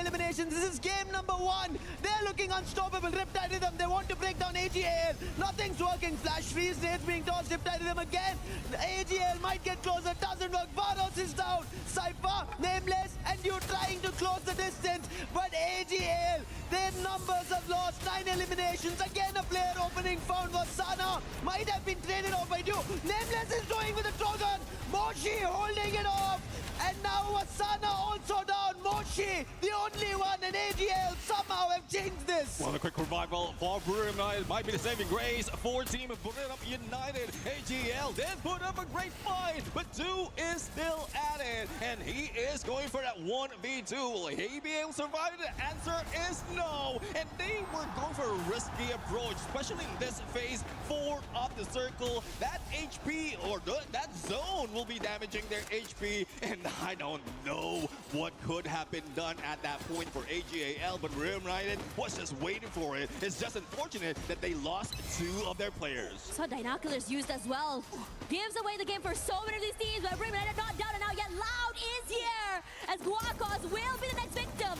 eliminations. This is game number 1. They're looking unstoppable. Riptide Rhythm, they want to break down AGL. Nothing's working. Flash freeze, Nades being tossed. Riptide Rhythm again. AGL might get closer. Doesn't work. Varos is down. Cypher, Nameless, and you trying to close the distance. But AGL, their numbers have lost. 9 eliminations. Again, a player opening found was Sana. Might have been traded off by you. Nameless is doing with the Trojan. Moshi holding it off. And now Wasana also down. Moshi, the only one, and AGL somehow have changed this. Well, a quick revival for Burim United might be the saving grace for Team Burim United. AGL did put up a great fight, but 2 is still at it, and he is going for that 1v2. Will he be able to survive? The answer is no, and they were going for a risky approach, especially in this phase 4 of the circle. That HP or that zone will be damaging their HP, and I don't know what could have been done at that point for AGAL, but Burim United was just waiting for it. It's just unfortunate that they lost 2 of their players. So Dinoculars used as well. Gives away the game for so many of these teams, but Burim United not down and out yet. Loud is here, as Guacos will be the next victim.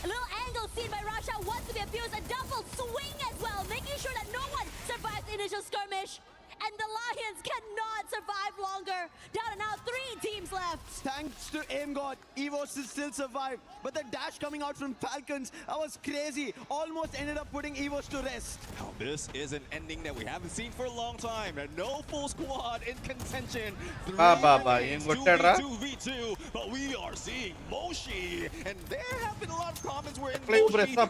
A little angle seen by Rasha, wants to be abused. A double swing as well, making sure that no one survived the initial skirmish. And the Lions cannot survive longer. Down and out, 3 teams left. Thanks to Aim God, Evos is still survived. But the dash coming out from Falcons, that was crazy. Almost ended up putting Evos to rest. Now, this is an ending that we haven't seen for a long time. And no full squad in contention. 3 remains, 2v2, but we are seeing Moshi. And there have been a lot of comments where Moshi could have been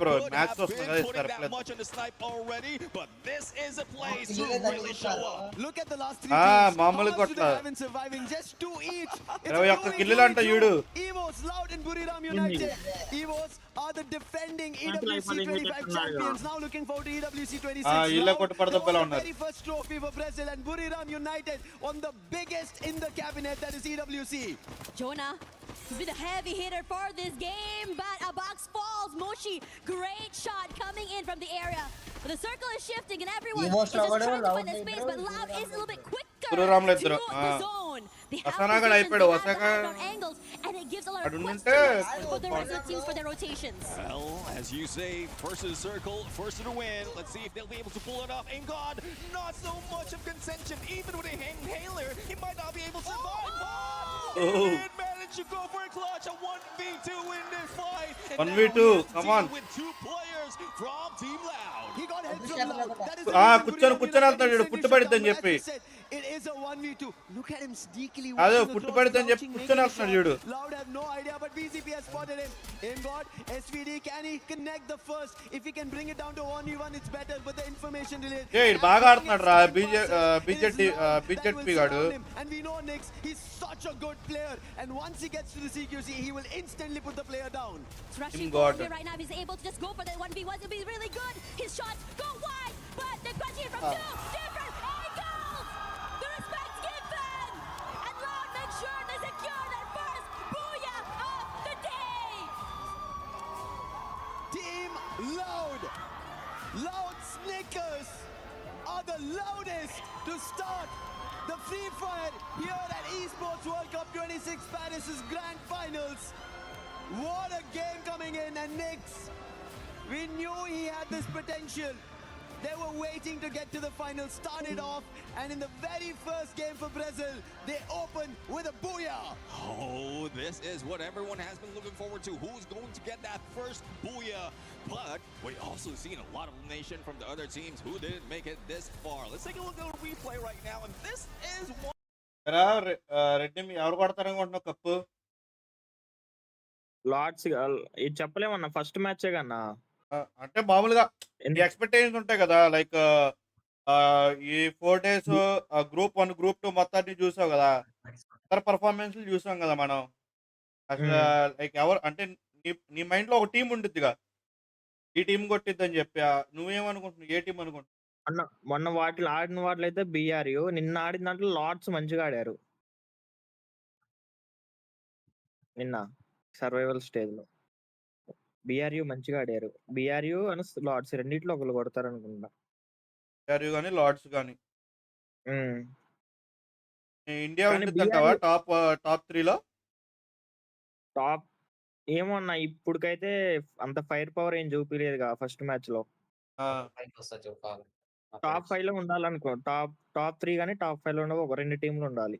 putting that much on the snipe already. But this is a place to really show up. Look at the last 3 teams. How much do they have in surviving? Just 2 each. It's a 2v2. Evos, Loud and Buriram United. Evos are the defending EWC 25 champions. Now looking forward to EWC 26. The very first trophy for Brazil, and Buriram United on the biggest in the cabinet, that is EWC. Jonah has been a heavy hitter for this game, but a box falls. Moshi, great shot coming in from the area. But the circle is shifting and everyone is just trying to find the space, but Loud is a little bit quicker to the zone. They have on angles, and it gives a lot of questions for the rest of the teams for their rotations. Well, as you say, first to the circle, first to the win. Let's see if they'll be able to pull it off. Aim God, not so much of contention. Even with a inhaler, he might not be able to survive. But he did manage to go for a clutch, a 1v2 in this fight. 1v2, come on. With 2 players from Team Loud. He got help from Loud. That is the reason it is a 1v2. Look at him sneakily. Loud have no idea, but BCP has spotted him. Aim God, SVD, can he connect the first? If he can bring it down to 1v1, it's better, but the information relay. And we know Nix, he's such a good player. And once he gets to the CQC, he will instantly put the player down. It's rushing forward here right now. He's able to just go for the 1v1. It'll be really good. His shots go wide, but they're crunching from 2 different angles. The respect's given. And Loud makes sure they secure their first booyah of the day. Team Loud. Loud Snickers are the loudest to start the FreeFire here at Esports World Cup 26 Paris' Grand Finals. What a game coming in, and Nix, we knew he had this potential. They were waiting to get to the final, started off, and in the very first game for Brazil, they opened with a booyah. Oh, this is what everyone has been looking forward to. Who's going to get that first booyah? But we also seen a lot of elimination from the other teams who didn't make it this far. Let's take a look at the replay right now, and this is one. Lords ఇది చెప్పలేమన్నా first మ్యాచే కన్నా అంటే మామూలుగా expectations ఉంటాయి కదా, like ఈ 4 days group 1 group 2 మొత్తాన్ని చూసావు కదా, ఇతర పర్ఫార్మెన్స్ చూసాం కదా మనం. అసలు లైక్ ఎవరు అంటే నీ మైండ్ లో ఒక టీం ఉండిద్దిగా, ఈ టీం కొట్టిద్దని చెప్పి. నువ్వేమనుకుంటున్నావు, ఏ టీం అనుకుంటున్నావు? మొన్న వాటిలో ఆడిన వాటిలో అయితే బిఆర్యు, నిన్న ఆడిన దాంట్లో లార్డ్స్ మంచిగా ఆడారు. నిన్న సర్వైవల్ స్టేజ్ లో బిఆర్యు మంచిగా ఆడారు. బిఆర్యు అని లార్డ్స్ రెండిట్లో ఒకరు కొడతారు అనుకుంటా. బిఆర్యు కానీ లార్డ్స్ కానీ ఇండియా ఉండిద్దంటావా టాప్ 3లో? టాప్ ఏమో అన్న ఇప్పటికైతే అంత ఫైర్ పవర్ ఏం చూపియలేదుగా ఫస్ట్ మ్యాచ్‌లో. ఆ! టాప్ 5లో ఉండాలనుకో. టాప్ 3 గాని, టాప్ 5లోనో ఒక 2 టీమ్‌లు ఉండాలి.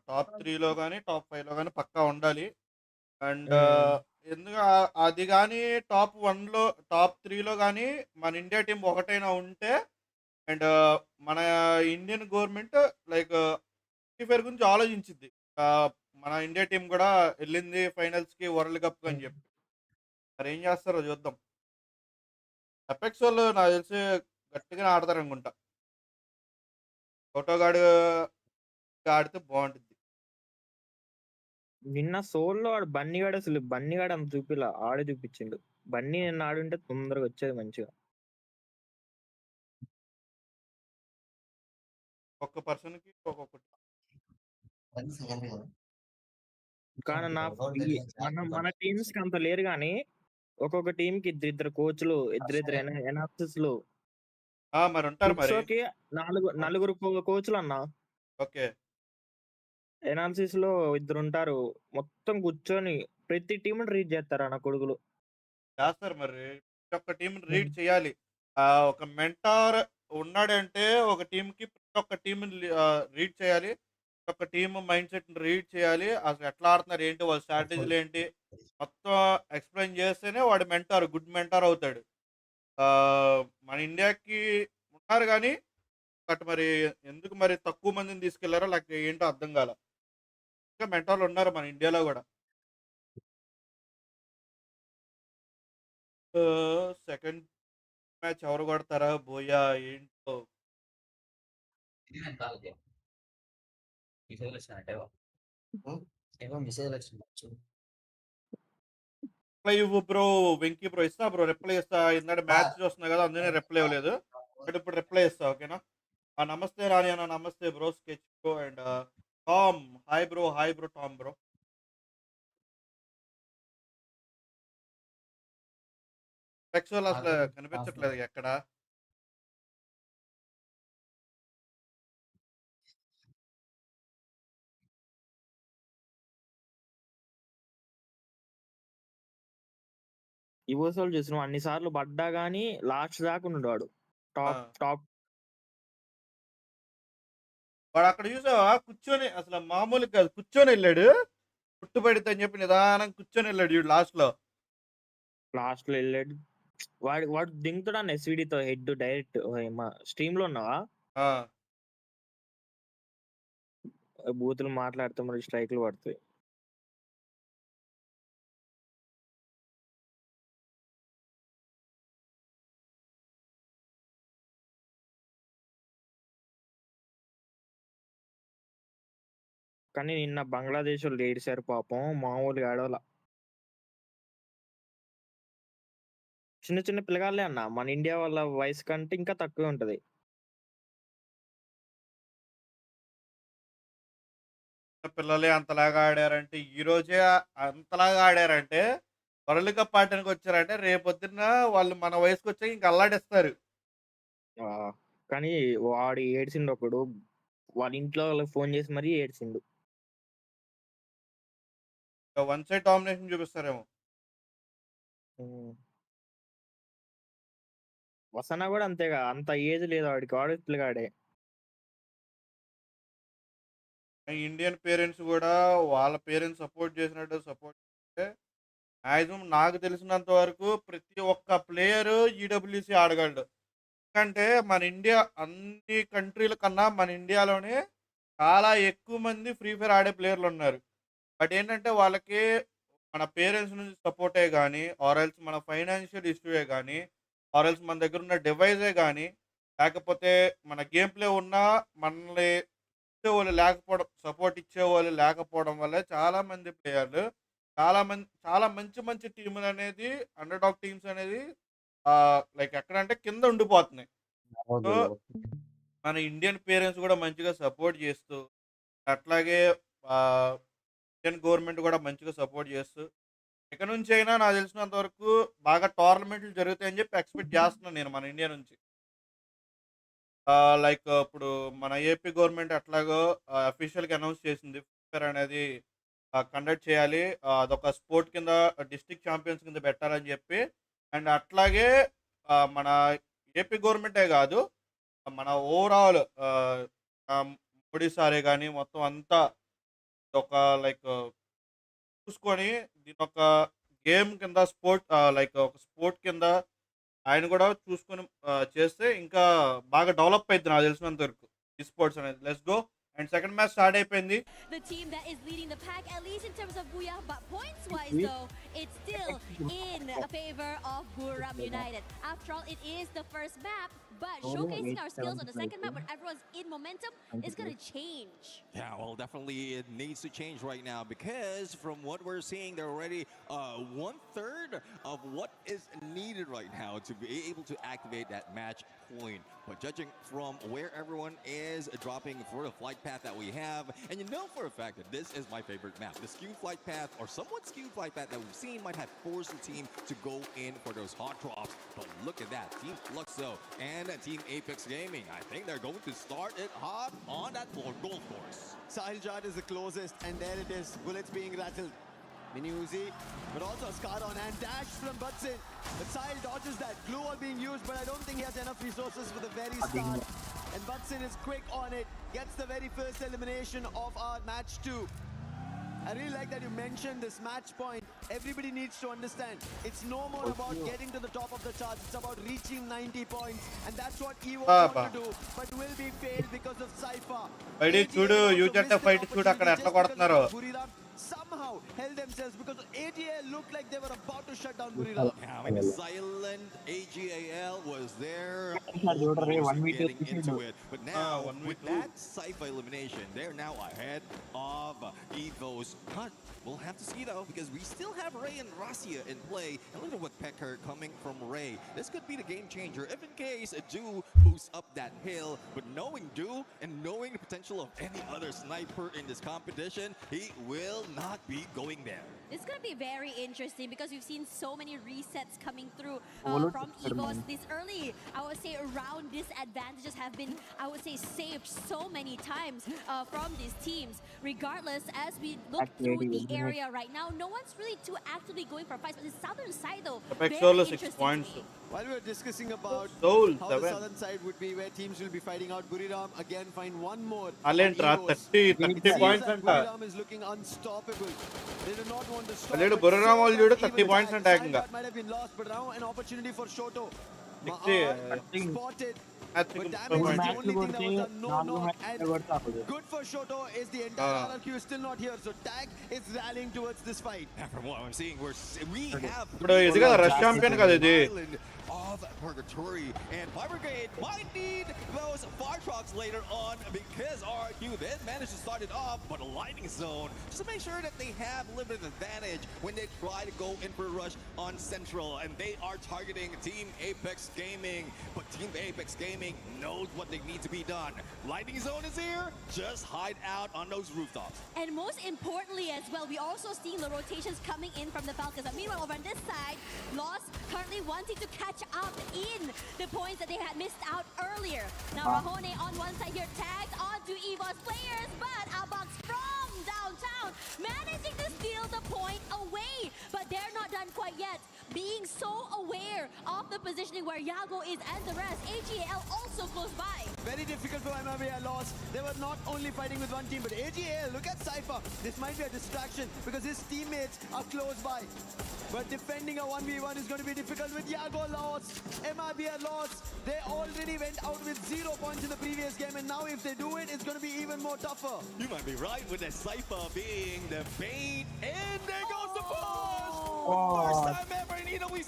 టాప్ 3లో గాని, టాప్ 5లో గాని పక్కా ఉండాలి. అండ్ హ్మ్. అది గాని టాప్ 1లో, టాప్ 3లో గాని మన ఇండియా టీమ్ ఒకటైనా ఉంటే అండ్ మన Indian government like free fire గురించి ఆలోచించిద్ది. ఆహ్, మన ఇండియా టీమ్ గూడా ఎళ్ళింది ఫైనల్స్‌కి, వరల్డ్ కప్‌కి అని హ్మ్. జెప్పి. మరేం జేస్తారో జూద్దాం. అపెక్సోళ్ళు నాకు తెలిసి గట్టిగానే ఆడతారనుకుంటా. ఫోటోగాడు ఆడితే బావుండిద్ది. నిన్న సోల్‌లో ఆడు బన్నీ గాడు అంత చూపియలా. ఆడే చూపిచ్చిండు. బన్నీ నిన్న ఆడుంటే తొందరగా వచ్చేది మంచిగా. ఒక్క పర్సన్‌కి ఒక్కొక్కటి. కానీ నా ఈ మన టీమ్స్‌కి అంత లేరు గానీ, ఒక్కొక్క టీమ్‌కి ఇద్దరిద్దరు కోచ్‌లు, ఇద్దరిద్దరు ఎనాలిసిస్‌లు. మరుంటారు ఫుడ్ మరి. షోకి నలుగురు కోచ్‌లన్న. ఓకే. ఎనాలిసిస్‌లో ఇద్దరుంటారు. మొత్తం కూర్చొని ప్రతి టీమ్‌ని రీడ్ జేత్తారు నా కొడుకులు. చేస్తారు మరి. ప్రతి ఒక్క టీమ్‌ని రీడ్ హ్మ్. చేయాలి. ఒక మెంటార్ ఉన్నాడంటే ఒక టీమ్‌కి ప్రతి ఒక్క టీమ్‌ని రీడ్ చేయాలి. ప్రతి ఒక్క టీమ్ మైండ్ సెట్‌ని రీడ్ చేయాలి. అసలు ఎట్లా ఆడుతున్నారు ఏంటి? వాళ్ళ స్ట్రాటజీలేంటి? మొత్తం ఎక్స్‌ప్లెయిన్ చేస్తేనే వాడు మెంటార్, గుడ్ మెంటార్ అవుతాడు. మన ఇండియాకి ఉన్నారు గానీ, బట్ మరి ఎందుకు మరి తక్కువ మందిని తీసుకెళ్లారో లేకపోతే ఏంటో అర్థం కాల. ఇంకా మెంటార్‌లున్నారు మన ఇండియాలో గూడా. సెకండ్ మ్యాచ్ ఎవరు కొడతారా? బోయా ఏంటో! రిప్లై ఇవ్వు బ్రో. వెంకీ బ్రో ఇస్తా బ్రో. రిప్లై ఇస్తా. ఇందాక మ్యాచ్ చూస్తున్నా కదా! అందుకనే రిప్లై ఇవ్వలేదు. బట్ ఇప్పుడు రిప్లై ఇస్తా. ఓకేనా? నమస్తే రాణి అన్న. నమస్తే bro. Sketch bro and Tom. Hi bro. Hi bro Tom bro. ఫ్లెక్సోళ్ళు అసలు కనిపించట్లేదు ఎక్కడ. యువసోళ్ళు చూసినవా అన్ని సార్లు పడ్డా గాని లాస్ట్ దాకా ఉన్నాడు వాడు. ఆ! టాప్ టాప్ వాడక్కడ చూసావా? కూర్చొని అసలు మామూలుగా కాదు. కూర్చొనెళ్ళాడు. పుట్టుబడిద్దని చెప్పి నిదానంగా కూర్చొనెళ్ళాడు చూడు లాస్ట్‌లో. లాస్ట్‌లో ఎళ్ళాడు. వాడు వాడు దింగుతాడన్న ఎస్‌విడితో హెడ్ డైరెక్ట్. ఓయమ్మ! స్ట్రీమ్‌లో ఉన్నావా? ఆ! బూతులు మాట్లాడితే మరి స్ట్రైక్‌లు పడతాయి. కానీ నిన్న బంగ్లాదేశోళ్ళు ఏడిసారు పాపం. మామూలుగా ఏడవల. చిన్న చిన్న పిల్లగాళ్ళే అన్న. మన ఇండియా వాళ్ళ వయసు కంటే ఇంకా తక్కువే ఉంటది. పిల్లలే అంతలాగా ఆడారంటే, ఈరోజే అంతలాగా ఆడారంటే, వరల్డ్ కప్ ఆడటానికొచ్చారంటే, రేపొద్దున్న వాళ్ళు మన వయసుకొచ్చాక ఇంక అల్లాడిస్తారు. ఆ! కానీ వాడు ఏడిసిండొకడు. వాళ్ళ ఇంట్లో వాళ్ళకి ఫోను చేసి మరీ ఏడిసిండు. వన్ సైడ్ డామినేషన్ చూపిస్తారేమో. హ్మ్. వసన గూడా అంతేగా. అంత ఏజ్ లేదు వాడికి. వాడు పిల్లగాడే. ఇండియన్ పేరెంట్స్ గూడా వాళ్ళ పేరెంట్స్ సపోర్ట్ చేసినట్టు సపోర్ట్ చేస్తే, మాక్సిమం నాకు తెలిసినంత వరకు ప్రతి ఒక్క ప్లేయరు ఈడబ్ల్యూసీ ఆడగలడు. ఎందుకంటే, మన ఇండియా అన్ని కంట్రీల కన్నా మన ఇండియాలోనే చాలా ఎక్కువ మంది ఫ్రీ ఫైర్ ఆడే ప్లేయర్లున్నారు. బట్ ఏంటంటే వాళ్ళకి మన పేరెంట్స్ నుంచి సపోర్టే గానీ, ఆర్ ఎల్స్ మన ఫైనాన్షియల్ ఇష్యూయే గానీ, ఆర్ ఎల్స్ మన దగ్గరున్న డివైజే గానీ, లేకపోతే మన గేమ్ ప్లే ఉన్నా మనల్ని ఇచ్చేవాళ్ళు లేకపోవడం, సపోర్ట్ ఇచ్చేవాళ్ళు లేకపోవడం వల్లే చాలా మంది ప్లేయర్లు చాలా మంచి మంచి టీములనేది అండర్‌డాగ్ టీమ్స్ అనేది లైక్ ఎక్కడంటే కింద ఉండిపోతున్నాయి. సో, మన ఇండియన్ పేరెంట్స్ గూడా మంచిగా సపోర్ట్ జేస్తూ, అట్లాగే ఆహ్, ఇండియన్ గవర్నమెంట్ గూడా మంచిగా సపోర్ట్ జేస్తూ ఇక నుంచైనా నాకు తెలిసినంత వరకు బాగా టోర్నమెంట్లు జరుగుతాయని చెప్పి ఎక్స్‌పెక్ట్ చేస్తున్నాను నేను మన ఇండియా నుంచి. లైక్ ఇప్పుడు మన ఏపీ గవర్నమెంట్ ఎట్లాగో అఫీషియల్‌గా అనౌన్స్ చేసింది. ఫిఫర్ అనేది కండక్ట్ చేయాలి. అదొక స్పోర్ట్ కింద డిస్ట్రిక్ట్ ఛాంపియన్స్ కింద పెట్టాలని చెప్పి అండ్ అట్లాగే మన ఏపీ గవర్నమెంటే కాదు మన ఓవరాల్ మోడీ సారే కానీ మొత్తం అంతా ఒక లైక్ చూసుకొని దీని ఒక గేమ్ కింద స్పోర్ట్ లైక్ ఒక స్పోర్ట్ కింద ఆయన కూడా చూసుకొని చేస్తే ఇంకా బాగా డెవలప్ అవుతుంది నాకు తెలిసినంత వరకు ఈ స్పోర్ట్స్ అనేది. Let's go and second match start అయిపోయింది. The team that is leading the pack, at least in terms of Booyah, but points-wise though, it's still in favor of Buriram United. After all, it is the first map, but showcasing our skills on the second map when everyone's in momentum is going to change. Yeah, well, definitely it needs to change right now because from what we're seeing, they're already 1/3 of what is needed right now to be able to activate that match point. But judging from where everyone is dropping for the flight path that we have, and you know for a fact that this is my favorite map, the skewed flight path or somewhat skewed flight path that we've seen might have forced the team to go in for those hot drops. But look at that, Team Fluxo and Team Apex Gaming. I think they're going to start it hot on that golf course. Sahil Jad is the closest, and there it is. Bullets being rattled. Mini Uzi, but also a scar on and dash from Butson. But Sahil dodges that. Glue all being used, but I don't think he has enough resources for the very start. And Butson is quick on it. Gets the very first elimination of our match 2. I really like that you mentioned this match point. Everybody needs to understand. It's no more about getting to the top of the charts. It's about reaching 90 points. And that's what Evo want to do. But will be failed because of Cypher. చూడు యూజెట్ fight చూడు అక్కడ ఎట్లా కొడుతున్నారు. Somehow held themselves because AGL looked like they were about to shut down Buriram. Yeah, I mean, silent AGAL was there. Getting into it. But now, with that Cypher elimination, they're now ahead of Evo's Hunt. We'll have to see though, because we still have Ray and Rasia in play. And look at what Pecker coming from Ray. This could be the game changer if in case Do boosts up that hill. But knowing Do and knowing the potential of any other sniper in this competition, he will not be going there. It's going to be very interesting because we've seen so many resets coming through from Evos this early. I would say around disadvantages have been, I would say, saved so many times from these teams. Regardless, as we look through the area right now, no one's really too actively going for fights. But the southern side, though, very interesting to me. While we were discussing about Soul, how the southern side would be, where teams will be fighting out, Buriram again find one more. అలేంట్రా 30 points అంట. Buriram is looking unstoppable. They do not want to stop. అలేడు బుర్రరామ్ వాళ్ళు చూడు 30 points అంట ఏకంగా. Might have been lost, but now an opportunity for Shoto. 60 Spotted. Match But damage is the only thing that was a no. And good for Shoto is the entire RRQ is still not here. So Tag is rallying towards this fight. And from what I'm seeing, we have ఇప్పుడు ఇది కదా rush champion కదా ఇది. of Purgatory, and Fire Brigade might need those fire trucks later on because RRQ then managed to start it off, but a lightning zone just to make sure that they have limited advantage when they try to go in for a rush on Central, and they are targeting Team Apex Gaming, but Team Apex Gaming knows what they need to be done. Lightning zone is here, just hide out on those rooftops. And most importantly as well, we also see the rotations coming in from the Falcons. But meanwhile, over on this side, Lost currently wanting to catch up in the points that they had missed out earlier. Now Rahone on one side here, tagged onto Evo's players, but Abax from downtown managing to steal the point away. But they're not done quite yet. Being so aware of the positioning where Yago is and the rest, AGL also close by. Very difficult for MRVA loss. They were not only fighting with one team, but AGL, look at Cypher. This might be a distraction because his teammates are close by. But defending a 1v1 is going to be difficult with Yago lost. MRVA lost. They already went out with 0 points in the previous game, and now if they do it, it's going to be even more tougher. You might be right with that Cypher being the bait, and there goes the push! First time ever in Eno we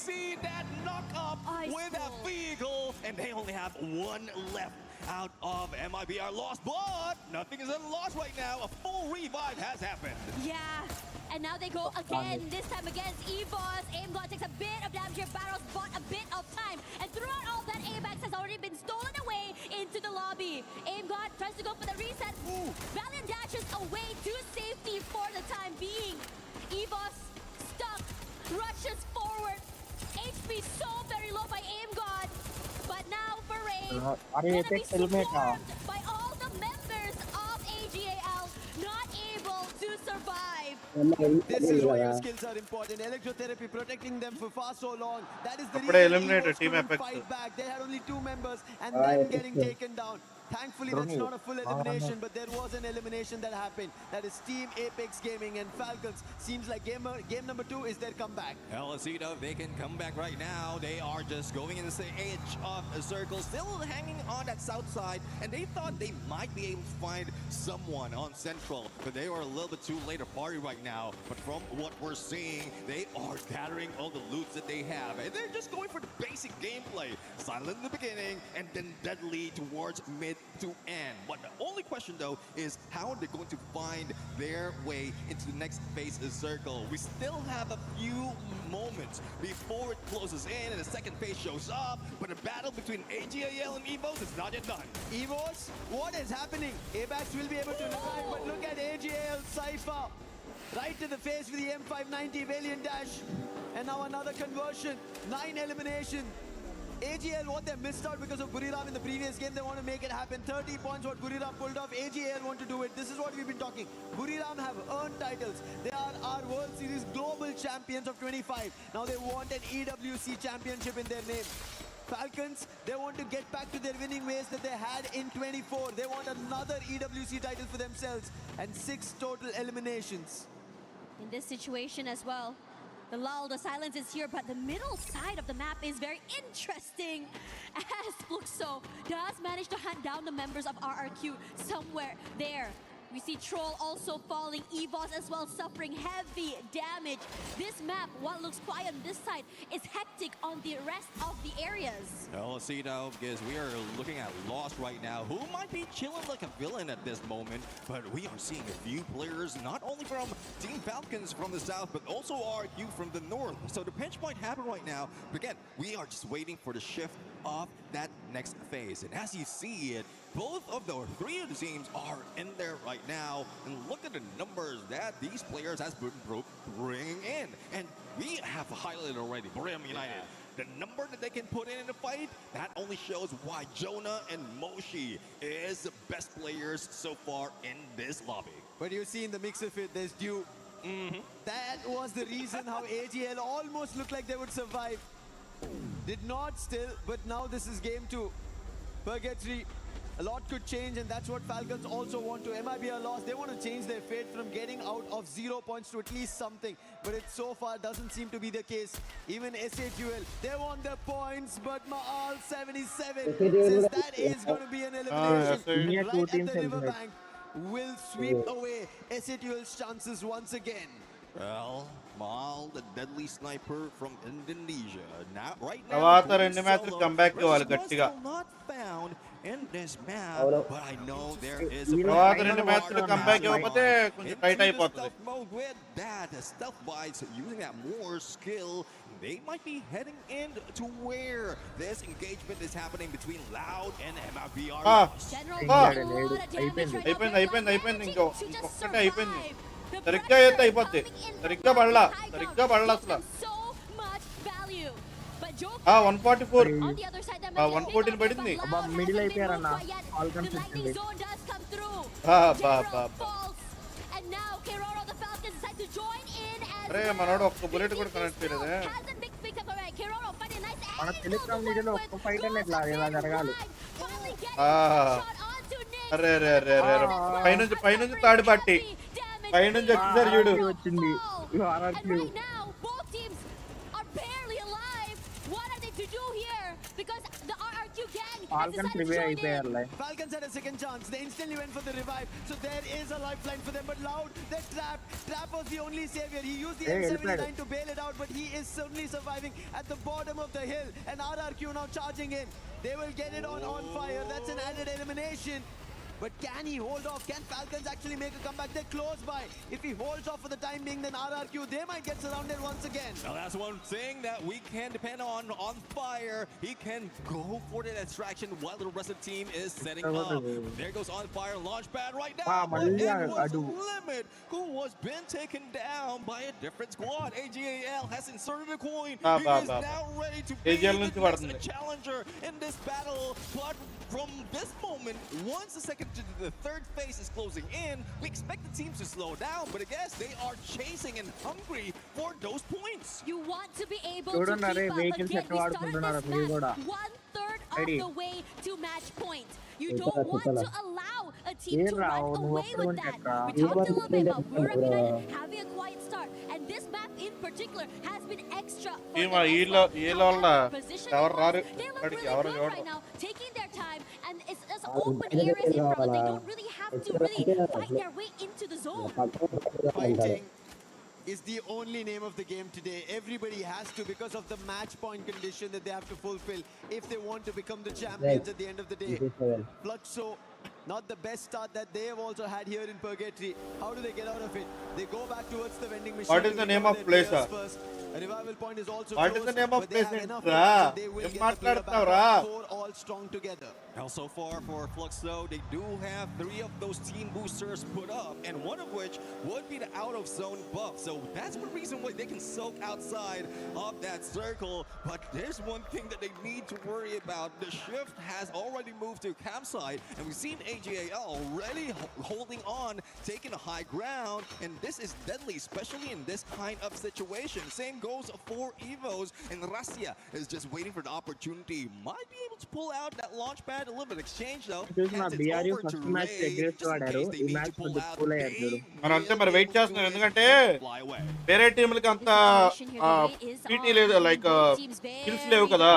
see that knock up with that vehicle, and they only have one left out of MIBR lost, but nothing is lost right now. A full revive has happened. Yeah, and now they go again, this time against EVOS. AimGod takes a bit of damage here, Barrows bought a bit of time, and throughout all that, AMAX has already been stolen away into the lobby. AimGod tries to go for the reset. Valiant dashes away to safety for the time being. EVOS stuck, rushes forward. HP so very low by AimGod, but now for Ray, gonna be supported by all the members of AGAL, not able to survive. This is why your skills are important. Electrotherapy protecting them for far so long. That is the అప్పుడే reason eliminated Evos team couldn't effects. fight back. They had only 2 members and then getting taken down. Thankfully, that's not a full elimination, but there was an elimination that happened. That is Team Apex Gaming and Falcons. Seems like game number 2 is their comeback. Alcino, they can come back right now. They are just going in the edge of a circle, still hanging on that south side, and they thought they might be able to find someone on Central, but they were a little bit too late to party right now. But from what we're seeing, they are gathering all the loots that they have, and they're just going for the basic gameplay. Silent in the beginning, and then deadly towards mid to end. But the only question though is how are they going to find their way into the next phase of circle? We still have a few moments before it closes in and the second phase shows up, but the battle between AGAL and Evos is not yet done. Evos, what is happening? Apex will be able to revive, but look at AGL Cypher. Right to the face with the M590 Valiant Dash. And now another conversion. 9 elimination. AGL, what they missed out because of Buriram in the previous game, they want to make it happen. 30 points what Buriram pulled off. AGL want to do it. This is what we've been talking. Buriram have earned titles. They are our World Series global champions of 25. Now they want an EWC championship in their name. Falcons, they want to get back to their winning ways that they had in 24. They want another EWC title for themselves and 6 total eliminations. In this situation as well, the lull, the silence is here, but the middle side of the map is very interesting as Fluxo does manage to hunt down the members of RRQ somewhere there. We see Troll also falling, Evos as well suffering heavy damage. This map, what looks quiet on this side, is hectic on the rest of the areas. Alcino, because we are looking at Lost right now, who might be chilling like a villain at this moment, but we are seeing a few players, not only from Team Falcons from the south, but also RQ from the north. So the pinch might happen right now, but again, we are just waiting for the shift of that next phase. And as you see it, both of the 3 of the teams are in there right now, and look at the numbers that these players has been bringing in. And we have highlighted already, Brim United. The number that they can put in a fight, that only shows why Jonah and Moshi is the best players so far in this lobby. But you see in the mix of it, there's Dew. That was the reason how AGL almost looked like they would survive. Did not still, but now this is game 2. Purgatory, a lot could change, and that's what Falcons also want to. MIB are lost. They want to change their fate from getting out of 0 points to at least something. But it so far doesn't seem to be the case. Even SAQL, they want their points, but Maal 77 says that is going to be an elimination. Yeah, Right 2 at teams the eliminated. riverbank will sweep away SAQL's chances once again. Well, Mal, the deadly sniper from Indonesia. Now, right now, తర్వాత playing 2 మ్యాచ్లు solo, comeback ఇవ్వాలి Response గట్టిగా. still not found in this map, అవును. but I know there is a తర్వాత plan. 2 మ్యాచ్లు comeback ఇవ్వకపోతే కొంచెం Into tight the అయిపోతుంది. stealth mode with that, the stealth bites using that more skill. They might be heading in to where this engagement is happening between Loud and MIBR. Ah. General, Ah. a lot of damage right now. అయిపోయింది They're ఇంకో managing to just ఒక్కటే అయిపోయింది. survive. The సరిగ్గా అయితే అయిపోద్ది. coming in సరిగ్గా from పడలా. high సరిగ్గా ground పడలా gives them అసలు. so much value. But Joker 144. on the other side, that Ah, might be a 114 big పడింది. outcome, but అబ్బా, Loud middle hasn't been అయిపోయారన్న. moved by yet. Falcons The lightning వచ్చింది. zone does come through. బా General falls. And now Keroro, the Falcons, decide to join in as అరే well. మనోడు ఒక్క bullet కూడా connect Still చేయలేదే. hasn't been picked up. Alright, Keroro finding a nice మన angle Telegram to వీడియోలో work ఒక్క with. Fight అనేది Goes ఇలా in జరగాలి. wide. Finally getting Ah. a shot onto Nick. అరే అరే అరే అరే అరే. పైనుంచి తాడి పట్టి పైనుంచి వచ్చేసారు చూడు. వచ్చింది And RRQ. right now, both teams are barely alive. What are they to do here? Because the RRQ gang has Falcons decided to Reeve join అయిపోయారు in. Like Falcons had a second chance. They instantly went for the revive. So there is a lifeline for them. But Loud, they're trapped. Trap was the only savior. He used the Hey, M79 to bail it out, but he is certainly surviving at the bottom of the hill. And RRQ now charging in. They will get it on fire. That's an added elimination. But can he hold off? Can Falcons actually make a comeback? They're close by. If he holds off for the time being, then RRQ, they might get surrounded once again. Now that's one thing that we can depend on Fire. He can go for the distraction while the rest of the team is setting up. There goes On Fire launch pad right now. Wow, But Malia, it was adu. Limit who was been taken down by a different squad. AGAL has inserted a coin. Ah, He bah, is bah, now ready to AGL be నుంచి the next పడుతుంది. challenger in this battle. But from this moment, once the second the third phase is closing in, we expect the teams to slow down, but I guess they are chasing and hungry for those points. You want to be able to చూడండి అరే keep up vehicles again. ఎట్లా We వాడుకుంటున్నారు started మీరు this కూడా match 1/3 of Ready. the way to match point. You don't want to allow a team to Era, run నువ్వు away ఒక్కడు with that. ఉంటెక్కా? We talked a little bit about Buram United having a quiet start, and this map in particular has been extra for Team, them as వీళ్ళ well. వీళ్ళ However, positioning ఎవరు రారు wise, they look ఇక్కడికి really ఎవరు good చూడరు right now, taking their time, and it's just open areas in front. They don't really have to really fight their way into the zone. Fighting is the only name of the game today. Everybody has to, because of the match point condition that they have to fulfill if they want to become the champions at the end of the day. Fluxo, not the best start that they have also had here in Purgatory. How do they get out of it? They go back towards the vending machine. What is the name of place, sir? First. A revival point is also What is close, the name of but they place, have enough Ra? points and they will Em get the player back మాట్లాడుతున్నావురా? up. Four all strong together. Now, so far for Fluxo, they do have 3 of those team boosters put up, and one of which would be the out-of-zone buff. So that's the reason why they can soak outside of that circle. But there's one thing that they need to worry about. The shift has already moved to campsite, and we've seen AGAL already holding on, taking a high ground, and this is deadly, especially in this kind of situation. Same goes for Evos, and Russia is just waiting for the opportunity. Might be able to pull out that launch pad. A little bit of exchange though. చూసిన Hands it బిఆర్యూ over to first match Ray, అగ్రెస్ట్ just in వాడారు case they ఈ need to match pull కొంచెం out. Cool అయ్యారు They చూడు మరి అంతే మరి wait చేస్తున్నాం ఎందుకంటే fly away. వేరే టీంలకి అంత పీటీ లేదు లైక్ స్కిల్స్ లేవు కదా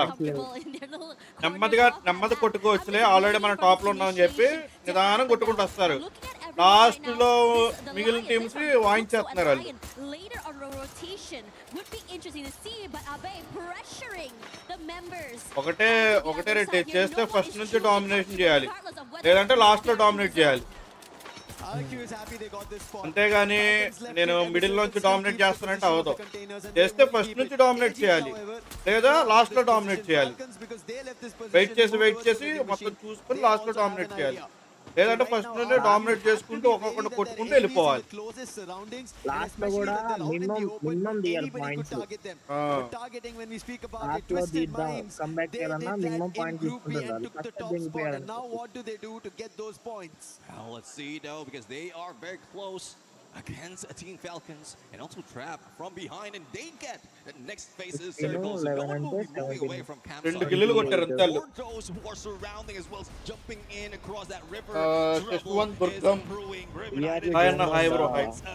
నెమ్మది కొట్టుకోవచ్చులే ఆల్రెడీ మన టాప్ లో ఉన్నామని చెప్పి నిదానం కొట్టుకుంటూ వస్తారు లాస్ట్ లో మిగిలిన టీమ్స్ వాయించేస్తున్నారు వాళ్ళు Later on rotation would be interesting to see, but Abe pressuring the members. ఒకటే రేట్ చేస్తే ఫస్ట్ నుంచి డామినేషన్ చేయాలి లేదంటే లాస్ట్ లో డామినేట్ చేయాలి RQ is happy they got this spot. అంతేగాని నేను మిడిల్ నుంచి డామినేట్ చేస్తానంటే అవదు చేస్తే ఫస్ట్ నుంచి డామినేట్ చేయాలి లేదా లాస్ట్ లో డామినేట్ చేయాలి వెయిట్ చేసి మొత్తం చూసుకొని లాస్ట్ లో డామినేట్ చేయాలి లేదంటే ఫస్ట్ నుండి డామినేట్ చేసుకుంటూ ఒక్కొక్కటి కొట్టుకుంటూ వెళ్ళిపోవాలి లాస్ట్ లో కూడా మినిమం తీయాలి పాయింట్స్ లాస్ట్ లో తీద్దాం కంబ్యాక్ చేయాలన్నా మినిమం పాయింట్ తీసుకుంటున్నారు first దిగిపోయారు Now what do they do to get those points? Now let's see though, because they are very close against Team Falcons and also Trap from behind, and they get the next phase's circles. No one will be moving away from campsite. For those who are surrounding as well as jumping in across that river. Trouble is brewing.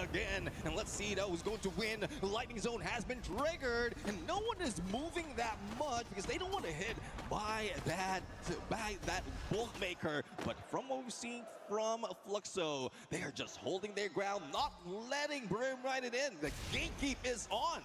Again, and let's see though who's going to win. The lightning zone has been triggered, and no one is moving that much because they don't want to hit by that bolt maker. But from what we've seen from Fluxo, they are just holding their ground, not letting Brim ride it in. The gatekeep is on.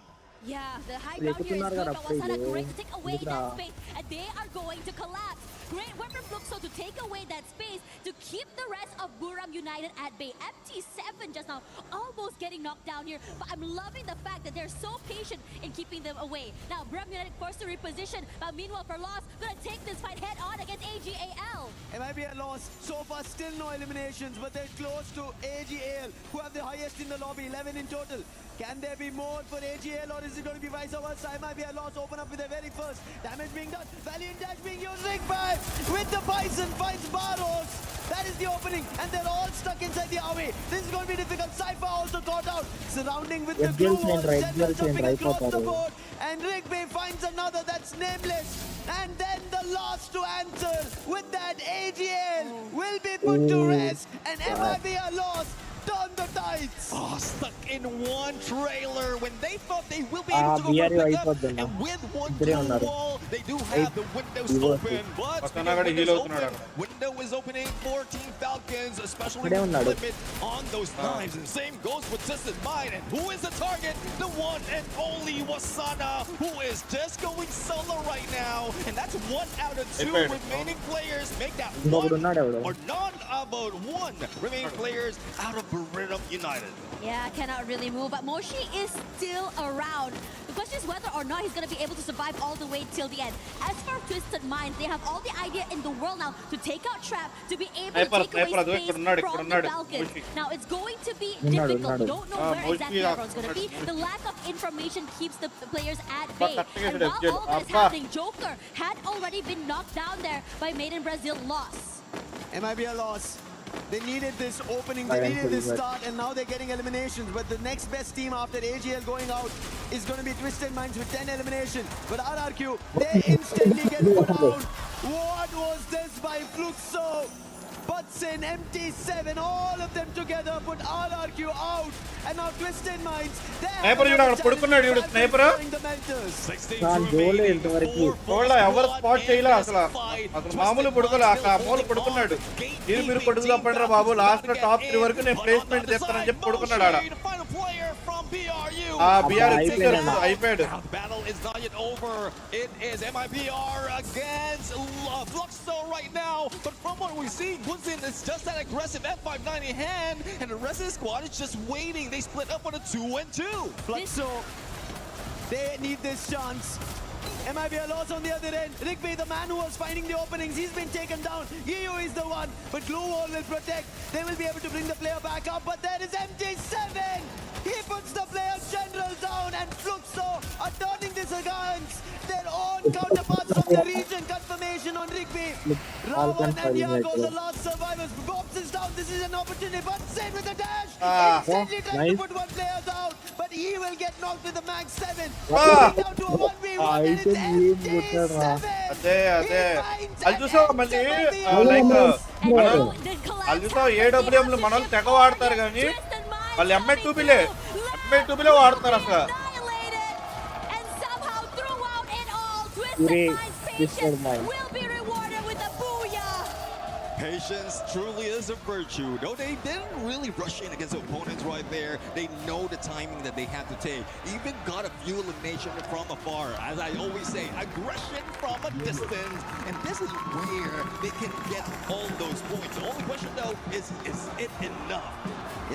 Yeah, the high ground here is good, but Wasana great to take away that space, and they are going to collapse. Great work from Fluxo to take away that space to keep the rest of Buram United at bay. MT7 just now almost getting knocked down here, but I'm loving the fact that they're so patient in keeping them away. Now Buram United forced to reposition, but meanwhile for Loss, gonna take this fight head on against AGAL. It might be a loss. So far, still no eliminations, but they're close to AGAL, who have the highest in the lobby, 11 in total. Can there be more for AGL, or is it going to be vice versa? It might be a loss. Open up with their very first. Damage being done. Valiant dash being used. Ring back with the Bison finds Barros. That is the opening, and they're all stuck inside the away. This is going to be difficult. Cypher also caught out. Surrounding with the glue wall. General jumping across the board. And Rigby finds another that's nameless. And then the last to answer with that AGL will be put to rest. And MIB a loss. Turn the tides. Oh, stuck in one trailer when they thought they will be able to go for a pickup. And with one blue wall, they do have the windows open. But windows open, window is opening for Team Falcons, especially with the limit on those times. And same goes with Distant Mind. And who is the target? The one and only Wasana, who is just going solo right now. And that's 1 out of 2 remaining players. Make that one or none about 1 remaining players out of Rhythm United. Yeah, cannot really move, but Moshi is still around. The question is whether or not he's going to be able to survive all the way till the end. As for Twisted Minds, they have all the idea in the world now to take out Trap, to be able to take away space from the Falcons. Now, it's going to be difficult. We don't know where exactly everyone's going to be. The lack of information keeps the players at bay. And while all that is happening, Joker had already been knocked down there by Made in Brazil Loss. It might be a loss. They needed this opening, they needed this start, and now they're getting eliminations. But the next best team after AGL going out is going to be Twisted Minds with 10 elimination. But RRQ, they instantly get put out. What was this by Fluxo? Butts in, MT7, all of them together put RRQ out. And now Twisted Minds, Sniper చూడు అక్కడ పడుకున్నాడు చూడు sniper చూడలే ఎవరు spot చేయలే అసలు మామూలు పడుకోలే అక్కడ మామూలు పడుకున్నాడు మీరు పడుకు తప్పండి రా బాబు లాస్ట్ లో టాప్ 3 వరకు నేను ప్లేస్మెంట్ చేస్తానని చెప్పి పడుకున్నాడు ఆడ BR అయిపోయాడు. Battle is not yet over. It is MIBR against Fluxo right now. But from what we see, Bunzin is just that aggressive F590 hand, and the rest of the squad is just waiting. They split up on a 2-2. Fluxo, they need this chance. MIBR lost on the other end. Rigby, the man who was finding the openings, he's been taken down. EU is the one, but Glue Wall will protect. They will be able to bring the player back up, but there is MT7. He puts the player general down, and Fluxo are turning this against their own counterparts from the region. Confirmation on Rigby. Ravan and Yago, the last survivors. Bobs is down. This is an opportunity, but Sin with the dash. Instantly trying to put one player down, but he will get knocked with the Max 7. Down to a 1v1, and it's MT7. అదే అది చూసావు మళ్ళీ like వాళ్ళు చూసావు ఏడబ్ల్యూఎంలు మనల్ని తెగ వాడతారు కానీ వాళ్ళు MI2Bలే వాడతారు అసలు. Patience truly is a virtue. No, they didn't really rush in against opponents right there. They know the timing that they have to take. Even got a few elimination from afar. As I always say, aggression from a distance. And this is where they can get all those points. The only question though is it enough?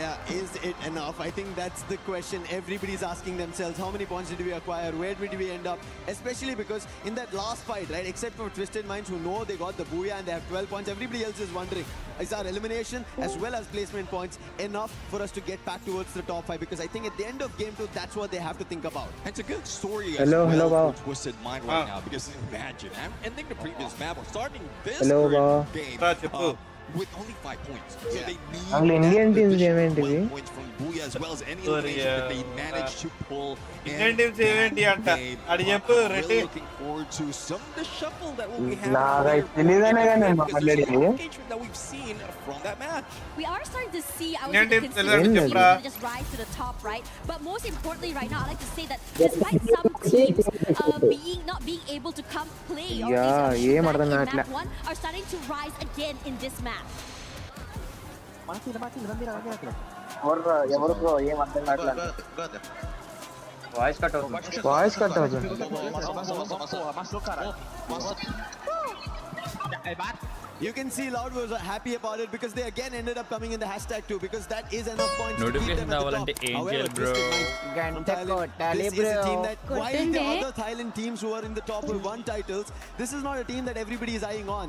Yeah, is it enough? I think that's the question everybody's asking themselves. How many points did we acquire? Where did we end up? Especially because in that last fight, right, except for Twisted Minds who know they got the booyah and they have 12 points, everybody else is wondering, is our elimination as well as placement points enough for us to get back towards the top 5? Because I think at the end of game 2, that's what they have to think about. It's a good story as well for Twisted Mind right now. Because imagine, I'm ending the previous map or starting this game. With only 5 points. So they need Indian teams 12 points from Booyah as well as any elimination that they managed to pull. Indian teams ఏంటి అంట అది చెప్పు Reddy. Looking forward to some of the shuffle that will be that we've seen from that match. We are starting to see Indian teams just rise to the top, right? But most importantly right now, I like to say that despite some teams not being able to come play or in map 1 are starting to rise again in this match. ఎవరు bro ఏం అర్థం కావట్లేదు voice cut అవుతుంది You can see Loud was happy about it because they again ended up coming in the hashtag too, because that is enough points to keep them at the top. However, Twisted Minds from Thailand, this is a team that while the other Thailand teams who are in the top who won titles, this is not a team that everybody is eyeing on.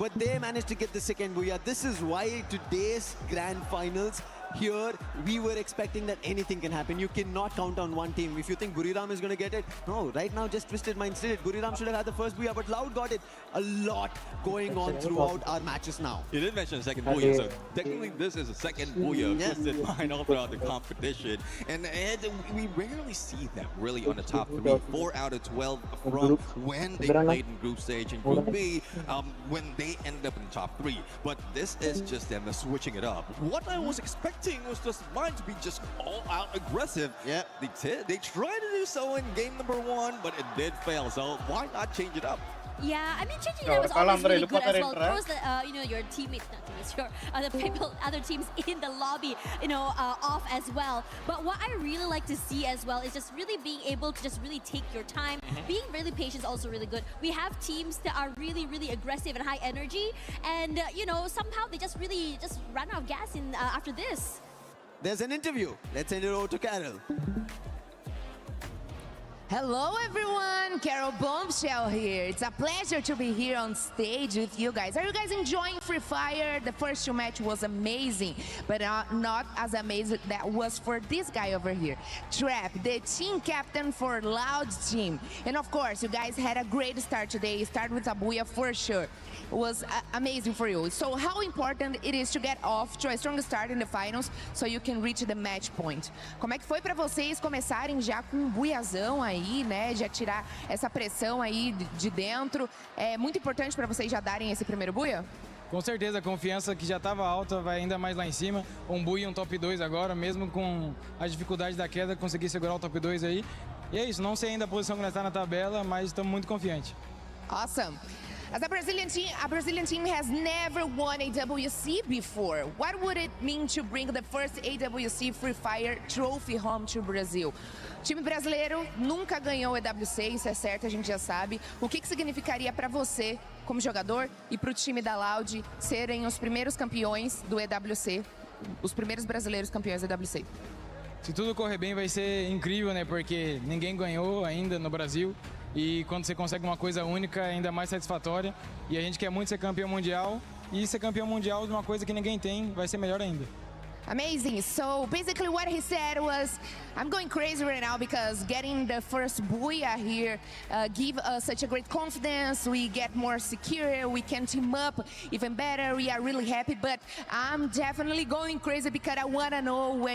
But they managed to get the second booyah. This is why today's grand finals here, we were expecting that anything can happen. You cannot count on one team. If you think Buriram is going to get it, no, right now just Twisted Minds did it. Buriram should have had the first booyah, but Loud got it. A lot going on throughout our matches now. You did mention the second booyah, so technically this is the second booyah of Twisted Mind all throughout the competition. And we rarely see that really on the top 3, 4 out of 12 from when they played in group stage and group B, when they ended up in the top 3. But this is just them switching it up. What I was expecting was just Mind to be just all out aggressive. They tried to do so in game number 1, but it did fail. So why not change it up? Yeah, I mean changing it was always really good as well. Throws the, your teammates, not teammates, your other teams in the lobby, off as well. But what I really like to see as well is just really being able to just really take your time. Being really patient is also really good. We have teams that are really, really aggressive and high energy, and somehow they just really just run out of gas in after this. There's an interview. Let's send it over to Carol. Hello everyone, Carol Bombshell here. It's a pleasure to be here on stage with you guys. Are you guys enjoying Free Fire? The first two match was amazing, but not as amazing that was for this guy over here. Trap, the team captain for Loud's team. And of course, you guys had a great start today. Start with Abuya for sure. It was amazing for you. So how important it is to get off to a strong start in the finals so you can reach the match point. Como é que foi para vocês começarem já com um buiazão aí, né? Já tirar essa pressão aí de dentro. É muito importante para vocês já darem esse primeiro buia? Com certeza, a confiança que já estava alta vai ainda mais lá em cima. Um bui e um top 2 agora, mesmo com a dificuldade da queda, conseguir segurar o top 2 aí. E é isso, não sei ainda a posição que nós está na tabela, mas estamos muito confiantes. Awesome. As a Brazilian team has never won a WC before. What would it mean to bring the first AWC Free Fire trophy home to Brazil? O time brasileiro nunca ganhou EWC, isso é certo, a gente já sabe. O que significaria para você, como jogador, e para o time da Loud serem os primeiros campeões do EWC, os primeiros brasileiros campeões do EWC? Se tudo correr bem, vai ser incrível, né? Porque ninguém ganhou ainda no Brasil. E quando você consegue uma coisa única, é ainda mais satisfatória. E a gente quer muito ser campeão mundial. E ser campeão mundial de uma coisa que ninguém tem vai ser melhor ainda. Amazing. So basically what he said was, I'm going crazy right now because getting the first booyah here give us such a great confidence. We get more secure. We can team up even better. We are really happy, but I'm definitely going crazy because I want to know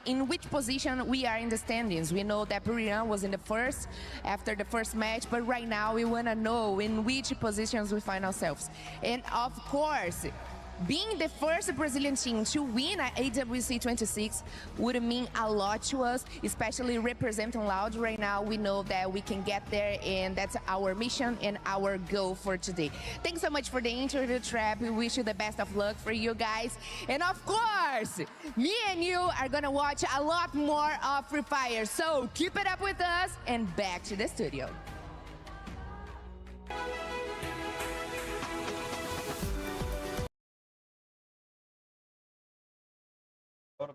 in which position we are in the standings. We know that Buriram was in the first after the first match, but right now we want to know in which positions we find ourselves. And of course, being the first Brazilian team to win at AWC 26 would mean a lot to us, especially representing Loud right now. We know that we can get there, and that's our mission and our goal for today. Thanks so much for the interview, Trap. We wish you the best of luck for you guys. And of course, me and you are gonna watch a lot more of Free Fire. So keep it up with us, and back to the studio.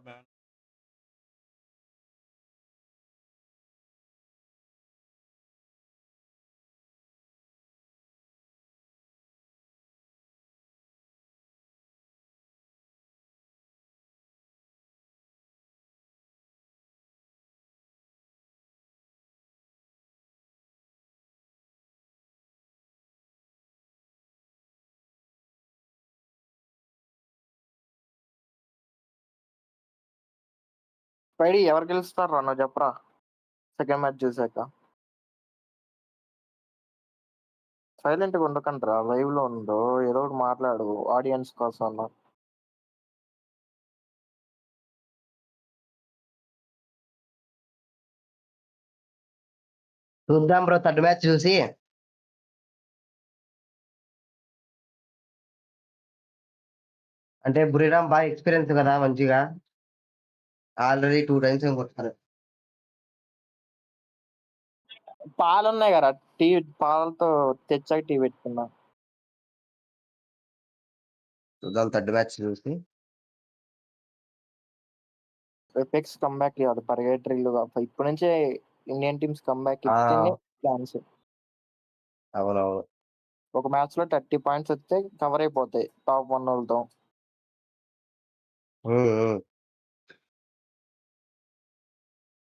Man. పైడి ఎవరు గెలుస్తారు అన్న చెప్పరా second match చూసాక. Silent గా ఉండకండ్రా, live లో ఉండు, ఏదో ఒకటి మాట్లాడు ఆడియన్స్ కోసం అన్న. చూద్దాం బ్రో థర్డ్ మ్యాచ్ చూసి. అంటే బురిరామ్ బాగా ఎక్స్పీరియన్స్ కదా మంచిగా, ఆల్రెడీ 2 times ఏం కొట్టారు. పాలు ఉన్నాయి కదా, టీ పాలతో తెచ్చాక టీ పెట్టుకున్నా. చూద్దాం థర్డ్ మ్యాచ్ చూసి. ఎపెక్స్ కమ్బ్యాక్ కాదు, పరిగెట్రీలు ఇప్పటి నుంచే ఇండియన్ టీమ్స్ కమ్బ్యాక్ ఇస్తేనే ఛాన్స్. అవునవును. ఒక మ్యాచ్ లో 30 points వస్తే కవర్ అయిపోతాయి టాప్ 1 వాళ్ళతో.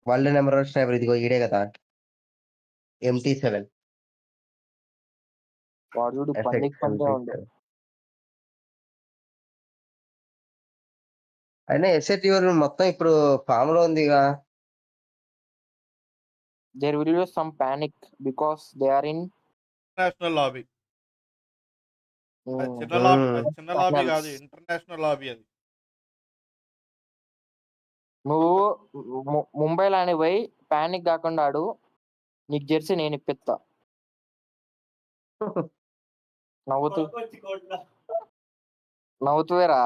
వరల్డ్ నెంబర్ 1 స్నైపర్ ఇదిగో ఈడే కదా, MT7. వాడు చూడు పందికి పందే ఉంది. అయినా ఎస్ఎట్ మొత్తం ఇప్పుడు ఫామ్ లో ఉందిగా. There will be some panic because they are in international lobby. చిన్న లాబీ కాదు, ఇంటర్నేషనల్ లాబీ అది. నువ్వు ముంబైలో అని పోయి పానిక్ కాకుండా ఆడు, నీకు జెర్సీ నేను ఇప్పిస్తా. నవ్వుతువేరా.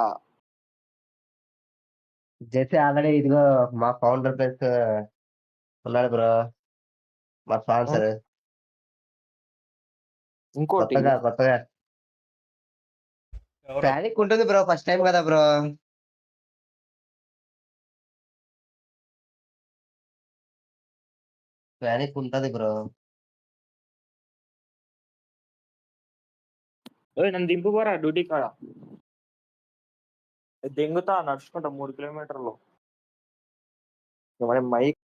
జెర్సీ ఆల్రెడీ ఇదిగో మా ఫౌండర్ ప్లస్ ఉన్నాడు బ్రో, మా స్పాన్సర్. ఇంకోటి కొత్తగా ప్యానిక్ ఉంటుంది బ్రో, ఫస్ట్ టైం కదా బ్రో. ప్యానిక్ ఉంటది బ్రో. ఓయ్ నన్ను దింపుకోరా డ్యూటీ కాడ. దెంగుతా నడుచుకుంటా 3 కిలోమీటర్లు. మరి mic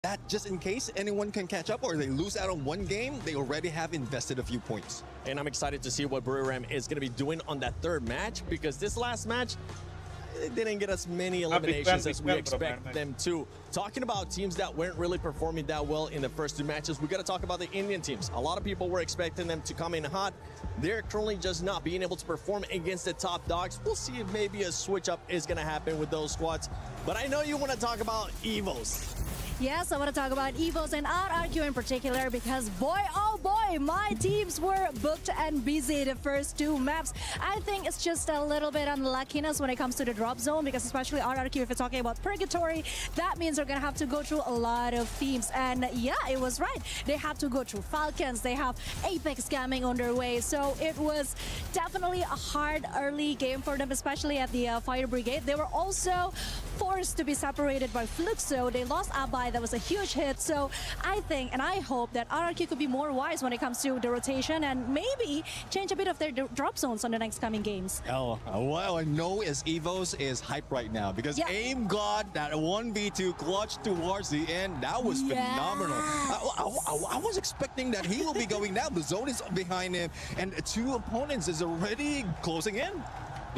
that just in case anyone can catch up or they lose out on one game, they already have invested a few points. And I'm excited to see what Buriram is going to be doing on that third match, because this last match, they didn't get as many eliminations as we expect them to. Talking about teams that weren't really performing that well in the first two matches, we got to talk about the Indian teams. A lot of people were expecting them to come in hot. They're currently just not being able to perform against the top dogs. We'll see if maybe a switch up is going to happen with those squads. But I know you want to talk about Evos. Yes, I want to talk about Evos and RRQ in particular, because boy, oh boy, my teams were booked and busy the first two maps. I think it's just a little bit unluckiness when it comes to the drop zone, because especially RRQ, if you're talking about Purgatory, that means they're going to have to go through a lot of teams. And yeah, it was right. They have to go through Falcons. They have Apex scamming on their way. So it was definitely a hard early game for them, especially at the Fire Brigade. They were also forced to be separated by Fluxo. They lost Abai. That was a huge hit. So I think and I hope that RRQ could be more wise when it comes to the rotation and maybe change a bit of their drop zones on the next coming games. Oh, well, I know as Evos is hype right now because AIM got that 1v2 clutch towards the end. That was phenomenal. I was expecting that he will be going down. The zone is behind him and two opponents is already closing in.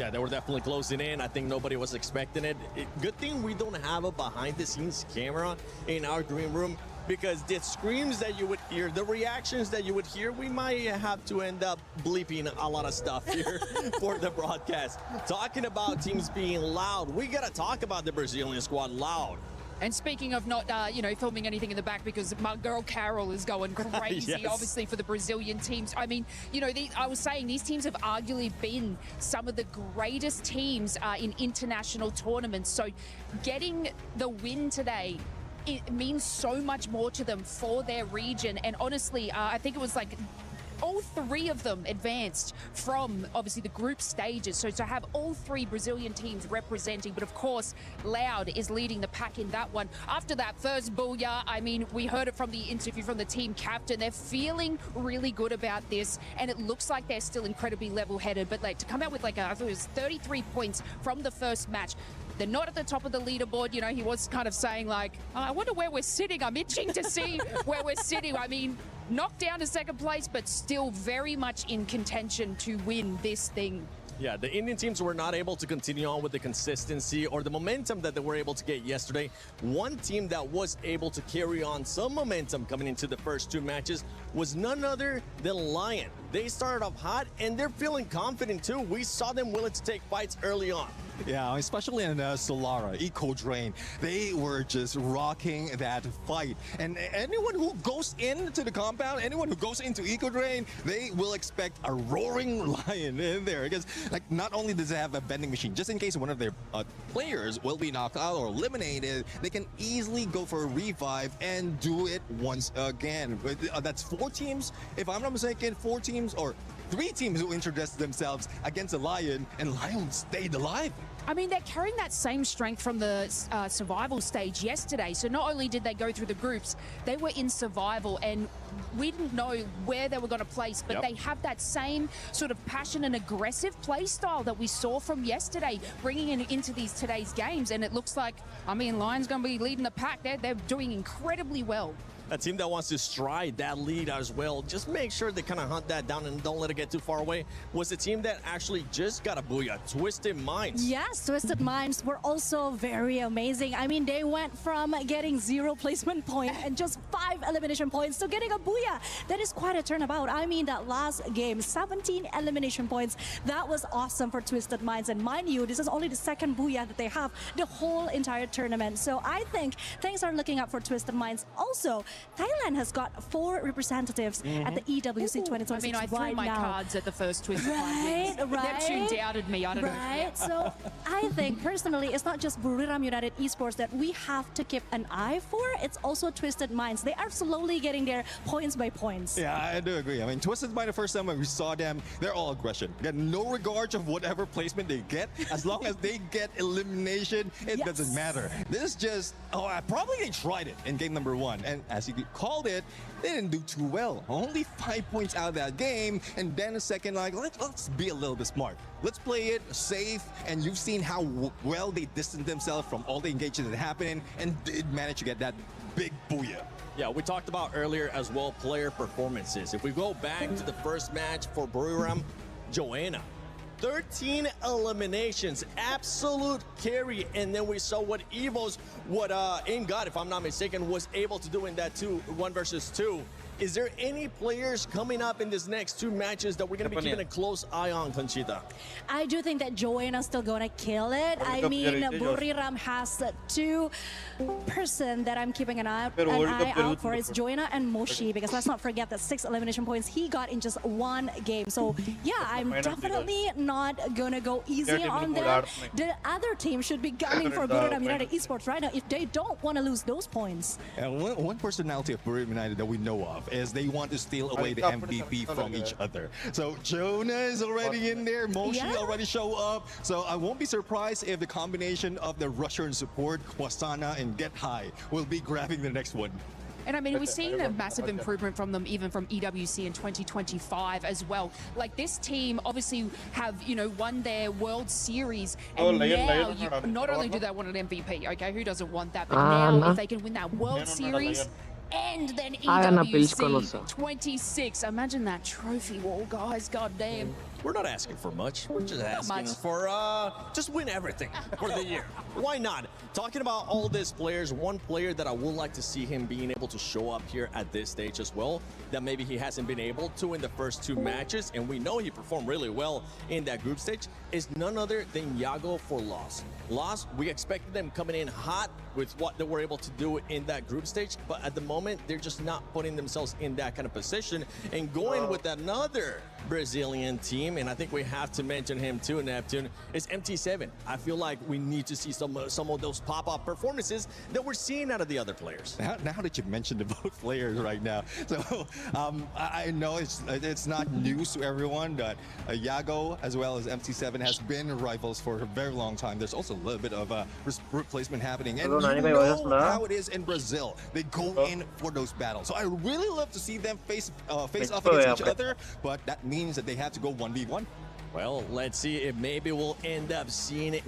Yeah, they were definitely closing in. I think nobody was expecting it. Good thing we don't have a behind-the-scenes camera in our green room, because the screams that you would hear, the reactions that you would hear, we might have to end up bleeping a lot of stuff here for the broadcast. Talking about teams being loud, we got to talk about the Brazilian squad loud. And speaking of not, filming anything in the back, because my girl Carol is going crazy, obviously, for the Brazilian teams. I mean, I was saying these teams have arguably been some of the greatest teams in international tournaments. So getting the win today, it means so much more to them for their region. And honestly, I think it was like all three of them advanced from obviously the group stages. So to have all three Brazilian teams representing, but of course Loud is leading the pack in that one. After that first booyah, I mean, we heard it from the interview from the team captain. They're feeling really good about this, and it looks like they're still incredibly level-headed. But like to come out with like I thought it was 33 points from the first match. They're not at the top of the leaderboard. He was kind of saying like, I wonder where we're sitting. I'm itching to see where we're sitting. I mean, knocked down to second place, but still very much in contention to win this thing. Yeah, the Indian teams were not able to continue on with the consistency or the momentum that they were able to get yesterday. One team that was able to carry on some momentum coming into the first two matches was none other than Lion. They started off hot and they're feeling confident too. We saw them willing to take fights early on. Yeah, especially in Solara, Eco Drain, they were just rocking that fight. And anyone who goes into the compound, anyone who goes into Eco Drain, they will expect a roaring lion in there. Because like not only does it have a vending machine, just in case one of their players will be knocked out or eliminated, they can easily go for a revive and do it once again. That's 4 teams, if I'm not mistaken, 4 teams or 3 teams who introduced themselves against a lion, and lion stayed alive. I mean, they're carrying that same strength from the survival stage yesterday. So not only did they go through the groups, they were in survival, and we didn't know where they were going to place, but they have that same sort of passion and aggressive play style that we saw from yesterday, bringing it into today's games. And it looks like, I mean, Lion's going to be leading the pack. They're doing incredibly well. A team that wants to stride that lead as well, just make sure they kind of hunt that down and don't let it get too far away, was a team that actually just got a booyah, Twisted Minds. Yes, Twisted Minds were also very amazing. I mean, they went from getting 0 placement point and just 5 elimination points to getting a booyah. That is quite a turnabout. I mean, that last game, 17 elimination points. That was awesome for Twisted Minds. And mind you, this is only the 2nd booyah that they have the whole entire tournament. So I think things are looking up for Twisted Minds. Also, Thailand has got 4 representatives at the EWC 2026 I mean, I threw my cards at the first Twisted Minds. Neptune doubted me. I don't know. Right. So I think personally, it's not just Buriram United Esports that we have to keep an eye for. It's also Twisted Minds. They are slowly getting there points by points. Yeah, I do agree. I mean, Twisted Minds, the first time when we saw them, they're all aggression. They got no regard of whatever placement they get. As long as they get elimination, it doesn't matter. This is just, probably they tried it in game number 1. And as you called it, they didn't do too well. Only 5 points out of that game, and then a second, like, let's be a little bit smart. Let's play it safe, and you've seen how well they distanced themselves from all the engagements that happened and did manage to get that big booyah. Yeah, we talked about earlier as well player performances. If we go back to the first match for Buriram, Joanna, 13 eliminations, absolute carry, and then we saw what Aim God, if I'm not mistaken, was able to do in that 1 versus 2. Is there any players coming up in this next 2 matches that we're going to be keeping a close eye on, Conchita? I do think that Joanna's still going to kill it. I mean, Buriram has 2 person that I'm keeping an eye out for. It's Joanna and Moshi, because let's not forget that 6 elimination points he got in just 1 game. So yeah, I'm definitely not going to go easy on them. The other team should be gunning for Buriram United Esports right now if they don't want to lose those points. And one personality of Buriram United that we know of is they want to steal away the MVP from each other. So Jonah is already in there, Moshi already show up. So I won't be surprised if the combination of the Russian support, Wasana and Get High, will be grabbing the next one. And I mean, we've seen a massive improvement from them, even from EWC in 2025 as well. Like, this team obviously have, won their World Series, and now not only do they want an MVP, okay, who doesn't want that, but now if they can win that World Series and then EWC 26, imagine that trophy wall, guys, goddamn. We're not asking for much. We're just asking for just win everything for the year. Why not? Talking about all these players, one player that I would like to see him being able to show up here at this stage as well, that maybe he hasn't been able to in the first 2 matches, and we know he performed really well in that group stage, is none other than Yago for Lost. Lost, we expected them coming in hot with what they were able to do in that group stage, but at the moment, they're just not putting themselves in that kind of position and going with another Brazilian team, and I think we have to mention him too, Neptune, is MT7. I feel like we need to see some of those pop-up performances that we're seeing out of the other players. Now that you mentioned the both players right now, so I know it's not news to everyone that Yago as well as MT7 has been rivals for a very long time. There's also a little bit of a replacement happening, and you know how it is in Brazil. They go in for those battles. So I really love to see them face off against each other, but that means that they have to go 1v1. Well, let's see if maybe we'll end up seeing it.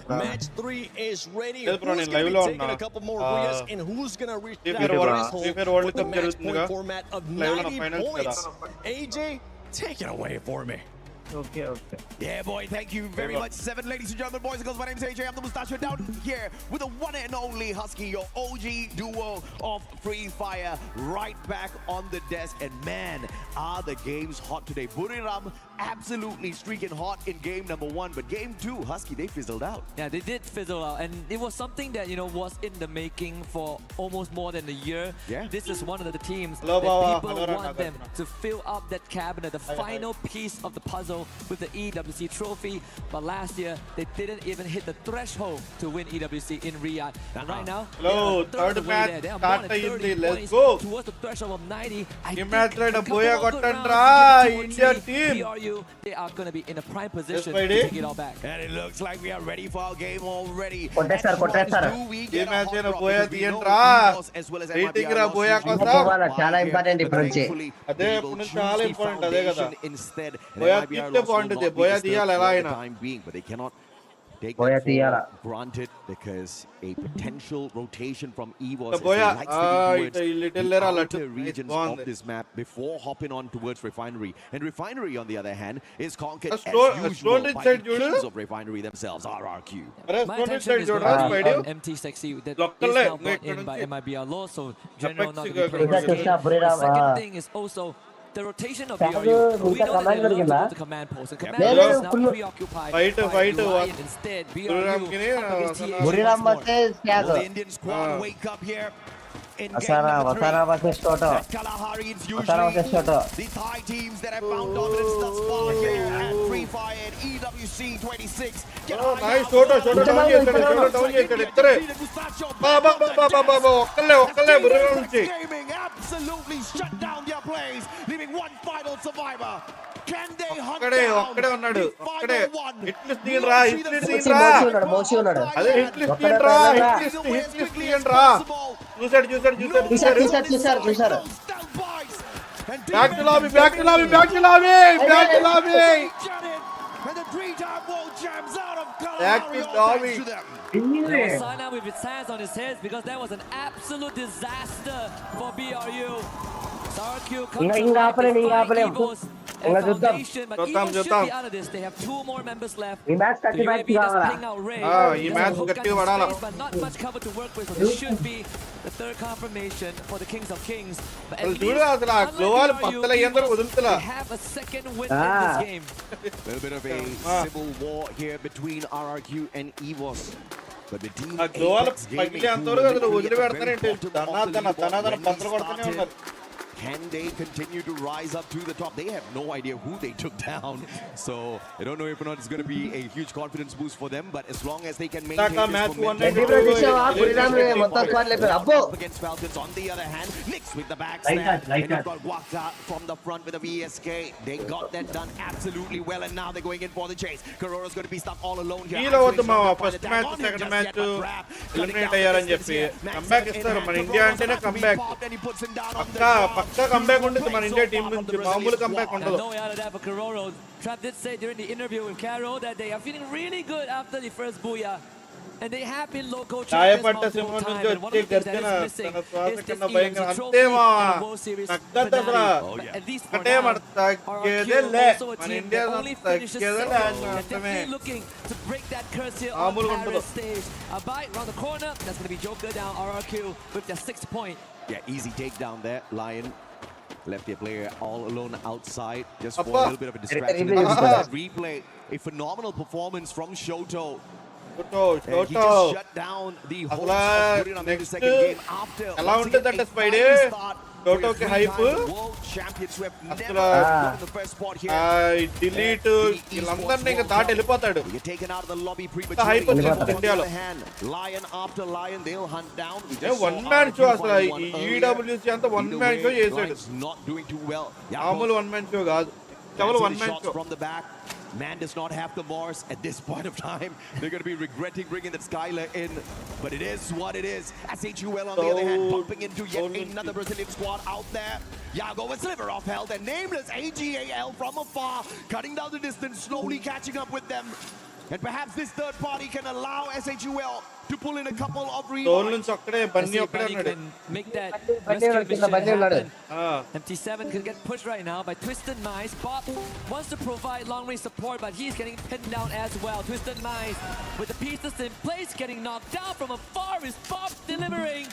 Match 3 is ready. Who's going to be taking a couple more booyahs, and who's going to reach that threshold with the match point format of 90 points? AJ, take it away for me. Okay, okay. Yeah, boy, thank you very much. 7, ladies and gentlemen, boys and girls. My name is AJ. I'm the Mustache. We're down here with the one and only Husky, your OG duo of Free Fire, right back on the desk. And man, are the games hot today. Buriram absolutely streaking hot in game number 1, but game 2, Husky, they fizzled out. Yeah, they did fizzle out, and it was something that, you know, was in the making for almost more than a year. Yeah. This is one of the teams Hello, that Baba. people Hello, want them to fill up that cabinet, the final piece of the puzzle with the EWC trophy. But last year, they didn't even hit the threshold to win EWC in Riyadh. And right now, Hello, third match they are more start than 30 అయ్యింది. Let's points go. towards the threshold of 90. ఈ match లో booyah కొట్టండ్రా India team. BRU, they are going to be in a prime position to Friday. take it all back. And it looks like we are ready for our game already. కొట్టేస్తారు. ఈ match అయినా buoy తీయండ్రా. Rating రా buoy కోసం. చాలా important ఇప్పుడు నుంచి. అదే ఇప్పుడు చాలా ఇంపార్టెంట్ అదే కదా. బోయా తీస్తే బాగుంటుంది. బోయా తీయాలి ఎలా అయినా. But they cannot take Boya that for tiyala. granted because a potential rotation from EVOS So Boya, towards the outer regions of this map before hopping on towards Refinery. And Refinery, on the other hand, is conquered as usual by the kings of Refinery themselves, RRQ. My attention is going to be MT Sexy that is now brought in by MIBR Law, so General not going to be playing this game. The second thing is also the rotation of BRU. We know that they love to go to command post, and command post is now preoccupied by Ryan. Instead, BRU up against TH. Will the Indian squad wake up here? In game number 3, Kalahari is usually the Thai teams that have found dominance thus far here at Free Fire and EWC 26. Nice షోటో down చేస్తాడు ఇద్దరే. బాబా ఒక్కలే బుర్ర నుంచి. Gaming absolutely shut down their plays, leaving one final survivor. Can they hunt down ఒక్కడే ఉన్నాడు. ఒక్కడే ఇట్లు తీయరా మోసి ఉన్నాడు. అదే ఇట్లు తీయరా తీయండిరా. చూసాడు back to lobby And the 3-time world champs out of Back to Kalahari. Sign out with his hands on his head because that was an absolute disaster for BRU. RRQ comes to life, they find Evos and Foundation, but Evos should be out of this. They have 2 more members left. The UAB does ping out Ray. ఈ match గట్టిగా పడాలా. But not much cover to work with, so this should be the 3rd confirmation for the Kings of Kings. But at least, చూడు అసలు ఆ gloo wall పక్కల ఏందో వదులుతలా. they have a second win in this game. A little bit of a civil war here between RRQ and EVOS. But the team gloo wall పగిలే అంతవరకు అసలు వదిలిపెడతారేంటి. తన పంతలు కొడుతూనే ఉన్నారు. Can they continue to rise up to the top? They have no idea who they took down. So I don't know if or not it's going to be a huge confidence boost for them. But as long as they can maintain this momentum against Falcons, on the other hand, Nix with the backstab. And you've got Waka from the front with a VSK. They got that done absolutely well. And now they're going in for the chase. Korora's going to be stuck all alone here. First match second match eliminate అయ్యారని చెప్పి comeback ఇస్తారు. మన India అంటేనే comeback. పక్కా comeback ఉంటుంది మన India team నుంచి. మామూలు comeback ఉండదు. Trap did say during the interview with Carol that they are feeling really good after the first booyah. And they have been local champions multiple times. And one of the things that is missing is this EWC trophy and World Series finale. But at least for now, RRQ also a team that only finishes second. They're definitely looking to break that curse here on Paris stage. A bite around the corner. That's going to be Joker down. RRQ with their 6th point. Yeah, easy takedown there. Lion left their player all alone outside, just for a little bit of a distraction. Replay, a phenomenal performance from Shoto. He just shut down the whole of the second game after ఎలా ఉంటుందంటే స్పైడే టోటోకి hype అసలు delete వీళ్ళందరినీ ఇంకా దాటి వెళ్ళిపోతాడు. Hype వచ్చేస్తుంది ఇండియాలో. One man show అసలు ఈడబ్ల్యూసీ అంతా వన్ మ్యాన్ షో చేశాడు. మామూలు వన్ మ్యాన్ షో కాదు, కేవలం one man show. Man does not have the Morse at this point of time. They're going to be regretting bringing that Skylar in, but it is what it is. SHUL on the other hand, bumping into yet another Brazilian squad out there. Yago with sliver of health and nameless AGAL from afar, cutting down the distance, slowly catching up with them. And perhaps this third party can allow SHUL to pull in a couple of తోలు rebounds. నుంచి అక్కడే బన్నీ ఒక్కడే Bunny అన్నాడు. can make that Bunny rescue ఉన్నాడు, కింద mission Bunny ఉన్నాడు. happen. MT7 can get pushed right now by Twisted Minds. Bob wants to provide long-range support, but he's getting pinned down as well. Twisted Minds with the pieces in place, getting knocked down from afar. Is Bob delivering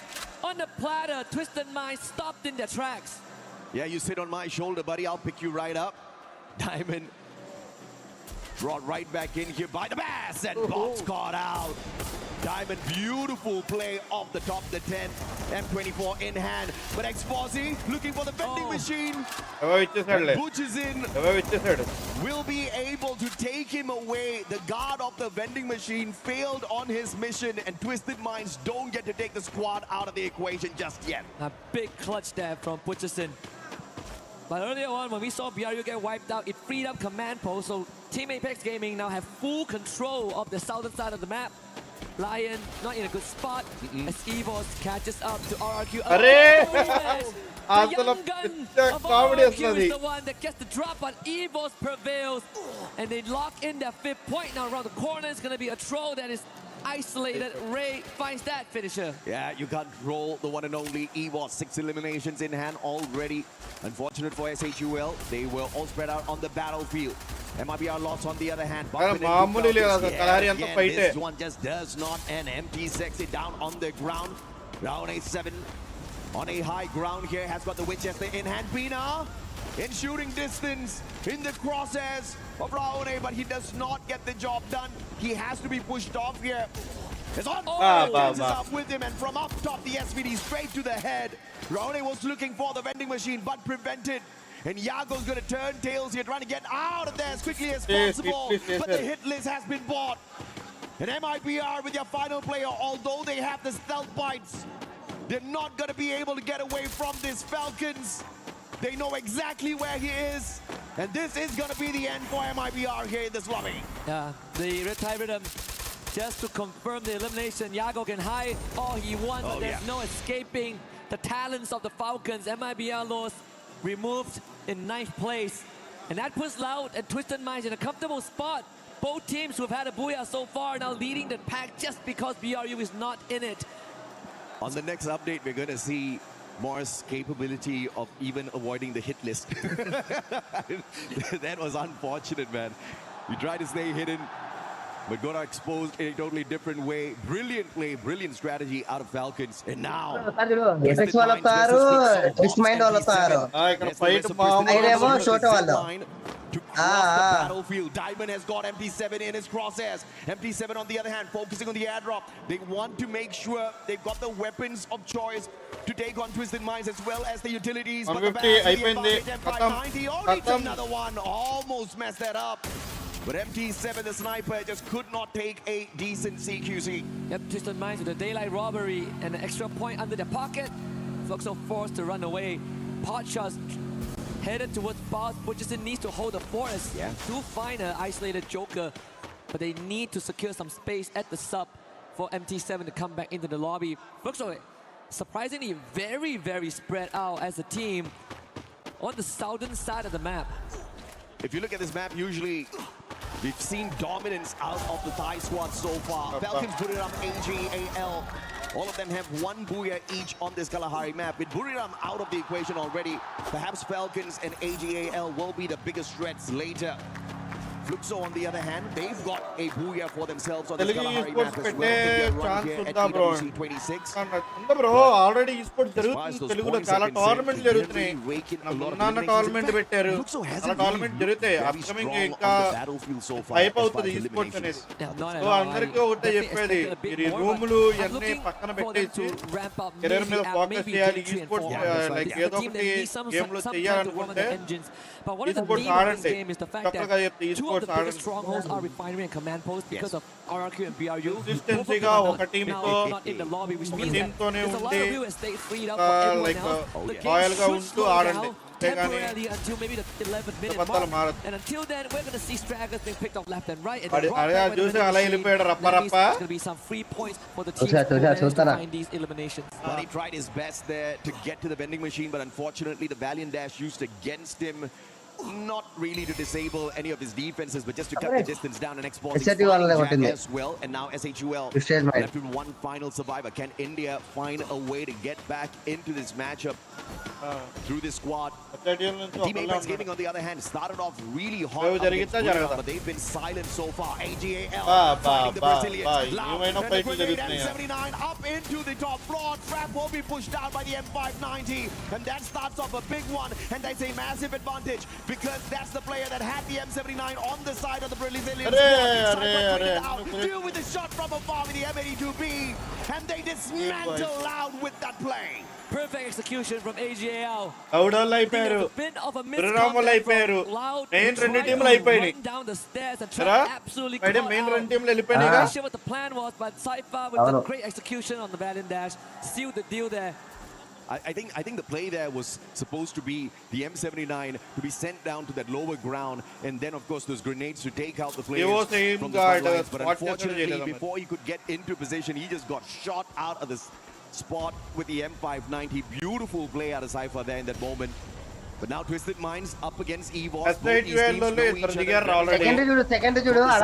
on the platter? Twisted Minds stopped in their tracks. Yeah, you sit on my shoulder, buddy. I'll pick you right up. Diamond brought right back in here by the bass, and Bob's caught out. Diamond, beautiful play off the top of the 10. M24 in hand, but Exposy looking for the vending machine. ఎవరో ఇచ్చేసాడులే. Butch is in. ఎవరో ఇచ్చేసాడు. Will be able to take him away. The guard of the vending machine failed on his mission, and Twisted Minds don't get to take the squad out of the equation just yet. A big clutch there from Butcherson. But earlier on, when we saw BRU get wiped out, it freed up command post, so Team Apex Gaming now have full control of the southern side of the map. Lion not in a good spot as Evos catches up to RRQ. అరే The young gun of RRQ is the one that gets the drop, but Evos prevails. And they lock in their 5th point. Now around the corner is going to be a troll that is isolated. Ray finds that finisher. Yeah, you can't roll the one and only EVOS. 6 eliminations in hand already. Unfortunate for SHUL. They were all spread out on the battlefield. MIBR lost on the other hand. This one just does not end. Empty sexy down on the ground. Round A7 on a high ground here. Has got the Winchester in hand. Pina in shooting distance in the crosshairs of Raone, but he does not get the job done. He has to be pushed off here. It's on chances up with him, and from up top the SVD straight to the head. Raone was looking for the vending machine but prevented. And Yago's going to turn tails here, trying to get out of there as quickly as possible. But the hit list has been bought. And MIBR with your final player, although they have the stealth bites, they're not going to be able to get away from this Falcons. They know exactly where he is. And this is going to be the end for MIBR here in this lobby. Yeah, the Red Tide Rhythm, just to confirm the elimination, Yago can hide all he wants, but there's no escaping the talents of the Falcons. MIBR lost, removed in 9th place. And that puts Loud and Twisted Minds in a comfortable spot. Both teams who have had a booyah so far now leading the pack just because BRU is not in it. On the next update, we're going to see Morris' capability of even avoiding the hit list. That was unfortunate, man. You tried to stay hidden, but got exposed in a totally different way. Brilliant play, brilliant strategy out of Falcons. And now, effects వాళ్ళు వస్తారు, twist mind వాళ్ళు వస్తారు. ఇక్కడ fight మామూలు అయినేమో షోట్ వాళ్ళు. To cross the battlefield. Diamond has got MT7 in his crosshairs. MT7 on the other hand, focusing on the airdrop. They want to make sure they've got the weapons of choice to take on Twisted Minds as well as the utilities. But the M590 only took another one. Almost messed that up. But MT7, the sniper, just could not take a decent CQC. Yep, Twisted Minds with a daylight robbery and an extra point under their pocket. Fluxo forced to run away. Pot shots headed towards Boss. Butcherson needs to hold the forest to find an isolated Joker. But they need to secure some space at the sub for MT7 to come back into the lobby. Fluxo, surprisingly very, very spread out as a team on the southern side of the map. If you look at this map, usually we've seen dominance out of the Thai squad so far. Falcons Buriram, AGAL. All of them have one booyah each on this Kalahari map. With Buriram out of the equation already, perhaps Falcons and AGAL will be the biggest threats later. Fluxo, on the other hand, they've got a booyah for themselves on this Kalahari map as well. At TWC 26. Bro already ఈ sports జరుగుతుంది తెలుగులో చాలా tournament జరుగుతున్నాయి. నాన్న tournament పెట్టారు, చాలా tournament జరుగుతాయి. Upcoming ఇంకా హైప్ అవుతుంది ఈ స్పోర్ట్స్ అనేది. సో అందరికీ ఒకటే చెప్పేది, మీరు ఈ రూములు ఇవన్నీ పక్కన పెట్టేసి కెరీర్ మీద ఫోకస్ చేయాలి. ఈ స్పోర్ట్స్ లైక్ ఏదో ఒకటి గేమ్ లో చేయాలనుకుంటే ఈ స్పోర్ట్స్ ఆడండి. చక్కగా చెప్తే ఈ sports biggest strongholds are refinery and command post because of RRQ and BRU. Consistency-గా ఒక టీమ్ తో తోనే ఉండి లైక్ రాయల్ గా ఉంటూ ఆడండి. Temporarily until maybe the 11th minute mark. And until then, we're going to see stragglers being picked off left and right. And there's going to be some free points for the team to find these eliminations. But he tried his best there to get to the vending machine, but unfortunately the Valiant Dash used against him not really to disable any of his defenses, but just to cut the distance down and expose as well. And now SHUL left with one final survivor. Can India find a way to get back into this matchup through this squad? Team Apex Gaming, on the other hand, started off really hot, but they've been silent so far. AGAL fighting the Brazilians. Loud and the grenade M79 up into the top floor. Trap will be pushed down by the M590, and that starts off a big one, and that's a massive advantage because that's the player that had the M79 on the side of the Brazilian squad. Deal with the shot from afar with the M82B, and they dismantle Loud with that play. Perfect execution from AGAL. అవుడోళ్ళు అయిపోయారు రుణాములు అయిపోయారు main రెండు టీంలు అయిపోయినాయి అయితే main రెండు టీంలు వెళ్ళిపోయినాయిగా What the plan was, but Cypher with a great execution on the Valiant Dash sealed the deal there. I think the play there was supposed to be the M79 to be sent down to that lower ground, and then of course those grenades to take out the players from the front lines. But unfortunately, before he could get into position, he just got shot out of this spot with the M590. Beautiful play out of Cypher there in that moment. But now Twisted Minds up against EVOS.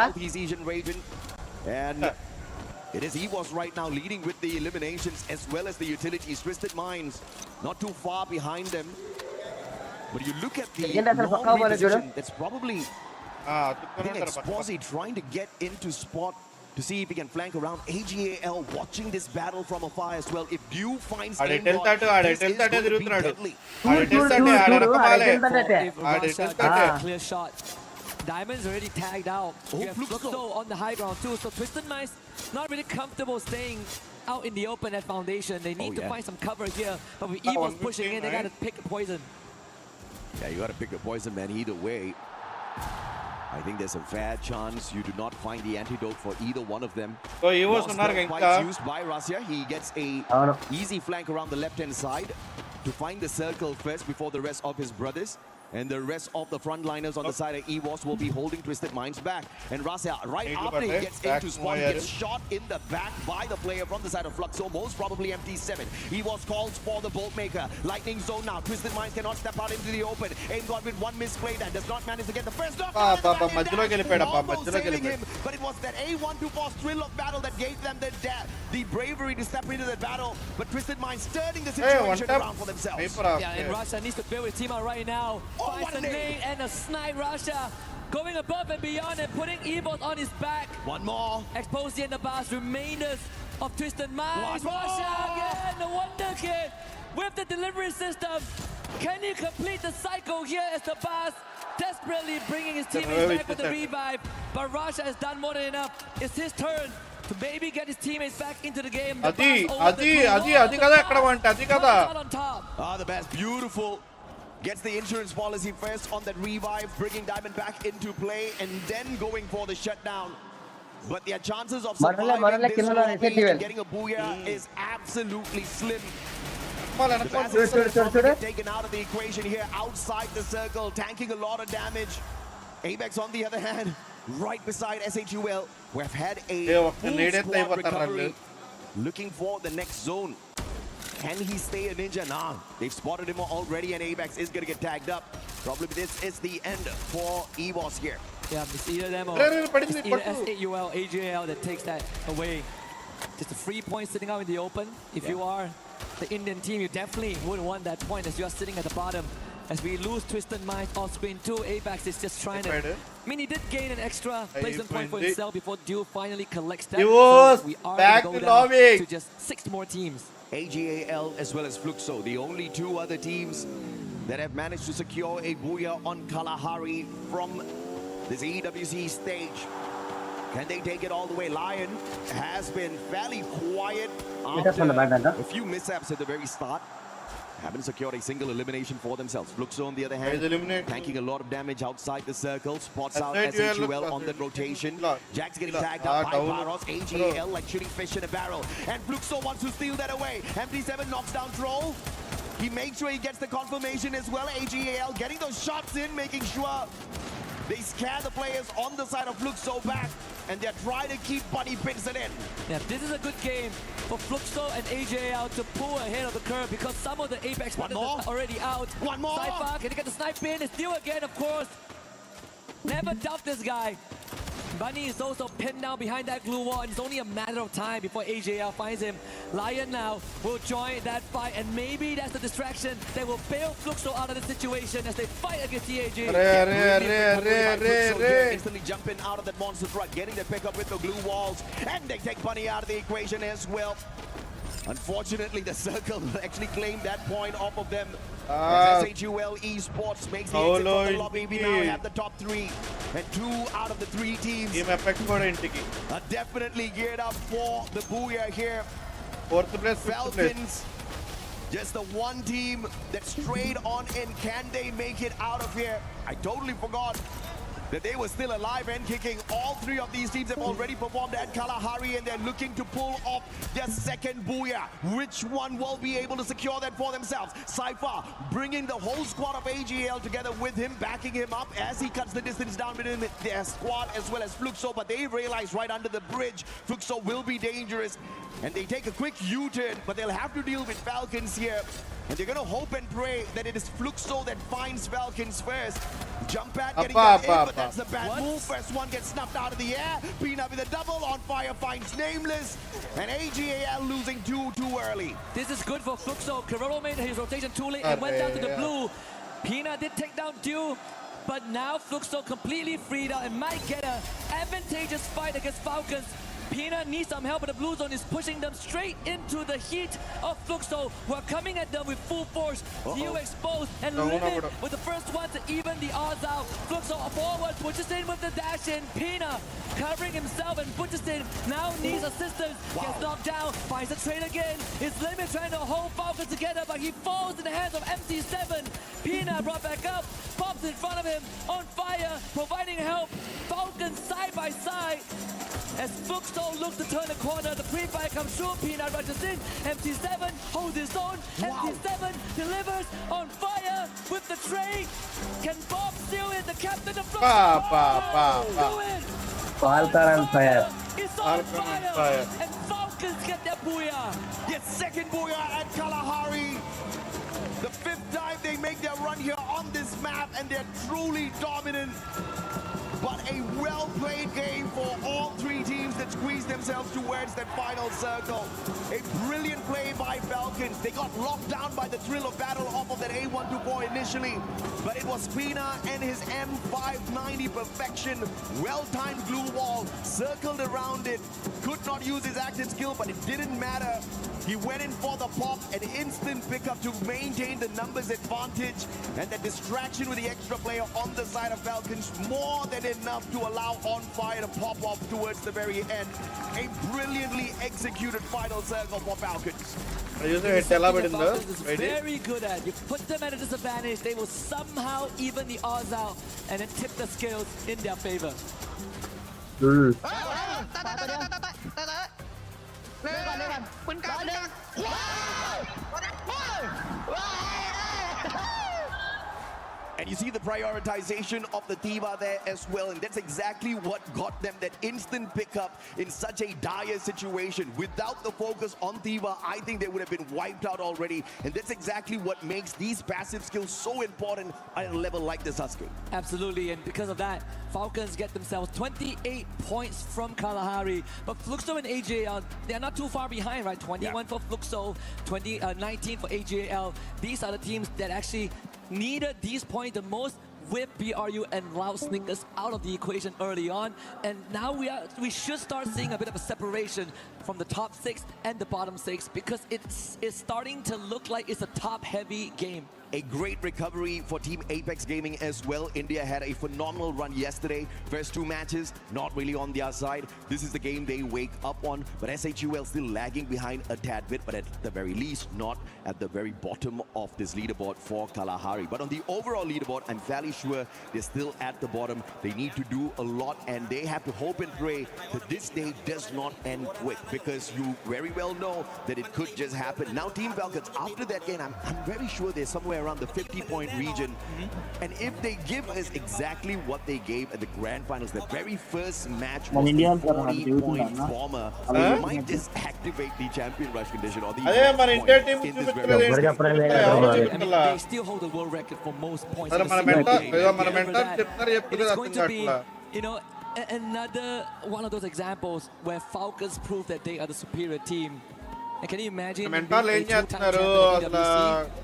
Southeast Asian region. And it is EVOS right now leading with the eliminations as well as the utilities. Twisted Minds not too far behind them. But you look at the long position, that's probably I think Exposi trying to get into spot to see if he can flank around. AGAL watching this battle from afar as well. If Dew finds aim, this is going to be deadly. Clear shot. Diamond's already tagged out. You have Fluxo on the high ground too. So Twisted Minds not really comfortable staying out in the open at Foundation. They need to find some cover here. But with EVOS pushing in, they got to pick a poison. Yeah, you got to pick a poison, man, either way. I think there's a fair chance you do not find the antidote for either one of them. So he was used by Russia. He gets a easy flank around the left-hand side to find the circle first before the rest of his brothers. And the rest of the frontliners on the side of EVOS will be holding Twisted Minds back. And Rasia, right after he gets into spot, he gets shot in the back by the player from the side of Fluxo, most probably MT7. EVOS calls for the Bolt Maker. Lightning zone now. Twisted Minds cannot step out into the open. Aim got with one misplay that does not manage to get the first knock. Almost saving him, but it was that A124 thrill of battle that gave them the bravery to step into the battle. But Twisted Minds turning the situation around for themselves. Yeah, and Russia needs to build a team out right now. Finds a nade and a snipe. Russia going above and beyond and putting EVOS on his back. One more. Exposing the Bars, remainders of Twisted Minds. Russia again, the Wonder Kid with the delivery system. Can he complete the cycle here as the Bars desperately bringing his teammates back with the revive? But Russia has done more than enough. It's his turn to maybe get his teammates back into the game. The best, beautiful. Gets the insurance policy first on that revive, bringing Diamond back into play and then going for the shutdown. But their chances of surviving this and getting a booyah is absolutely slim. Taken out of the equation here outside the circle, tanking a lot of damage. Apex on the other hand, right beside SHUL, who have had a full squad recovery, looking for the next zone. Can he stay a ninja? Nah, they've spotted him already, and Apex is going to get tagged up. Probably this is the end for EVOS here. Yeah, it's either them or it's either SAUL, AGAL that takes that away. Just a free point sitting out in the open. If you are the Indian team, you definitely wouldn't want that point as you are sitting at the bottom. As we lose Twisted Minds off screen too, Apex is just trying to... I mean, he did gain an extra placement point for himself before Dew finally collects that. So we are going to go down to just 6 more teams. AGAL as well as Fluxo, the only 2 other teams that have managed to secure a booyah on Kalahari from this EWC stage. Can they take it all the way? Lion has been fairly quiet after a few mishaps at the very start. Haven't secured a single elimination for themselves. Fluxo on the other hand, tanking a lot of damage outside the circle. Spots out SHUL on the rotation. Jack's getting tagged up by Baros. AGAL like shooting fish in a barrel. And Fluxo wants to steal that away. MT7 knocks down Troll. He makes sure he gets the confirmation as well. AGAL getting those shots in, making sure they scare the players on the side of Fluxo back. and they're trying to keep Bunny Pinson in. Yeah, this is a good game for Fluxo and AJL to pull ahead of the curve because some of the Apex players are already out. One more. Cypher, can he get the snipe in? It's Steal again, of course. Never doubt this guy. Bunny is also pinned down behind that glue wall, and it's only a matter of time before AJL finds him. Lion now will join that fight, and maybe that's the distraction that will bail Fluxo out of the situation as they fight against TAG. Instantly jumping out of that monster truck, getting the pickup with the glue walls, and they take Bunny out of the equation as well. Unfortunately, the circle actually claimed that point off of them. As SHUL Esports makes the exit from the lobby. We now have the top 3, and 2 out of the 3 teams are definitely geared up for the Booyah here. Falcons, just the one team that strayed on in. Can they make it out of here? I totally forgot that they were still alive and kicking. All 3 of these teams have already performed at Kalahari, and they're looking to pull off their second Booyah. Which one will be able to secure that for themselves? Cypher bringing the whole squad of AGL together with him, backing him up as he cuts the distance down between their squad as well as Fluxo, but they realize right under the bridge, Fluxo will be dangerous, and they take a quick U-turn, but they'll have to deal with Falcons here. And they're gonna hope and pray that it is Fluxo that finds Falcons first. Jump pad getting that in, but that's a bad move. First one gets snuffed out of the air. Pina with a double. On fire finds Nameless. And AGAL losing 2 too early. This is good for Fluxo. Carollo made his rotation too late and went down to the blue. Pina did take down Dew, but now Fluxo completely freed out and might get an advantageous fight against Falcons. Pina needs some help, but the blue zone is pushing them straight into the heat of Fluxo, who are coming at them with full force. You exposed and Limit with the first one to even the odds out. Fluxo forward, pushes in with the dash in. Pina covering himself and pushes in. Now needs assistance. Gets knocked down, finds the trade again. It's Limit trying to hold Falcons together, but he falls in the hands of MT7. Pina brought back up, pops in front of him, on fire, providing help. Falcons side by side. As Fluxo looks to turn the corner, the pre-fire comes through, Pina rushes in, MT7 holds his own, MT7 delivers on fire with the trade. Can Bob steal it? The captain of Fluxo do it! Falcon on fire. It's on fire, and Falcons get their Booyah. Yes, second Booyah at Kalahari. The 5th time they make their run here on this map, and they're truly dominant. But a well-played game for all 3 teams that squeeze themselves towards that final circle. A brilliant play by Falcons. They got locked down by the thrill of battle off of that A124 initially, but it was Pina and his M590 perfection. Well-timed glue wall, circled around it. Could not use his active skill, but it didn't matter. He went in for the pop, an instant pickup to maintain the numbers advantage, and the distraction with the extra player on the side of Falcons more than enough to allow On Fire to pop off towards the very end. A brilliantly executed final circle for Falcons. Very good at. You put them at a disadvantage, they will somehow even the odds out and then tip the scales in their favor. And you see the prioritization of the Diva there as well, and that's exactly what got them that instant pickup in such a dire situation. Without the focus on Diva, I think they would have been wiped out already, and that's exactly what makes these passive skills so important at a level like this, Husky. Absolutely, and because of that, Falcons get themselves 28 points from Kalahari, but Fluxo and AJL, they're not too far behind, right? 21 for Fluxo, 19 for AJL. These are the teams that actually needed these points the most, with BRU and Loud Snickers out of the equation early on, and now we should start seeing a bit of a separation from the top 6 and the bottom 6, because it's starting to look like it's a top-heavy game. A great recovery for Team Apex Gaming as well. India had a phenomenal run yesterday. First 2 matches, not really on their side. This is the game they wake up on, but SHUL still lagging behind a tad bit, but at the very least, not at the very bottom of this leaderboard for Kalahari. But on the overall leaderboard, I'm fairly sure they're still at the bottom. They need to do a lot, and they have to hope and pray that this day does not end quick, because you very well know that it could just happen. Now, Team Falcons, after that game, I'm very sure they're somewhere somewhere around the 50-point region. And if they give us exactly what they gave at the grand finals, the very first match was a 40-point bomber, we might just activate the champion rush condition or the అదే మన India team in this చూపించలేదు very ఎవరు చూపించలా They still hold the world record for most points. మన mentor చెప్తారు చెప్తుంది It's అర్థం going to be, కావట్లా you know, another one of those examples where Falcons prove that they are the superior team. And can you imagine? మెంటాలు ఏం చేస్తున్నారు అసలు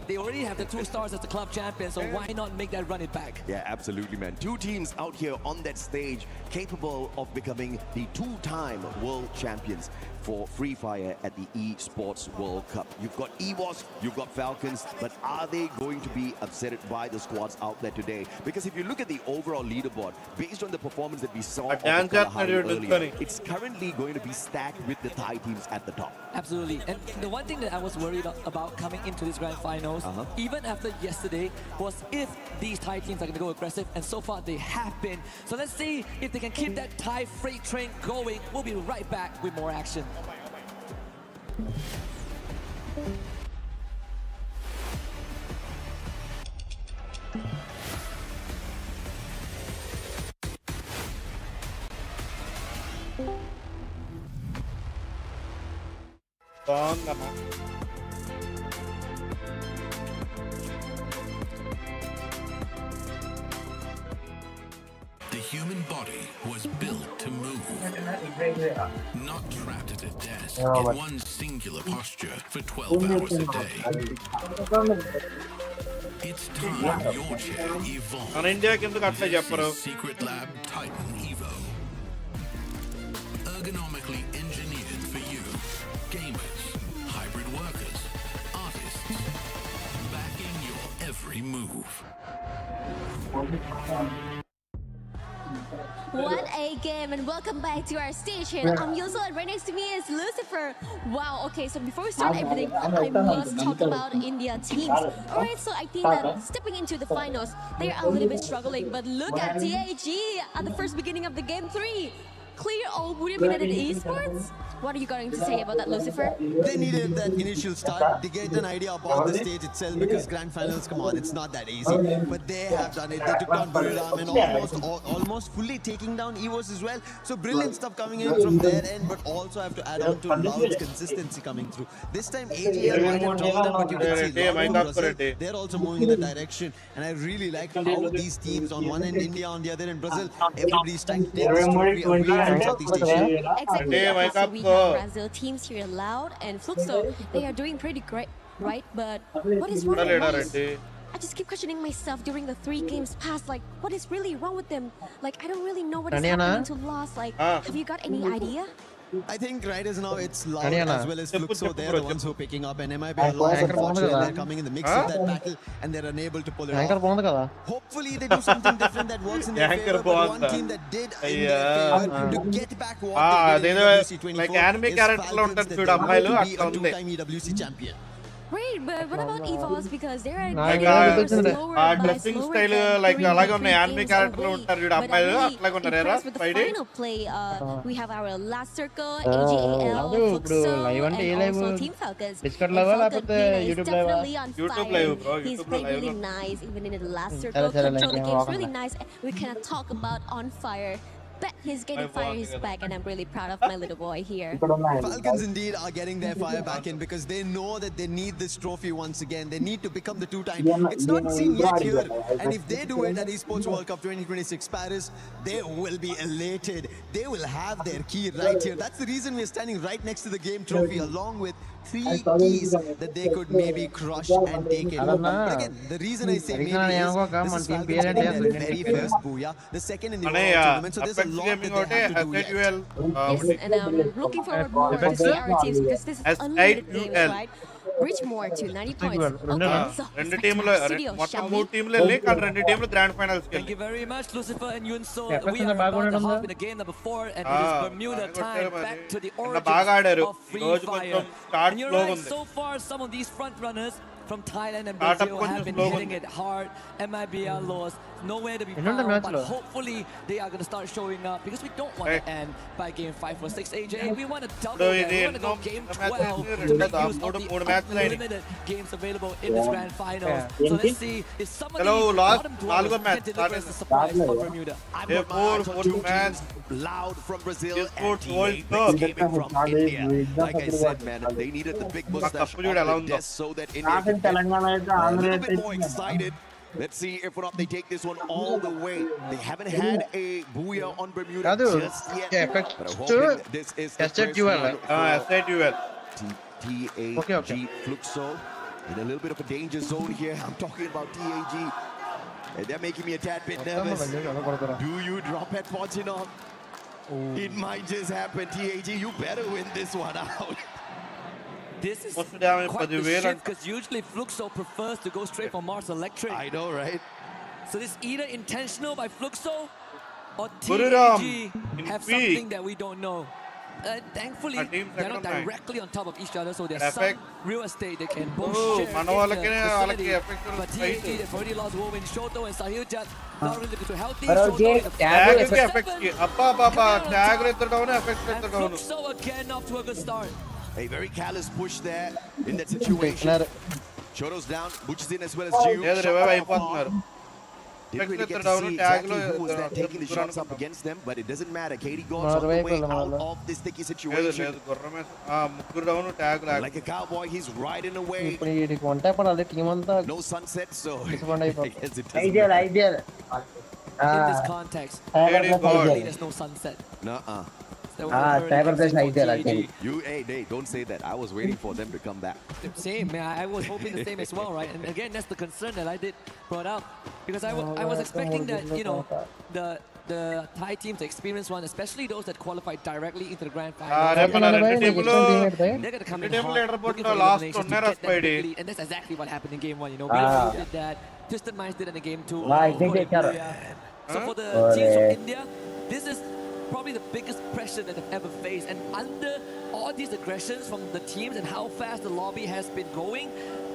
They already have the 2 stars as the club champion, so why not make that run it back? Yeah, absolutely, man. 2 teams out here on that stage capable of becoming the 2-time world champions for Free Fire at the Esports World Cup. You've got EVOS, you've got Falcons, but are they going to be upset by the squads out there today? Because if you look at the overall leaderboard, based on the performance that we saw earlier, it's currently going to be stacked with the Thai teams at the top. Absolutely. And the one thing that I was worried about coming into this grand finals, even after yesterday, was if these Thai teams are going to go aggressive, and so far they have been. So let's see if they can keep that Thai freight train going. We'll be right back with more action. బాగుందమ్మా The human body was built to move, not trapped at a desk in one singular posture for 12 hours a day. It's time your chair evolved. మన ఇండియాకి ఎందుకు అట్లా చెప్పరు Secret Lab Titan Evo. Ergonomically engineered for you, gamers, hybrid workers, artists, backing your every move. What a game, and welcome back to our station. I'm Yusul, and right next to me is Lucifer. Wow, okay, so before we start everything, I must talk about India teams. Alright, so I think that stepping into the finals, they're a little bit struggling, but look at TAG at the first beginning of the game 3. Clear all Woody United Esports? What are you going to say about that, Lucifer? They needed that initial start to get an idea about the stage itself, because grand finals, come on, it's not that easy. But they have done it. They took down Buriram and almost fully taking down EVOS as well. So brilliant stuff coming in from their end, but also have to add on to Loud's consistency coming through. This time AGL might have troubled them, but you can see Loud and Brazil, they're also moving in that direction. And I really like how these teams, on one end India, on the other end Brazil, everybody's trying to take this trophy away from Southeast Asia. Exactly. We have Brazil teams here, Loud and Fluxo. They are doing pretty great, right? But what is wrong with us? I just keep questioning myself during the 3 games past. Like, what is really wrong with them? Like, I don't really know what is happening to loss. Like, have you got any idea? I think right as now it's Loud as well as Fluxo. They're the ones who are picking up, and MIB are lost. Unfortunately, they're coming in the mix of that battle, and they're unable to pull it off. Hopefully, they do something different that works in their favor. But one team that did in their favor to get back what they did in EWC 24 is Falcons, that they will be a 2-time EWC champion. Wait, but what about EVOS? Because they're dressing style like అలాగే ఉన్నాయి anime క్యారెక్టర్లు ఉంటారు చూడు అమ్మాయిలు అట్లాగే ఉన్నారా Friday we have our last circle AGAL Fluxo and also Team Falcons. Discord level లేకపోతే YouTube live bro He's played really nice even in the last circle. Control the game's really nice. We cannot talk about On Fire. But he's getting fire his back, and I'm really proud of my little boy here. Falcons indeed are getting their fire back in, because they know that they need this trophy once again. They need to become the 2-time. It's not seen yet here, and if they do it at Esports World Cup 2026 Paris, they will be elated. They will have their key right here. That's the reason we're standing right next to the game trophy, along with 3 keys that they could maybe crush and take it. But again, the reason I say maybe is this is Falcons getting their very first booyah, the second in the world tournament, so there's a lot that they have to do yet. Yes, and I'm looking forward more to see our teams, because this is unlimited games, right? Reach more to 90 points. Okay, so రెండు టీంలు మొత్తం 3 టీంలు వెళ్ళి కానీ 2 టీంలు grand finals కి Thank you very much, Lucifer and Yunso. We are about to hop in the game number 4, and it is Bermuda time, back to the origins of Free Fire. And you're right, so far some of these front runners from Thailand and Brazil have been hitting it hard. MIB are lost. nowhere to be End of the found, match but lo. hopefully they are going to start showing up because we don't want to end by game 5 or 6, AJ. We want to double Bro, that. We ఇది want to go ఎన్నో game మ్యాచ్లు 12 అయింది, to రెండో make use of మూడు the మ్యాచ్లు అయినాయి. unlimited games available in this grand finals. So let's see if some of Hello, these last bottom నాలుగో dwellers match can deliver us a surprise for Bermuda. I've Yeah, got my eyes on four two man. teams, Loud from Brazil Sports and World Team Cup. Apex gaming from India. Like I said, man, they needed the big mustache cup చూడు ఎలా on the ఉందో. desk so that India can get a little bit more excited. Let's see if or not they take this one all the way. They haven't had a booyah on Bermuda just yet. But I'm hoping that this is the first one SATUL. TAG Fluxo in a little bit of a danger zone here. I'm talking about TAG. And they're making me a tad bit nervous. Do you drop at Fortunon? It might just happen. TAG, you better win this one out. This is What's the damage quite for the the whale? shift because usually Fluxo prefers to go straight for Mars Electric. I know, right? So this either intentional by Fluxo or Buriram TAG in have peak. something that we don't know. Thankfully, Our team's they're not second line. directly on top of each other, so there's Effect. some real estate they can both Oh, share మన in వాళ్ళకనే the వాళ్ళకి vicinity. effect But ఉంటుంది. TAG, they've already lost Woven, Shoto and Sahil Jat. Not really looking too healthy. Bro, Shoto is a tag కి 7. Effect కి అబ్బా బాబా tag ఎత్తు down effect ఎత్తు And down Fluxo again off to a good start. A very careless push there in that situation. Shoto's down, Butch is in as well as Gio. ఏదో revive అయిపోతున్నారు Didn't really get to down, see tag exactly lo- who was there taking the shots up against them, but it doesn't matter. Katie Gord's on the way out of this sticky లేదు situation. లేదు గుర్రమే ముగ్గురు down tag Like a cowboy, he's riding away. ఇప్పుడు వీడికి వంట పడాలి team అంతా No sunset, so disappoint I అయిపోతుంది guess it doesn't ideal matter. Ideal In this context, there's no sunset. Nuh-uh. That was a very Cyber nice Base for ideal, I TAG. think. Hey, don't say that. I was waiting for them to come back. Same, man. I was hoping the same as well, right? And again, that's the concern that I did brought up because I was expecting that the Thai teams, the experienced one, especially those that qualified directly into the grand final, రేపు మన రెండు టీంలు they're gonna come in రెండు టీంలు hot, leader looking బోర్డులో for last eliminations to ఉన్నారా get that Spidey big lead. And that's exactly what happened in game 1. You know, we did that. Twisted Minds did it in game 2. So for the teams from India, this is probably the biggest pressure that they've ever faced. And under all these aggressions from the teams and how fast the lobby has been going,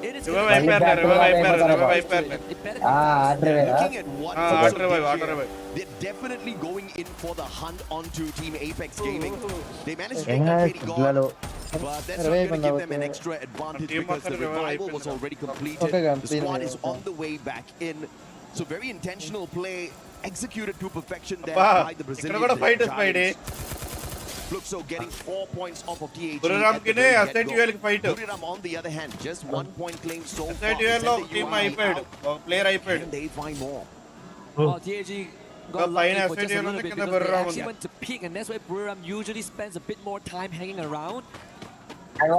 it is revive అయిపోయారు revive అయిపోయారు it better come fast. Looking at what auto revive, here, auto revive. they're definitely going in for the hunt onto Team Apex Gaming. They managed to take down Katie God, but that's not going to give them an extra advantage Team because the revive revival was అయిపోయింది. already completed. Okay, The squad is on the way back in. So very intentional play executed to perfection there అబ్బా by the ఇక్కడ కూడా fight Brazilian Spidey Giants. Fluxo getting 4 points off of TAG. బుర్రరామ్ at the కినే very get-go. SATUL కి fight Buriram on the other hand, just 1 point claim so far. SATUL లో Send the team UI అయిపోయాడు out. ఒక player అయిపోయాడు Can they find more? Oh, TAG got పైన lucky for just a SATUL little ఉంది bit కింద because they బుర్రరామ్ actually ఉంది went to peak, and that's why Buriram usually spends a bit more time hanging around.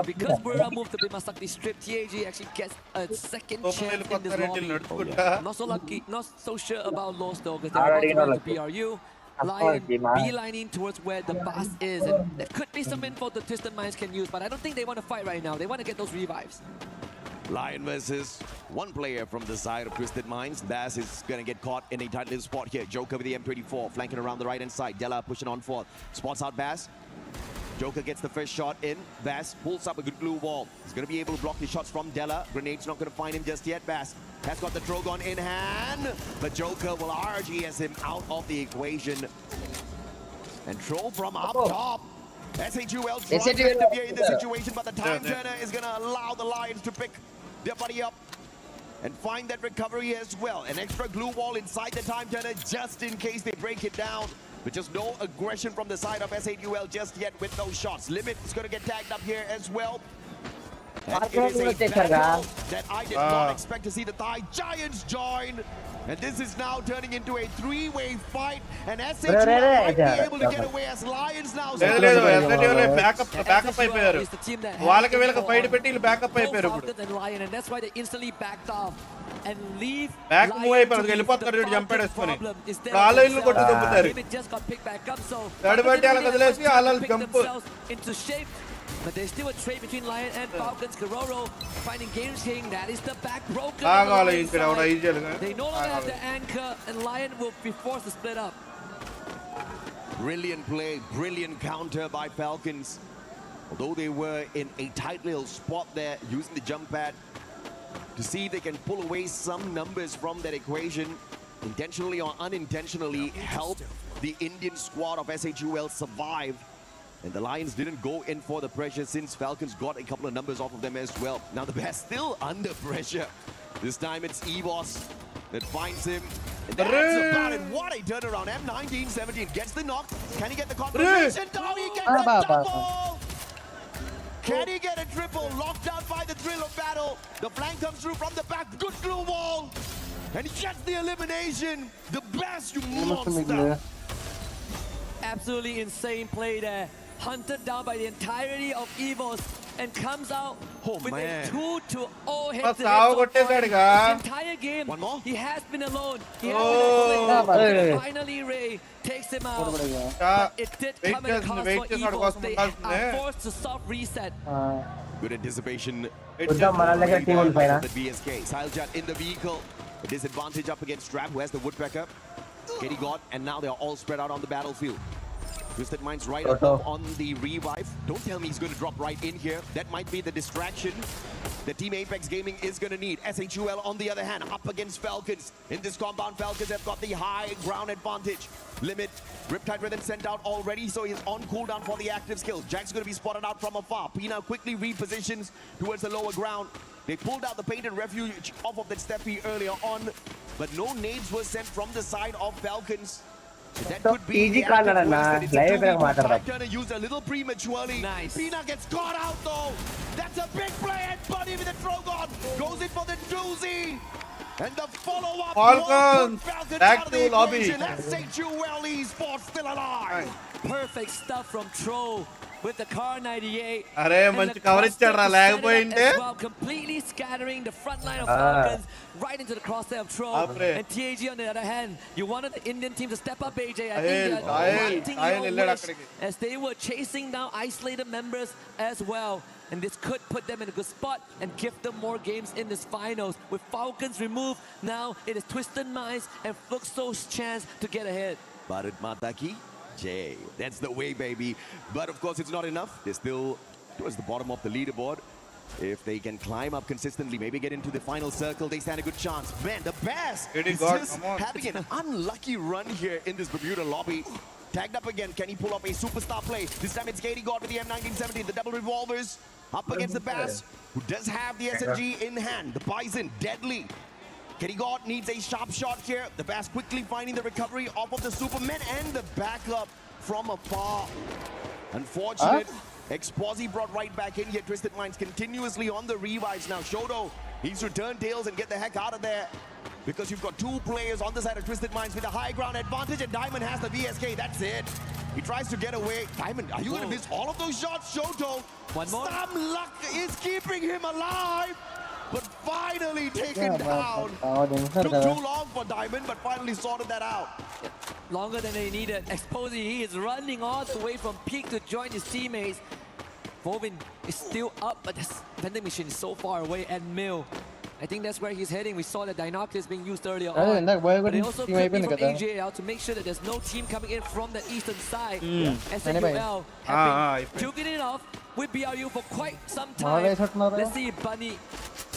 Because Buriram moved to Bimasakti strip, TAG actually gets a second chance in this lobby. Not so lucky, not so sure about Los though, because they're about to go to BRU. Lion beelining towards where the boss is, and there could be some info the Twisted Minds can use, but I don't think they want to fight right now. They want to get those revives. Lion versus one player from the side of Twisted Minds. Bass is going to get caught in a tight little spot here. Joker with the M24 flanking around the right hand side. Della pushing on forth. Spots out Bass. Joker gets the first shot in. Bass pulls up a good glue wall. He's going to be able to block the shots from Della. Grenade's not going to find him just yet. Bass has got the Drogon in hand. But Joker will RGS him out of the equation. And Troll from up top. SATUL trying to interfere in the situation, but the time turner is going to allow the Lions to pick their buddy up and find that recovery as well. An extra glue wall inside the time turner just in case they break it down. But just no aggression from the side of SATUL just yet with those shots. Limit is going to get tagged up here as well. And it is a battle that I did not expect to see the Thai Giants join. And this is now turning into a three-way fight. And SATUL might be able to get away as Lions now. లేదు లేదు SATUL backup అయిపోయారు వాళ్ళకి వీళ్ళకి fight పెట్టి వీళ్ళు backup అయిపోయారు ఇప్పుడు Falcons and Lion, and that's why they instantly backed off and leave. Back move అయిపోయారు వెళ్ళిపోతారు చూడు చంపేసుకొని వాళ్ళు ఇల్లు కొట్టి దుబ్బుతారు Limit just got picked back up, so third బట్టి వాళ్ళకి వదిలేసి వాళ్ళు jump into shape. But there's still a trade between Lion and Falcons. Karoro finding Games King. That is the back broken. They no longer have the anchor, and Lion will be forced to split up. Brilliant play, brilliant counter by Falcons. Although they were in a tight little spot there, using the jump pad to see if they can pull away some numbers from that equation. intentionally or unintentionally helped the Indian squad of SHUL survive. And the Lions didn't go in for the pressure since Falcons got a couple of numbers off of them as well. Now the Bears still under pressure. This time it's EVOS that finds him. And that's about it. What a turnaround. M1917 gets the knock. Can he get the confirmation? No, he gets a double! Can he get a triple? Locked down by the thrill of battle. The flank comes through from the back. Good glue wall. And he gets the elimination. The best, you monster. Absolutely insane play there. Hunted down by the entirety of EVOS and comes out with a 2-0 head-to-head. The entire game, he has been alone. He has been alone. Finally, Ray takes him out. But it did come at a cost for EVOS. They are forced to soft reset. Good anticipation. It's the BSK. Silejet in the vehicle. A disadvantage up against Strap, who has the Woodpecker. Katie got, and now they're all spread out on the battlefield. Twisted Minds right up on the revive. Don't tell me he's going to drop right in here. That might be the distraction that Team Apex Gaming is going to need. SHUL, on the other hand, up against Falcons. In this compound, Falcons have got the high ground advantage. Limit, Riptide Rhythm sent out already, so he's on cooldown for the active skills. Jack's going to be spotted out from afar. Pina quickly repositions towards the lower ground. They pulled out the paint and refuge off of that Steppy earlier on, but no nades were sent from the side of Falcons. So that could be the active ones that it's a 2v2 turn used a little prematurely. Nice. Pina gets caught out though. That's a big play, and Buddy with the Trogon goes in for the doozy. And the follow-up Falcons back to lobby. SHUL Esports still alive. Perfect stuff from Tro with the Car 98. Arey manchi coverage chadra lagpoyinde. Completely scattering the front line of Falcons right into the crosshair of Tro. And TAG on the other hand, you wanted the Indian team to step up, AJ. I think they are wanting your wish as they were chasing down isolated members as well. And this could put them in a good spot and give them more games in this finals. With Falcons removed, now it is Twisted Minds and Fluxo's chance to get ahead. Bharat Mataki, Jay. That's the way, baby. But of course, it's not enough. They're still towards the bottom of the leaderboard. If they can climb up consistently, maybe get into the final circle, they stand a good chance. Man, the Bears is just having an unlucky run here in this Bermuda lobby. Tagged up again. Can he pull off a superstar play? This time it's Katie God with the M1917. The double revolvers up against the Bass, who does have the SMG in hand. The Bison, deadly. Katie God needs a sharp shot here. The Bass quickly finding the recovery off of the Superman and the backup from afar. Unfortunate. Exposi brought right back in here. Twisted Minds continuously on the revives now. Shoto, he's returned tails and get the heck out of there. Because you've got two players on the side of Twisted Minds with a high ground advantage, and Diamond has the VSK. That's it. He tries to get away. Diamond, are you going to miss all of those shots? Shoto, one more. Some luck is keeping him alive, but finally taken down. Took too long for Diamond, but finally sorted that out. Longer than they needed. Exposi, he is running all the way from peak to join his teammates. Vovin is still up, but this vending machine is so far away. And Mill, I think that's where he's heading. We saw the Dinoculus being used earlier on. But they also could be from AJL to make sure that there's no team coming in from the eastern side. SHUL have been juking it off with BRU for quite some time. Let's see if Bunny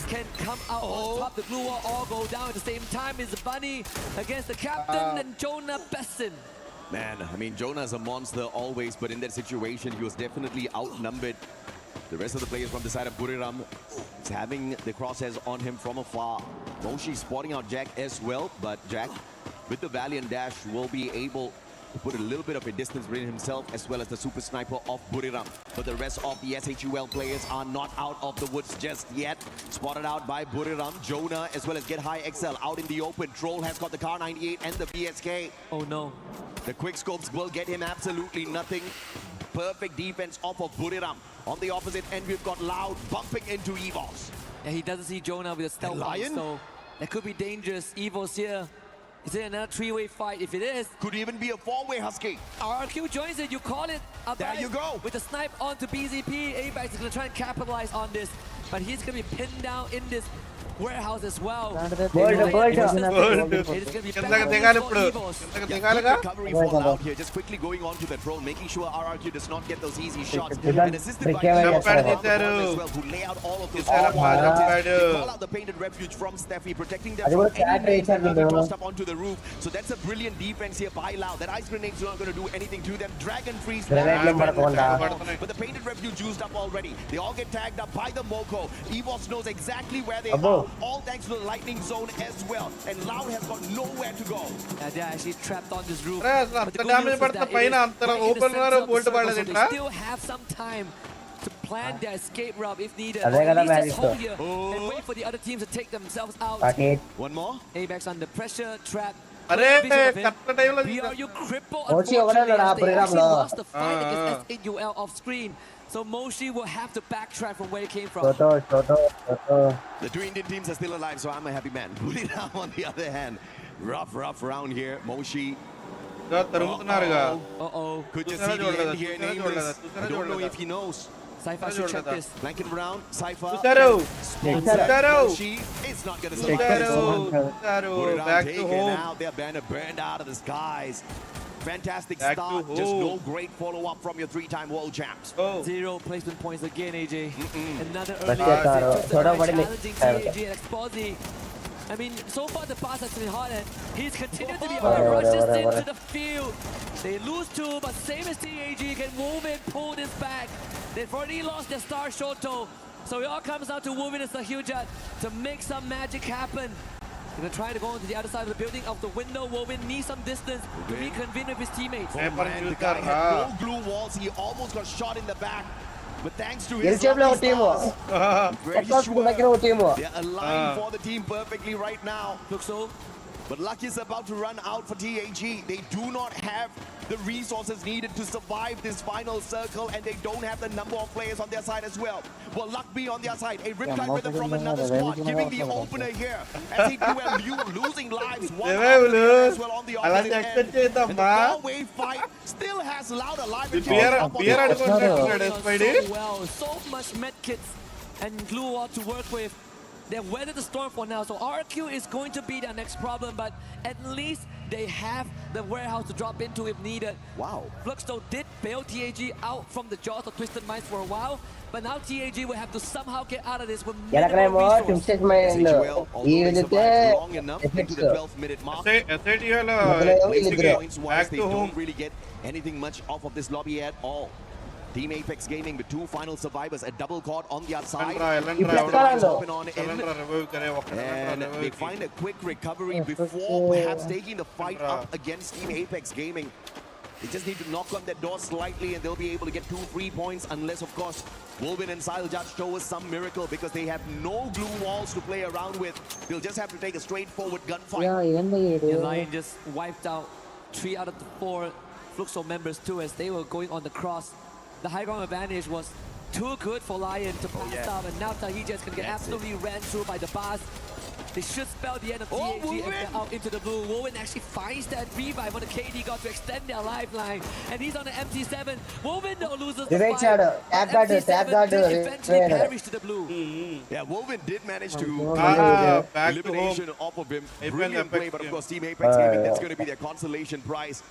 can come out on top. The glue wall all go down at the same time. Is Bunny against the captain and Jonah Besson. Man, I mean, Jonah's a monster always, but in that situation, he was definitely outnumbered. The rest of the players from the side of Buriram is having the crosshairs on him from afar. Moshi spotting out Jack as well, but Jack, with the Valiant Dash, will be able to put a little bit of a distance between himself as well as the Super Sniper of Buriram. But the rest of the SHUL players are not out of the woods just yet. Spotted out by Buriram, Jonah, as well as Get High XL out in the open. Troll has got the Car 98 and the VSK. Oh no. The quick scopes will get him absolutely nothing. Perfect defense off of Buriram. On the opposite end, we've got Loud bumping into EVOS. Yeah, he doesn't see Jonah with a stealth bounce, so that could be dangerous. EVOS here. Is it another three-way fight? If it is, could even be a four-way, Husky. RRQ joins it. You call it. There you go. With the snipe onto BZP. Apex is going to try and capitalize on this, but he's going to be pinned down in this warehouse as well. Recovery for Loud here, just quickly going on to the drone, making sure RRQ does not get those easy shots. And assisted by as well, who lay out all of those. They call out the painted refuge from Steffi, protecting them from any tossed up onto the roof. So that's a brilliant defense here by Loud. That ice grenade's not going to do anything to them. Dragon freeze, but the painted refuge used up already. They all get tagged up by the Moko. Evos knows exactly where they are, all thanks to the lightning zone as well. And Loud has got nowhere to go. They're actually trapped on this roof. But the good news is that they still have some time to plan their escape route if needed. Or at least just hold here and wait for the other teams to take themselves out. One more. Apex under pressure, trap. BRU crippled, unfortunately, as they actually lost the fight against SAUL off screen. So Moshi will have to backtrack from where he came from. The two Indian teams are still alive, so I'm a happy man. Buliram on the other hand. Rough round here. Moshi. Could just see the end here, nameless. I don't know if he knows. Cypher should check this. Flanking around, Cypher. Moshi is not going to survive. Back to home. Out. Their banner burned out of the skies. Fantastic start, just no great follow-up from your three-time world champs. 0 placement points again, AJ. Another early challenging TAG and Exposi. I mean, so far the pass has been hot and he's continued to be on the rushes into the field. They lose 2, but same as TAG, can Wolvin pull this back. They've already lost their star Shoto. So it all comes down to Wolvin and Sahujat to make some magic happen. They're trying to go into the other side of the building, of the window. Wolvin needs some distance to reconvene with his teammates. Oh man, the guy had no glue walls. He almost got shot in the back. But thanks to his very sure they're aligned for the team perfectly right now. Looks so. But luck is about to run out for TAG. They do not have the resources needed to survive this final circle, and they don't have the number of players on their side as well. Will luck be on their side? A riptide rhythm from another squad, giving the opener here. As he losing lives, one as well on the opposite end. And the four-way fight still has Loud alive. So well, so much medkits and glue wall to work with. They've weathered the storm for now, so RQ is going to be their next problem, but at least they have the warehouse to drop into if needed. Wow. Fluxto did bail TAG out from the jaws of Twisted Minds for a while, but now TAG will have to somehow get out of this with minimal resources. Long enough into the 12-minute mark. Points-wise, they don't really get anything much off of this lobby at all. Team Apex Gaming with 2 final survivors, a double quad on the outside. Open on in. And they find a quick recovery before perhaps taking the fight up against Team Apex Gaming. They just need to knock on that door slightly and they'll be able to get 2 free points, unless of course Wolvin and Siljat show us some miracle, because they have no glue walls to play around with. They'll just have to take a straightforward gunfight. The Lion just wiped out 3 out of the 4 Fluxo members too, as they were going on the cross. The high ground advantage was too good for Lion to pass up, and now Tahijas can get absolutely ran through by the bars. They should spell the end of TAG and get out into the blue. Wolvin actually finds that revive on the KD God to extend their lifeline, and he's on the MT7. Wolvin though loses the fight. MT7 did eventually perish to the blue. Yeah, Wolvin did manage to elimination off of him. Brilliant play, but of course Team Apex Gaming, that's going to be their consolation prize.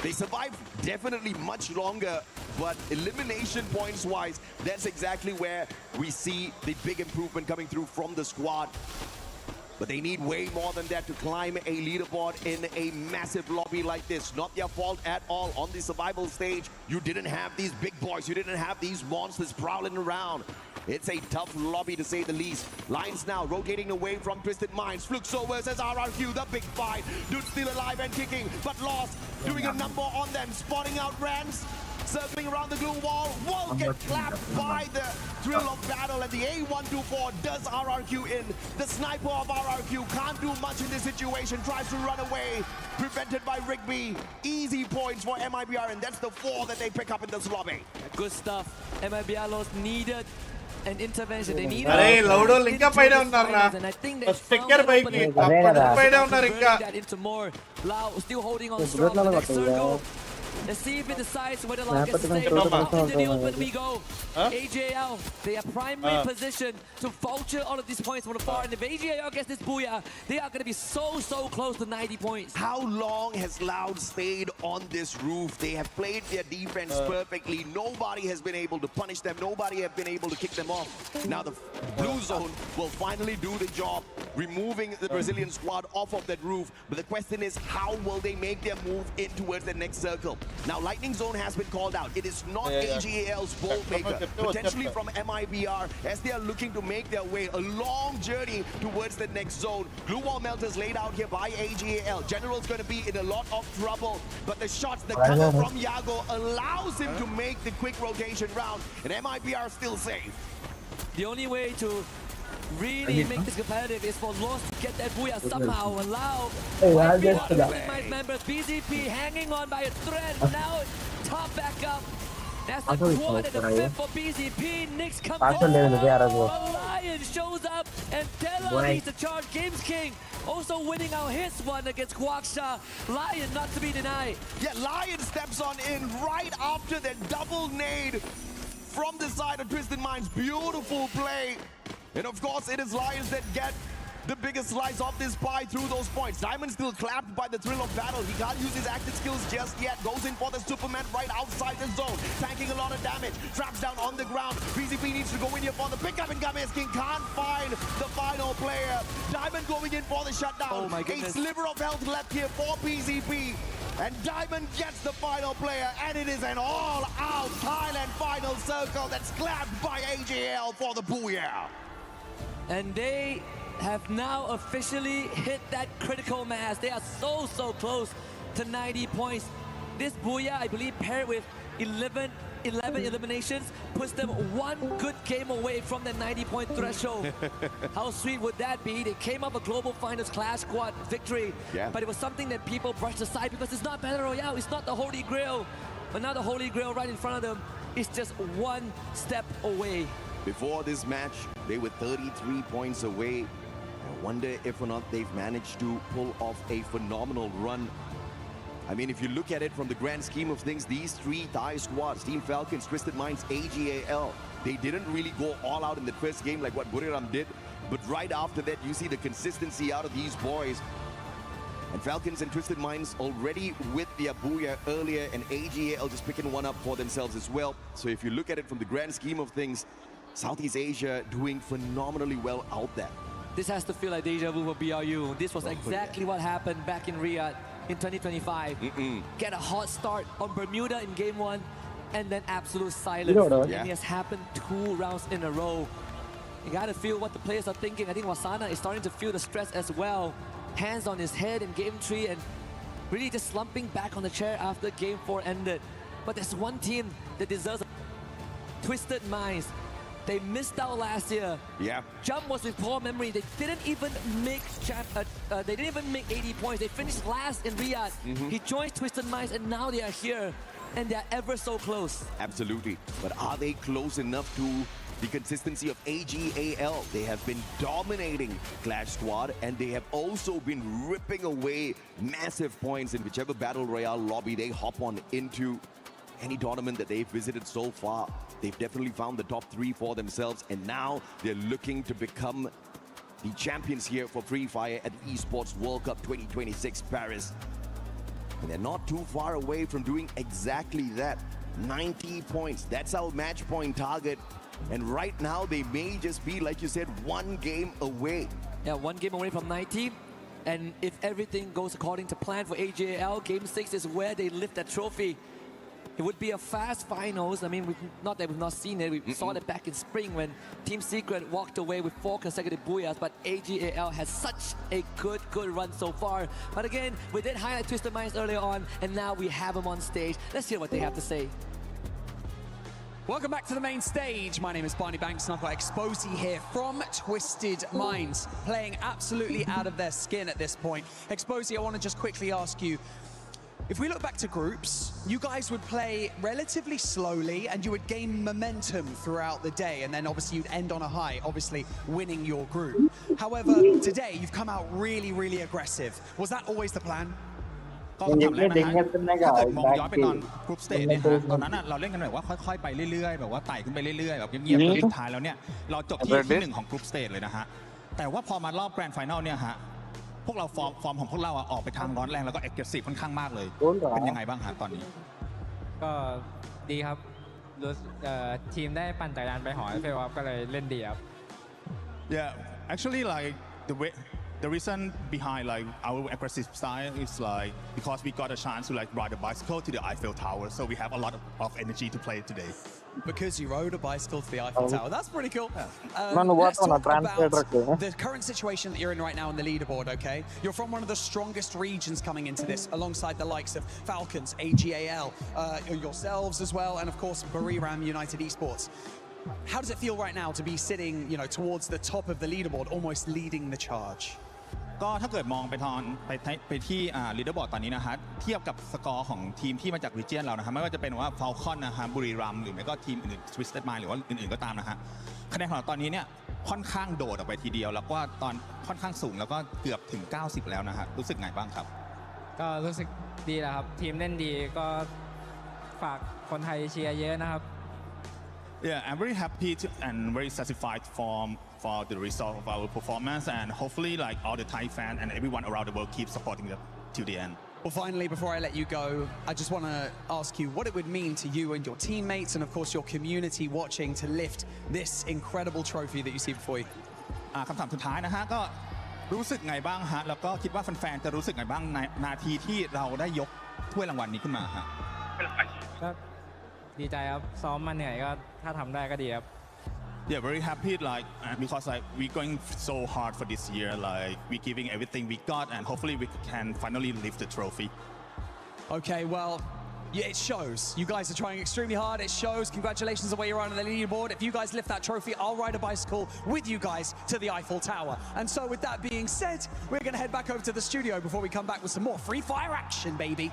They survived definitely much longer, but elimination points-wise, that's exactly where we see the big improvement coming through from the squad. But they need way more than that to climb a leaderboard in a massive lobby like this. Not their fault at all. On the survival stage, you didn't have these big boys. You didn't have these monsters prowling around. It's a tough lobby to say the least. Lions now rotating away from Twisted Minds. Fluxo versus RRQ, the big fight. Dude still alive and kicking, but lost. Doing a number on them, spotting out Rams. Circling around the glue wall, will get clapped by the thrill of battle, and the A124 does RRQ in. The sniper of RRQ can't do much in this situation, tries to run away, prevented by Rigby. Easy points for MIBR, and that's the 4 that they pick up in this lobby. Good stuff. MIBR lost needed an intervention. They needed and I think they found that into more. Lau still holding on strong. The next circle Let's see if it decides whether Loud gets to stay. Out into the open we go. AJL, they are primary position to vulture all of these points from afar. And if AJL gets this booyah, they are going to be so close to 90 points. How long has Loud stayed on this roof? They have played their defense perfectly. Nobody has been able to punish them. Nobody has been able to kick them off. Now the blue zone will finally do the job, removing the Brazilian squad off of that roof. But the question is, how will they make their move in towards the next circle? Now, Lightning Zone has been called out. It is not AGAL's ball maker, potentially from MIBR, as they are looking to make their way a long journey towards the next zone. Glue wall melters laid out here by AGAL. General's going to be in a lot of trouble, but the shots, the cover from Yago allows him to make the quick rotation round, and MIBR still safe. The only way to really make this competitive is for Lost to get that booyah somehow. Allow members, BZP hanging on by a thread. Now top back up. That's the quad and the fifth for BZP. Knicks comes Lion shows up, and Della leads the charge. Games King also winning out his one against Guaksha. Lion not to be denied. Yeah, Lion steps on in right after that double nade from the side of Twisted Minds. Beautiful play. And of course, it is Lions that get the biggest slice of this pie through those points. Diamond still clapped by the thrill of battle. He can't use his active skills just yet. Goes in for the Superman right outside the zone, tanking a lot of damage. Traps down on the ground. BZP needs to go in here for the pickup, and Games King can't find the final player. Diamond going in for the shutdown. Oh my goodness. A sliver of health left here for BZP. And Diamond gets the final player, and it is an all-out Thailand final circle that's clapped by AJL for the booyah. And they have now officially hit that critical mass. They are so close to 90 points. This booyah, I believe, paired with 11 eliminations, puts them one good game away from the 90-point threshold. How sweet would that be? They came up a global finals clash squad victory, but it was something that people brushed aside because it's not Battle Royale, it's not the Holy Grail. But now the Holy Grail right in front of them is just one step away. Before this match, they were 33 points away. I wonder if or not they've managed to pull off a phenomenal run. I mean, if you look at it from the grand scheme of things, these three Thai squads, Team Falcons, Twisted Minds, AGAL, they didn't really go all out in the first game like what Buriram did. But right after that, you see the consistency out of these boys. And Falcons and Twisted Minds already with their booyah earlier, and AGAL just picking one up for themselves as well. So if you look at it from the grand scheme of things, Southeast Asia doing phenomenally well out there. This has to feel like deja vu for BRU. This was exactly what happened back in Riyadh in 2025. Get a hot start on Bermuda in game one, and then absolute silence. And it has happened 2 rounds in a row. You gotta feel what the players are thinking. I think Wasana is starting to feel the stress as well. Hands on his head in game 3 and really just slumping back on the chair after game 4 ended. But there's one team that deserves Twisted Minds. They missed out last year. Jump was with poor memory. They didn't even make 80 points. They finished last in Riyadh. He joined Twisted Minds, and now they are here, and they're ever so close. Absolutely. But are they close enough to the consistency of AGAL? They have been dominating Clash Squad, and they have also been ripping away massive points in whichever Battle Royale lobby they hop on into. Any tournament that they've visited so far, they've definitely found the top 3 for themselves, and now they're looking to become the champions here for FreeFire at the Esports World Cup 2026 Paris. And they're not too far away from doing exactly that. 90 points, that's our match point target. And right now they may just be, like you said, 1 game away. Yeah, 1 game away from 90. And if everything goes according to plan for AJL, game 6 is where they lift that trophy. It would be a fast finals. I mean, not that we've not seen it. We saw it back in spring when Team Secret walked away with 4 consecutive booyahs, but AGAL has such a good run so far. But again, we did highlight Twisted Minds earlier on, and now we have them on stage. Let's hear what they have to say. Welcome back to the main stage. My name is Barney Banks, and I've got Exposy here from Twisted Minds, playing absolutely out of their skin at this point. Exposy, I want to just quickly ask you, if we look back to groups, you guys would play relatively slowly and you would gain momentum throughout the day, and then obviously you'd end on a high, obviously winning your group. However, today you've come out really aggressive. Was that always the plan? ก็คำถามแรกนะฮะถ้าเกิดมองย้อนไปตอนกรุ๊ปสเตจเนี่ยฮะตอนนั้นเราเล่นกันแบบว่าค่อยๆไปเรื่อยๆแบบว่าไต่ขึ้นไปเรื่อยๆแบบเงียบๆจนสุดท้ายแล้วเนี่ยเราจบที่1ของกรุ๊ปสเตจเลยนะฮะแต่ว่าพอมารอบแกรนด์ไฟแนลเนี่ยฮะพวกเราฟอร์มของพวกเราออกไปทางร้อนแรงแล้วก็เอ็กซ์เซสซีฟค่อนข้างมากเลยเป็นยังไงบ้างฮะตอนนี้ก็ดีครับทีมได้ปั่นจักรยานไปหอเฟลก็เลยเล่นดีครับ Yeah, actually, like the reason behind like our aggressive style is like because we got a chance to like ride a bicycle to the Eiffel Tower, so we have a lot of energy to play today. Because you rode a bicycle to the Eiffel Tower. That's pretty cool. Let's talk about the current situation that you're in right now on the leaderboard, okay? You're from one of the strongest regions coming into this, alongside the likes of Falcons, AGAL, yourselves as well, and of course, Buriram United Esports. How does it feel right now to be sitting, towards the top of the leaderboard, almost leading the charge? ก็ถ้าเกิดมองไปที่ลีดเดอร์บอร์ดตอนนี้นะฮะเทียบกับสกอร์ของทีมที่มาจากรีเจียนเรานะฮะไม่ว่าจะเป็นว่าฟาลคอนนะฮะบุรีรัมย์หรือไม่ก็ทีมอื่นๆ Twisted Mind หรือว่าอื่นๆก็ตามนะฮะคะแนนของเราตอนนี้เนี่ยค่อนข้างโดดออกไปทีเดียวแล้วก็ตอนค่อนข้างสูงแล้วก็เกือบถึง90แล้วนะฮะรู้สึกไงบ้างครับก็รู้สึกดีแล้วครับทีมเล่นดีก็ฝากคนไทยเชียร์เยอะนะครับ Yeah, I'm very happy and very satisfied for the result of our performance, and hopefully, like all the Thai fans and everyone around the world keep supporting them to the end. Well, finally, before I let you go, I just want to ask you what it would mean to you and your teammates, and of course your community watching, to lift this incredible trophy that you see before you. คำถามสุดท้ายนะฮะก็รู้สึกไงบ้างฮะแล้วก็คิดว่าแฟนๆจะรู้สึกไงบ้างในนาทีที่เราได้ยกถ้วยรางวัลนี้ขึ้นมาฮะดีใจครับซ้อมมาเหนื่อยก็ถ้าทำได้ก็ดีครับ Yeah, very happy because we're going so hard for this year, like we're giving everything we got, and hopefully we can finally lift the trophy. Okay, well, yeah, it shows. You guys are trying extremely hard. It shows. Congratulations on where you're on the leaderboard. If you guys lift that trophy, I'll ride a bicycle with you guys to the Eiffel Tower. And so with that being said, we're going to head back over to the studio before we come back with some more Free Fire action, baby.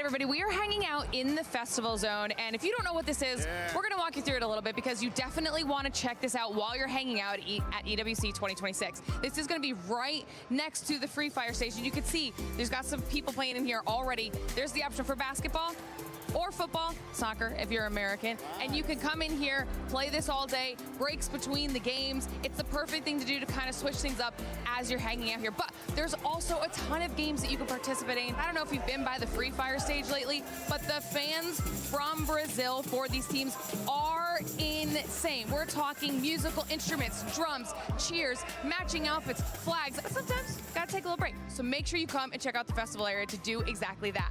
Everybody, we are hanging out in the festival zone, and if you don't know what this is, we're going to walk you through it a little bit because you definitely want to check this out while you're hanging out at EWC 2026. This is going to be right next to the FreeFire station. You can see there's got some people playing in here already. There's the option for basketball or football, soccer if you're American, and you can come in here, play this all day, breaks between the games. It's the perfect thing to do to kind of switch things up as you're hanging out here. But there's also a ton of games that you can participate in. I don't know if you've been by the Free Fire stage lately, but the fans from Brazil for these teams are insane. We're talking musical instruments, drums, cheers, matching outfits, flags. Sometimes gotta take a little break. So make sure you come and check out the festival area to do exactly that.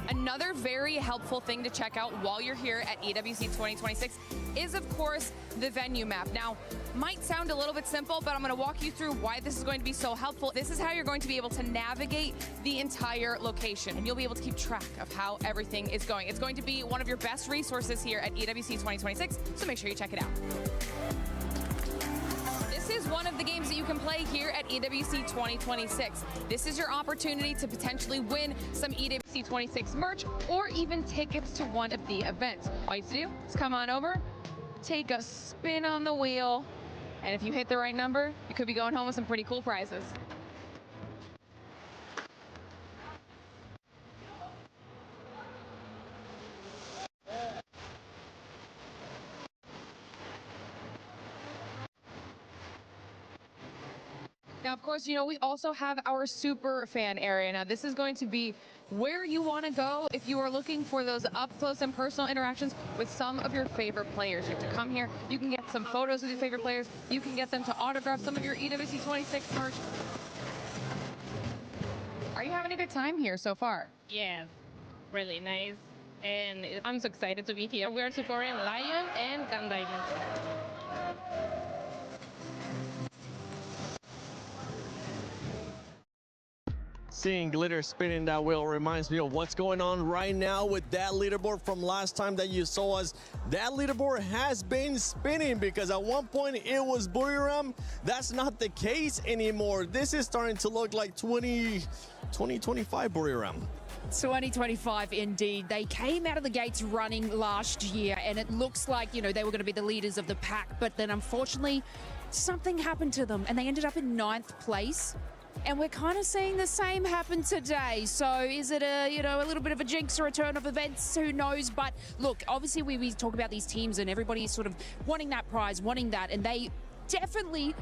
Another very helpful thing to check out while you're here at EWC 2026 is, of course, the venue map. Now, might sound a little bit simple, but I'm going to walk you through why this is going to be so helpful. This is how you're going to be able to navigate the entire location, and you'll be able to keep track of how everything is going. It's going to be one of your best resources here at EWC 2026, so make sure you check it out. This is one of the games that you can play here at EWC 2026. This is your opportunity to potentially win some EWC 26 merch or even tickets to one of the events. All you have to do is come on over, take a spin on the wheel, and if you hit the right number, you could be going home with some pretty cool prizes. Now, of course, we also have our super fan area. Now, this is going to be where you want to go if you are looking for those up close and personal interactions with some of your favorite players. You have to come here. You can get some photos with your favorite players. You can get them to autograph some of your EWC 26 merch. Are you having a good time here so far? Yeah, really nice. And I'm so excited to be here. We're supporting Lion and Gun Diamond. Seeing glitter spinning that wheel reminds me of what's going on right now with that leaderboard from last time that you saw us. That leaderboard has been spinning because at one point it was Buriram. That's not the case anymore. This is starting to look like 2025 Buriram. 2025 indeed. They came out of the gates running last year and it looks like, you know, they were going to be the leaders of the pack, but then unfortunately something happened to them and they ended up in 9th place. And we're kind of seeing the same happen today. So is it a, you know, a little bit of a jinx or a turn of events? Who knows? But look, obviously we talk about these teams and everybody's sort of wanting that prize, wanting that, and they definitely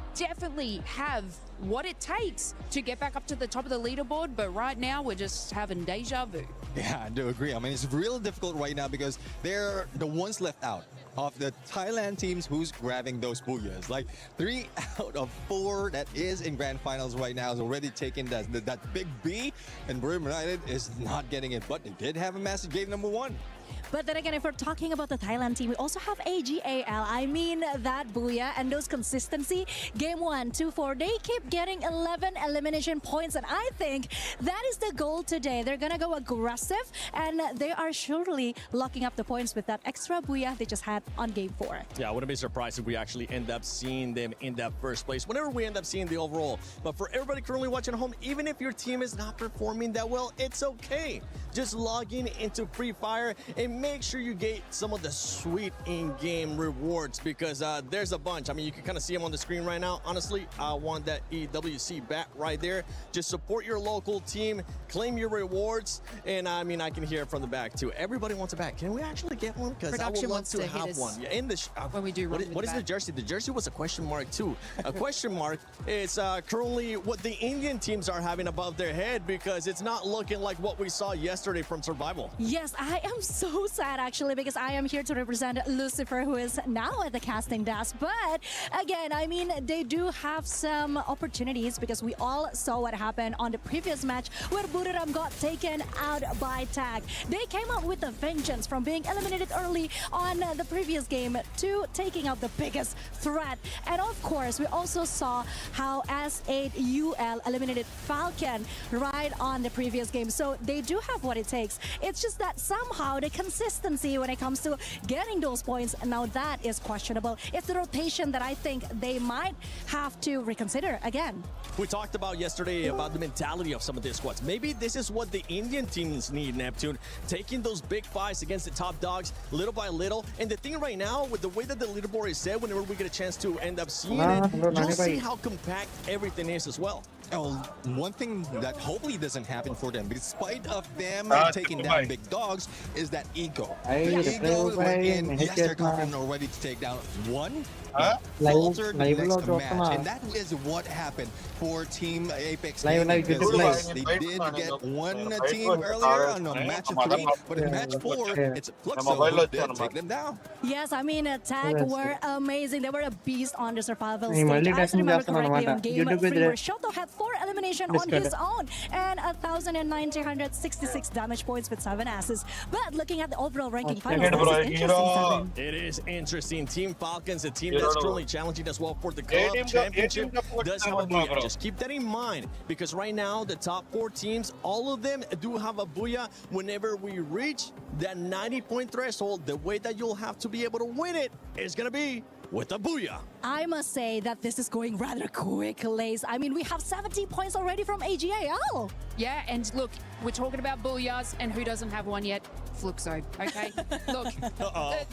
have what it takes to get back up to the top of the leaderboard. But right now we're just having deja vu. Yeah, I do agree. I mean, it's really difficult right now because they're the ones left out of the Thailand teams who's grabbing those booyahs. Like 3 out of 4 that is in grand finals right now is already taking that big B, and Buriram United is not getting it, but they did have a massive game number 1. But then again, if we're talking about the Thailand team, we also have AGAL. I mean, that booyah and those consistency. Game 1, 2, 4, they keep getting 11 elimination points. And I think that is the goal today. They're going to go aggressive and they are surely locking up the points with that extra booyah they just had on Game 4. Yeah, I wouldn't be surprised if we actually end up seeing them in that first place whenever we end up seeing the overall. But for everybody currently watching at home, even if your team is not performing that well, it's okay. Just log into FreeFire and make sure you get some of the sweet in-game rewards because there's a bunch. I mean, you can kind of see them on the screen right now. Honestly, I want that EWC bat right there. Just support your local team, claim your rewards, and I mean, I can hear it from the back too. Everybody wants a bat. Can we actually get one? Because I would love to have one. Yeah, in the when we do what is the jersey? The jersey was a question mark too. A question mark is currently what the Indian teams are having above their head because it's not looking like what we saw yesterday from Survival. Yes, I am so sad actually because I am here to represent Lucifer, who is now at the casting desk. But again, I mean, they do have some opportunities because we all saw what happened on the previous match where Buriram got taken out by tag. They came out with a vengeance from being eliminated early on the previous game to taking out the biggest threat. And of course, we also saw how S8UL eliminated Falcon right on the previous game. So they do have what it takes. It's just that somehow the consistency when it comes to getting those points, now that is questionable. It's the rotation that I think they might have to reconsider again. We talked about yesterday about the mentality of some of these squads. Maybe this is what the Indian teams need, Neptune. Taking those big fights against the top dogs little by little. And the thing right now, with the way that the leaderboard is set, whenever we get a chance to end up seeing it, you'll see how compact everything is as well. Oh, one thing that hopefully doesn't happen for them, despite of them taking down big dogs, is that ego. Ego went in, yes, they're confident already to take down one, faltered the next match. And that is what happened for Team Apex. They did get one team earlier on match 3, but in match 4, it's Fluxo who did take them down. Yes, I mean, Tag were amazing. They were a beast on the survival stage. As I remember correctly, on Game 3, where Shoto had 4 elimination on his own and 1,966 damage points with 7 assists. But looking at the overall ranking finals, this is interesting. It is interesting. Team Falcons, a team that's currently challenging as well for the club championship, does have a booyah. Just keep that in mind because right now the top 4 teams, all of them do have a booyah. Whenever we reach that 90-point threshold, the way that you'll have to be able to win it is going to be with a booyah. I must say that this is going rather quick, Lace. I mean, we have 70 points already from AGAL. Yeah, and look, we're talking about booyahs, and who doesn't have one yet? Fluxo, okay? Look,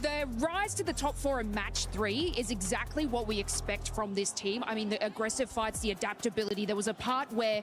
the rise to the top 4 in match 3 is exactly what we expect from this team. I mean, the aggressive fights, the adaptability. There was a part where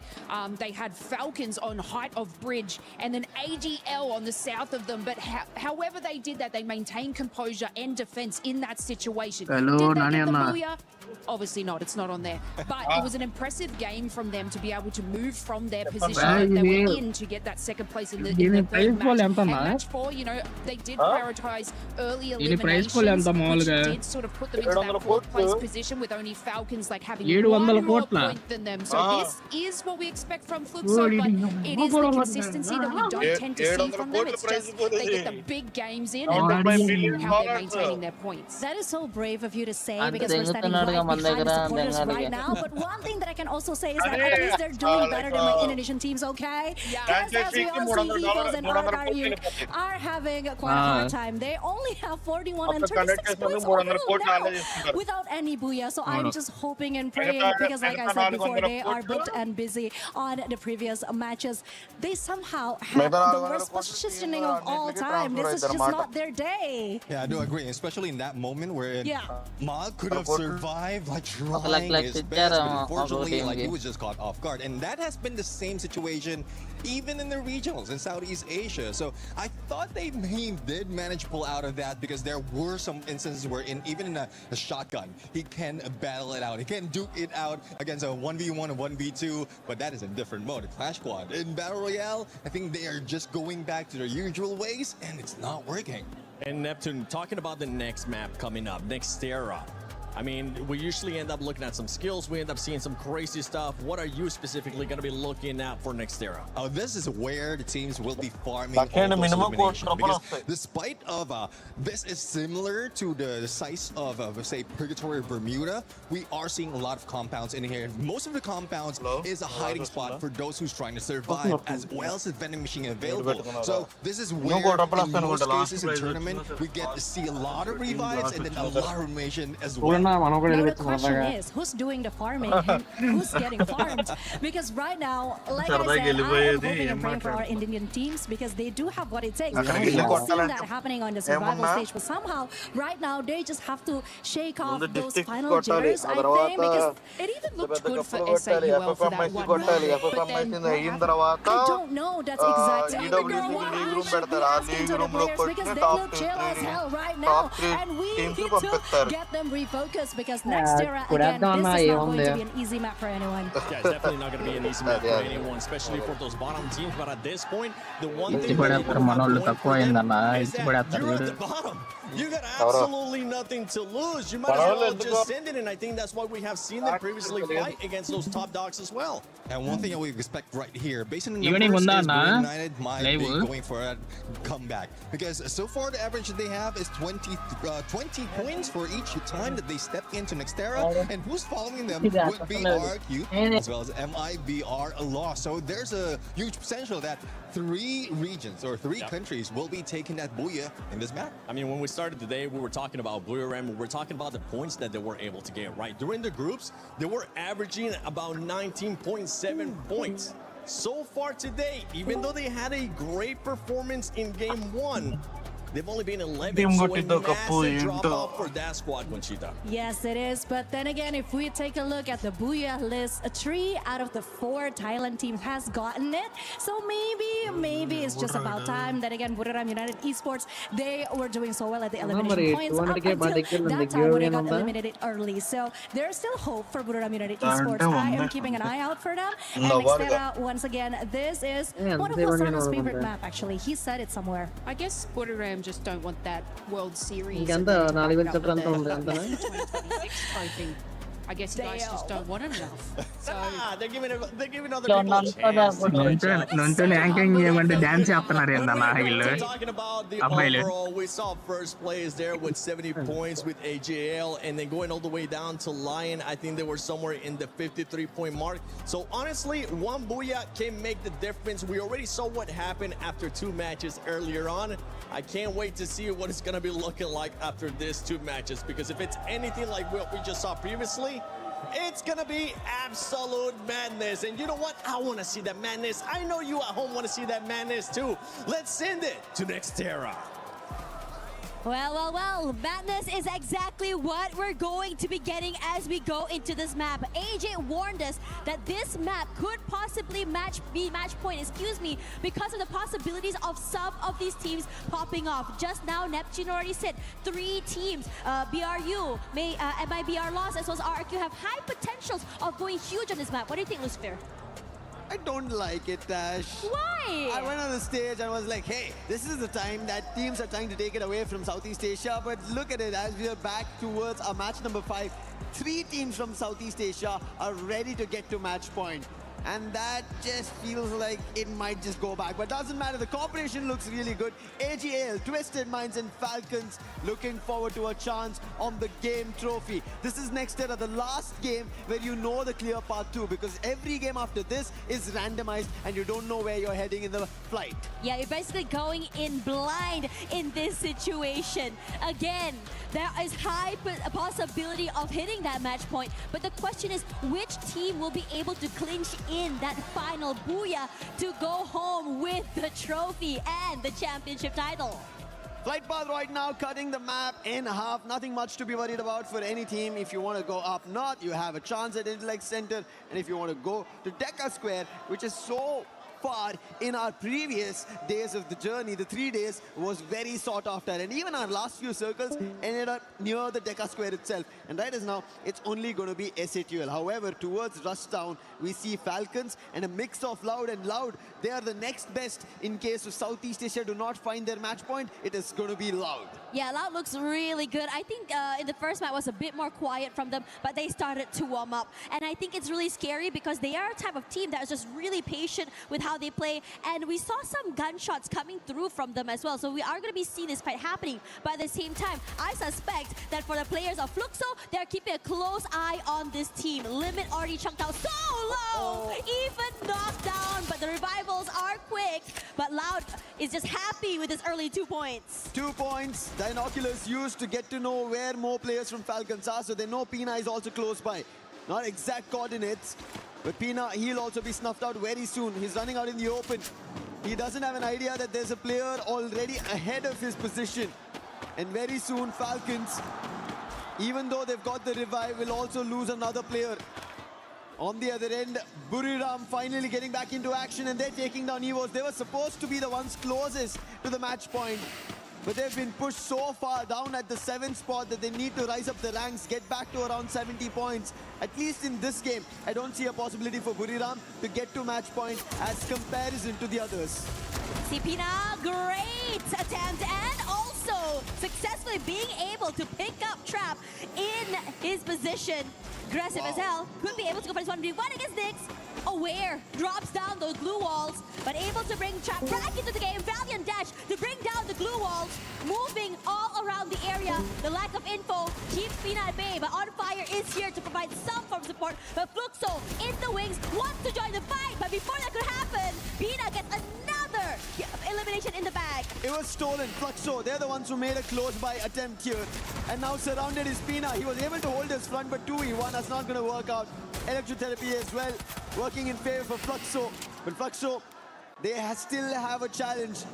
they had Falcons on height of bridge and then AGL on the south of them. But however they did that, they maintained composure and defense in that situation. Did they get the booyah? Obviously not, it's not on there. But it was an impressive game from them to be able to move from their position that they were in to get that second place in the third match. And match 4, you know, they did prioritize early eliminations, which did sort of put them into that fourth place position with only Falcons like having one more point than them. So this is what we expect from Fluxo, but it is the consistency that we don't tend to see from them. It's just they get the big games in and that's how they're maintaining their points. That is so brave of you to say because we're standing right behind the supporters right now. But one thing that I can also say is that at least they're doing better than my Indonesian teams, okay? Because as we all see, Eagles and RRU are having quite a hard time. They only have 41 and 36 points overall now without any booyah. So I'm just hoping and praying because like I said before, they are booked and busy on the previous matches. They somehow have the worst positioning of all time. This is just not their day. Yeah, I do agree, especially in that moment where Mag could have survived like trying his best, but unfortunately like he was just caught off guard. And that has been the same situation even in the regionals in Southeast Asia. So I thought he did manage to pull out of that because there were some instances where even in a shotgun, he can battle it out. He can duke it out against a 1v1 or 1v2, but that is a different mode, a Clash Squad. In Battle Royale, I think they are just going back to their usual ways and it's not working. And Neptune, talking about the next map coming up, Nextera. I mean, we usually end up looking at some skills. We end up seeing some crazy stuff. What are you specifically going to be looking at for Nextera? Oh, this is where the teams will be farming all those eliminations. Because despite of this is similar to the size of say Purgatory or Bermuda, we are seeing a lot of compounds in here. Most of the compounds is a hiding spot for those who's trying to survive, as well as a vending machine available. So this is where in most cases in tournament we get to see a lot of revives and then a lot of elimination as well. Now the question is, who's doing the farming and who's getting farmed? Because right now, like I said, I am hoping and praying for our Indian teams because they do have what it takes. We have seen that happening on the survival stage, but somehow right now they just have to shake off those final jitters, I think, because it even looked good for SAUL for that one round. But then I don't know that's exactly what I should be asking to the players because they look chill as hell right now, and we need to get them refocused. Because Nextera, again, this is not going to be an easy map for anyone. Yeah, it's definitely not going to be an easy map for anyone, especially for those bottom teams. But at this point, the one thing that is that you're at the bottom. You got absolutely nothing to lose. You might as well just send it, and I think that's why we have seen them previously fight against those top dogs as well. And one thing that we expect right here, based on the numbers, is United might be going for a comeback. Because so far the average that they have is 20 points for each time that they step into Nextera, and who's following them would be RQ as well as MIBR Law. So there's a huge potential that 3 regions or 3 countries will be taking that booyah in this map. I mean, when we started today, we were talking about Blue Ram. We were talking about the points that they were able to get, right? During the groups, they were averaging about 19.7 points. So far today, even though they had a great performance in game 1, they've only been 11, so a massive drop off for that squad, Conchita. Yes, it is. But then again, if we take a look at the booyah list, 3 out of the 4 Thailand teams has gotten it. So maybe it's just about time. Then again, Buriram United Esports, they were doing so well at the elimination points up until that time when they got eliminated early. So there's still hope for Buriram United Esports. I am keeping an eye out for them. And Nextera, once again, this is one of Hassan's favorite map, actually. He said it somewhere. I guess Buriram just don't want that World Series. I guess you guys just don't want it enough. So they're giving other people a chance. Talking about the overall, we saw first place there with 70 points with AJL, and then going all the way down to Lion. I think they were somewhere in the 53-point mark. So honestly, one booyah can make the difference. We already saw what happened after 2 matches earlier on. I can't wait to see what it's going to be looking like after these 2 matches, because if it's anything like what we just saw previously, it's going to be absolute madness. And you know what? I want to see that madness. I know you at home want to see that madness too. Let's send it to Nextera. Well, madness is exactly what we're going to be getting as we go into this map. AJ warned us that this map could possibly be match point, because of the possibilities of some of these teams popping off. Just now, Neptune already said 3 teams, BRU, MIBR Lost, as well as RRQ, have high potentials of going huge on this map. What do you think, Lucifer? I don't like it, Tash. Why? I went on the stage and was like, hey, this is the time that teams are trying to take it away from Southeast Asia. But look at it, as we are back towards our match number 5, 3 teams from Southeast Asia are ready to get to match point. And that just feels like it might just go back. But doesn't matter, the cooperation looks really good. AGL, Twisted Minds and Falcons looking forward to a chance on the game trophy. This is next year, the last game where you know the clear path to, because every game after this is randomized and you don't know where you're heading in the flight. Yeah, you're basically going in blind in this situation. Again, there is high possibility of hitting that match point, but the question is which team will be able to clinch in that final booyah to go home with the trophy and the championship title. Flight path right now cutting the map in half. Nothing much to be worried about for any team. If you want to go up north, you have a chance at Intellect Center. And if you want to go to Deca Square, which is so far in our previous days of the journey, the 3 days was very sought after, and even our last few circles ended up near the Deca Square itself. And right as now, it's only going to be SATL. However, towards Rushtown, we see Falcons and a mix of Loud and Loud. They are the next best in case of Southeast Asia do not find their match point. It is going to be Loud. Yeah, Loud looks really good. I think in the first match was a bit more quiet from them, but they started to warm up. And I think it's really scary because they are a type of team that is just really patient with how they play. And we saw some gunshots coming through from them as well. So we are going to be seeing this fight happening. But at the same time, I suspect that for the players of Fluxo, they're keeping a close eye on this team. Limit already chunked out so low, even knocked down, but the revivals are quick. But Loud is just happy with his early 2 points. 2 points. The Binoculars used to get to know where more players from Falcons are, so they know Pina is also close by. Not exact coordinates, but Pina, he'll also be snuffed out very soon. He's running out in the open. He doesn't have an idea that there's a player already ahead of his position. And very soon, Falcons, even though they've got the revive, will also lose another player. On the other end, Buriram finally getting back into action, and they're taking down Evos. They were supposed to be the ones closest to the match point, but they've been pushed so far down at the 7th spot that they need to rise up the ranks, get back to around 70 points. At least in this game, I don't see a possibility for Buriram to get to match point as comparison to the others. Pina, great attempt, and also successfully being able to pick up Trap in his position. Aggressive as hell. Could be able to go for this 1v1 against Nyx. Aware, drops down those glue walls, but able to bring Trap back into the game. Valiant dash to bring down the glue walls, moving all around the area. The lack of info keeps Pina at bay, but On Fire is here to provide some form of support. But Fluxo in the wings wants to join the fight, but before that could happen, Pina gets another elimination in the bag. It was stolen. Fluxo, they're the ones who made a close-by attempt here. And now surrounded is Pina. He was able to hold his front, but 2v1, that's not going to work out. Electrotherapy as well, working in favor for Fluxo. But Fluxo, they still have a challenge.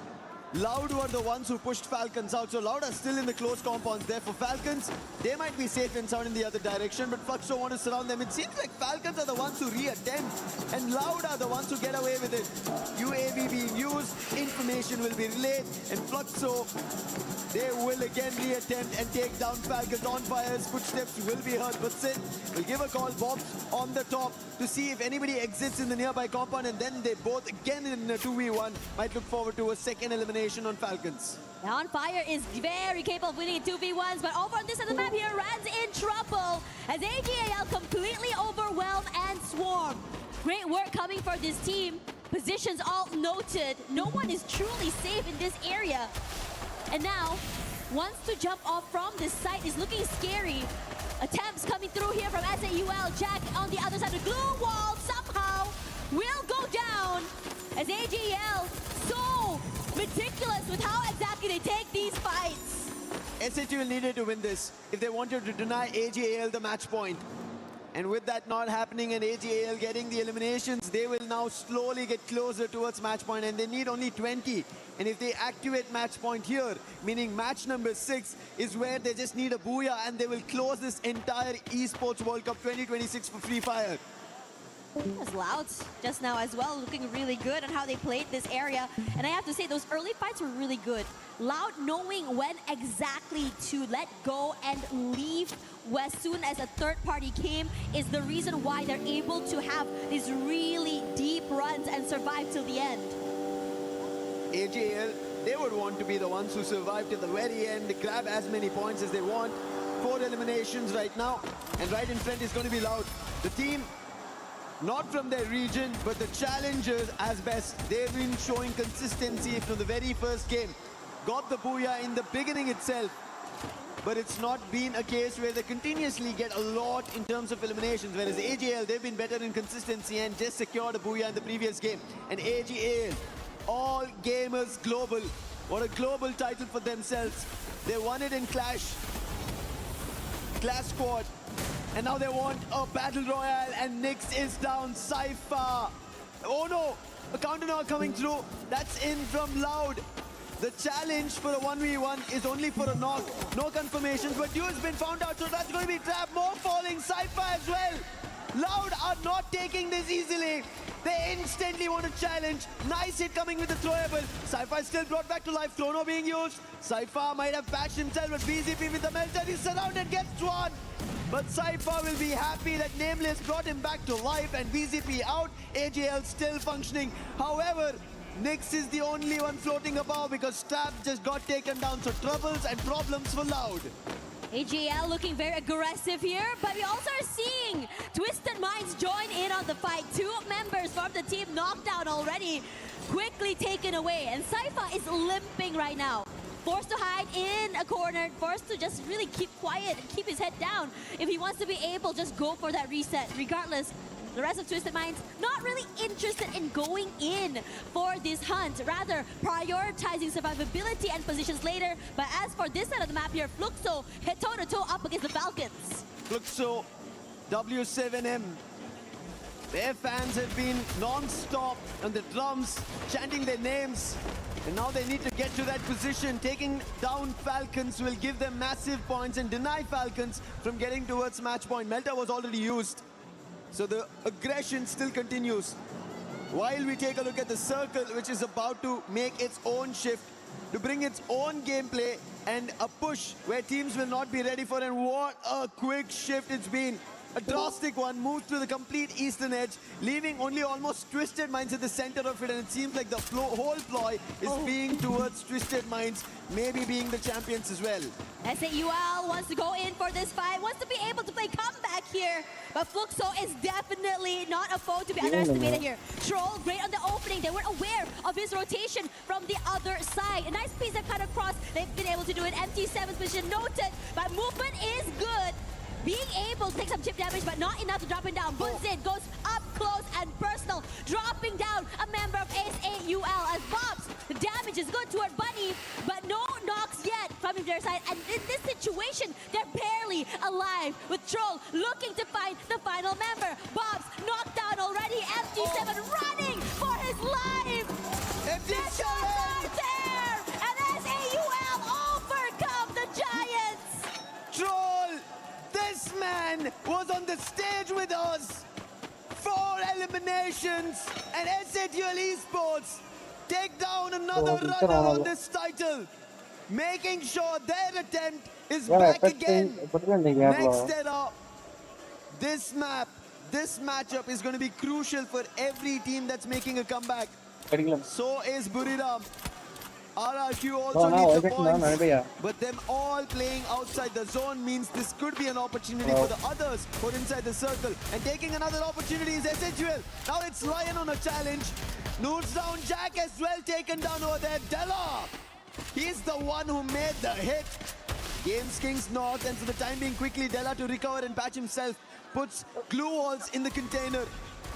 Loud were the ones who pushed Falcons out, so Loud are still in the close compounds there. For Falcons, they might be safe and sound in the other direction, but Fluxo want to surround them. It seems like Falcons are the ones who re-attempt, and Loud are the ones who get away with it. UAV being used, information will be relayed, and Fluxo, they will again re-attempt and take down Falcons. On Fire's footsteps will be heard, but Sid will give a call, Bob, on the top to see if anybody exits in the nearby compound, and then they both again in a 2v1 might look forward to a second elimination on Falcons. Now On Fire is very capable of winning in 2v1s, but over on this side of the map here, Rand's in trouble as AGAL completely overwhelmed and swarmed. Great work coming for this team. Positions all noted. No one is truly safe in this area. And now, wants to jump off from this site is looking scary. Attempts coming through here from SAUL. Jack on the other side of the glue wall somehow will go down as AGL so meticulous with how exactly they take these fights. SATL needed to win this if they wanted to deny AGAL the match point. And with that not happening and AGAL getting the eliminations, they will now slowly get closer towards match point, and they need only 20. And if they activate match point here, meaning match number 6 is where they just need a booyah and they will close this entire Esports World Cup 2026 for Free Fire. As Loud just now as well, looking really good on how they played this area. And I have to say, those early fights were really good. Loud knowing when exactly to let go and leave as soon as a third party came is the reason why they're able to have these really deep runs and survive till the end. AGL, they would want to be the ones who survive to the very end, grab as many points as they want. 4 eliminations right now, and right in front is going to be Loud. The team, not from their region, but the challengers as best. They've been showing consistency from the very first game. Got the booyah in the beginning itself, but it's not been a case where they continuously get a lot in terms of eliminations, whereas AGL, they've been better in consistency and just secured a booyah in the previous game. And AGL, all gamers global. What a global title for themselves. They won it in Clash Squad. And now they want a Battle Royale, and Nyx is down. Cypher. Oh no, a counter knock coming through. That's in from Loud. The challenge for a 1v1 is only for a knock. No confirmations, but Duo has been found out, so that's going to be trapped. More falling. Cypher as well. Loud are not taking this easily. They instantly want a challenge. Nice hit coming with the throwable. Cypher is still brought back to life. Chrono being used. Cypher might have patched himself, but BZP with the melter. He's surrounded, gets one. But Cypher will be happy that Nameless brought him back to life, and BZP out. AGL still functioning. However, Nyx is the only one floating above because Stab just got taken down. So troubles and problems for Loud. AGL looking very aggressive here, but we also are seeing Twisted Minds join in on the fight. 2 members from the team knocked down already, quickly taken away. And Cypher is limping right now. Forced to hide in a corner, forced to just really keep quiet and keep his head down. If he wants to be able, just go for that reset. Regardless, the rest of Twisted Minds not really interested in going in for this hunt, rather prioritizing survivability and positions later. But as for this side of the map here, Fluxo hit toe-to-toe up against the Falcons. Fluxo, W7M. Their fans have been non-stop on the drums, chanting their names. And now they need to get to that position. Taking down Falcons will give them massive points and deny Falcons from getting towards match point. Melta was already used, so the aggression still continues. While we take a look at the Circle, which is about to make its own shift, to bring its own gameplay and a push where teams will not be ready for. And what a quick shift it's been. A drastic one, moves to the complete eastern edge, leaving only almost Twisted Minds at the center of it, and it seems like the whole ploy is being towards Twisted Minds, maybe being the champions as well. SAUL wants to go in for this fight, wants to be able to play comeback here, but Fluxo is definitely not a foe to be underestimated here. Troll, great on the opening. They weren't aware of his rotation from the other side. A nice piece of cut across. They've been able to do it. MT7's position noted, but movement is good. Being able to take some chip damage, but not enough to drop him down. Bunzin goes up close and personal, dropping down a member of SAUL as Bobs. The damage is good toward Bunny, but no knocks yet from their side. And in this situation, they're barely alive, with Troll looking to find the final member. Bobs knocked down already. MT7 running for his life. MT7 out there, and SAUL overcome the Giants. Troll, this man was on the stage with us. 4 eliminations, and SAUL Esports take down another runner on this title, making sure their attempt is back again. Next era, this map, this matchup is going to be crucial for every team that's making a comeback. So is Buriram. RRQ also needs the points, but them all playing outside the zone means this could be an opportunity for the others who are inside the circle. And taking another opportunity is SHUL. Now it's Lion on a challenge. Noors down, Jack as well taken down over there. Della, he's the one who made the hit. Games Kings knocked, and for the time being quickly Della to recover and patch himself. Puts glue walls in the container.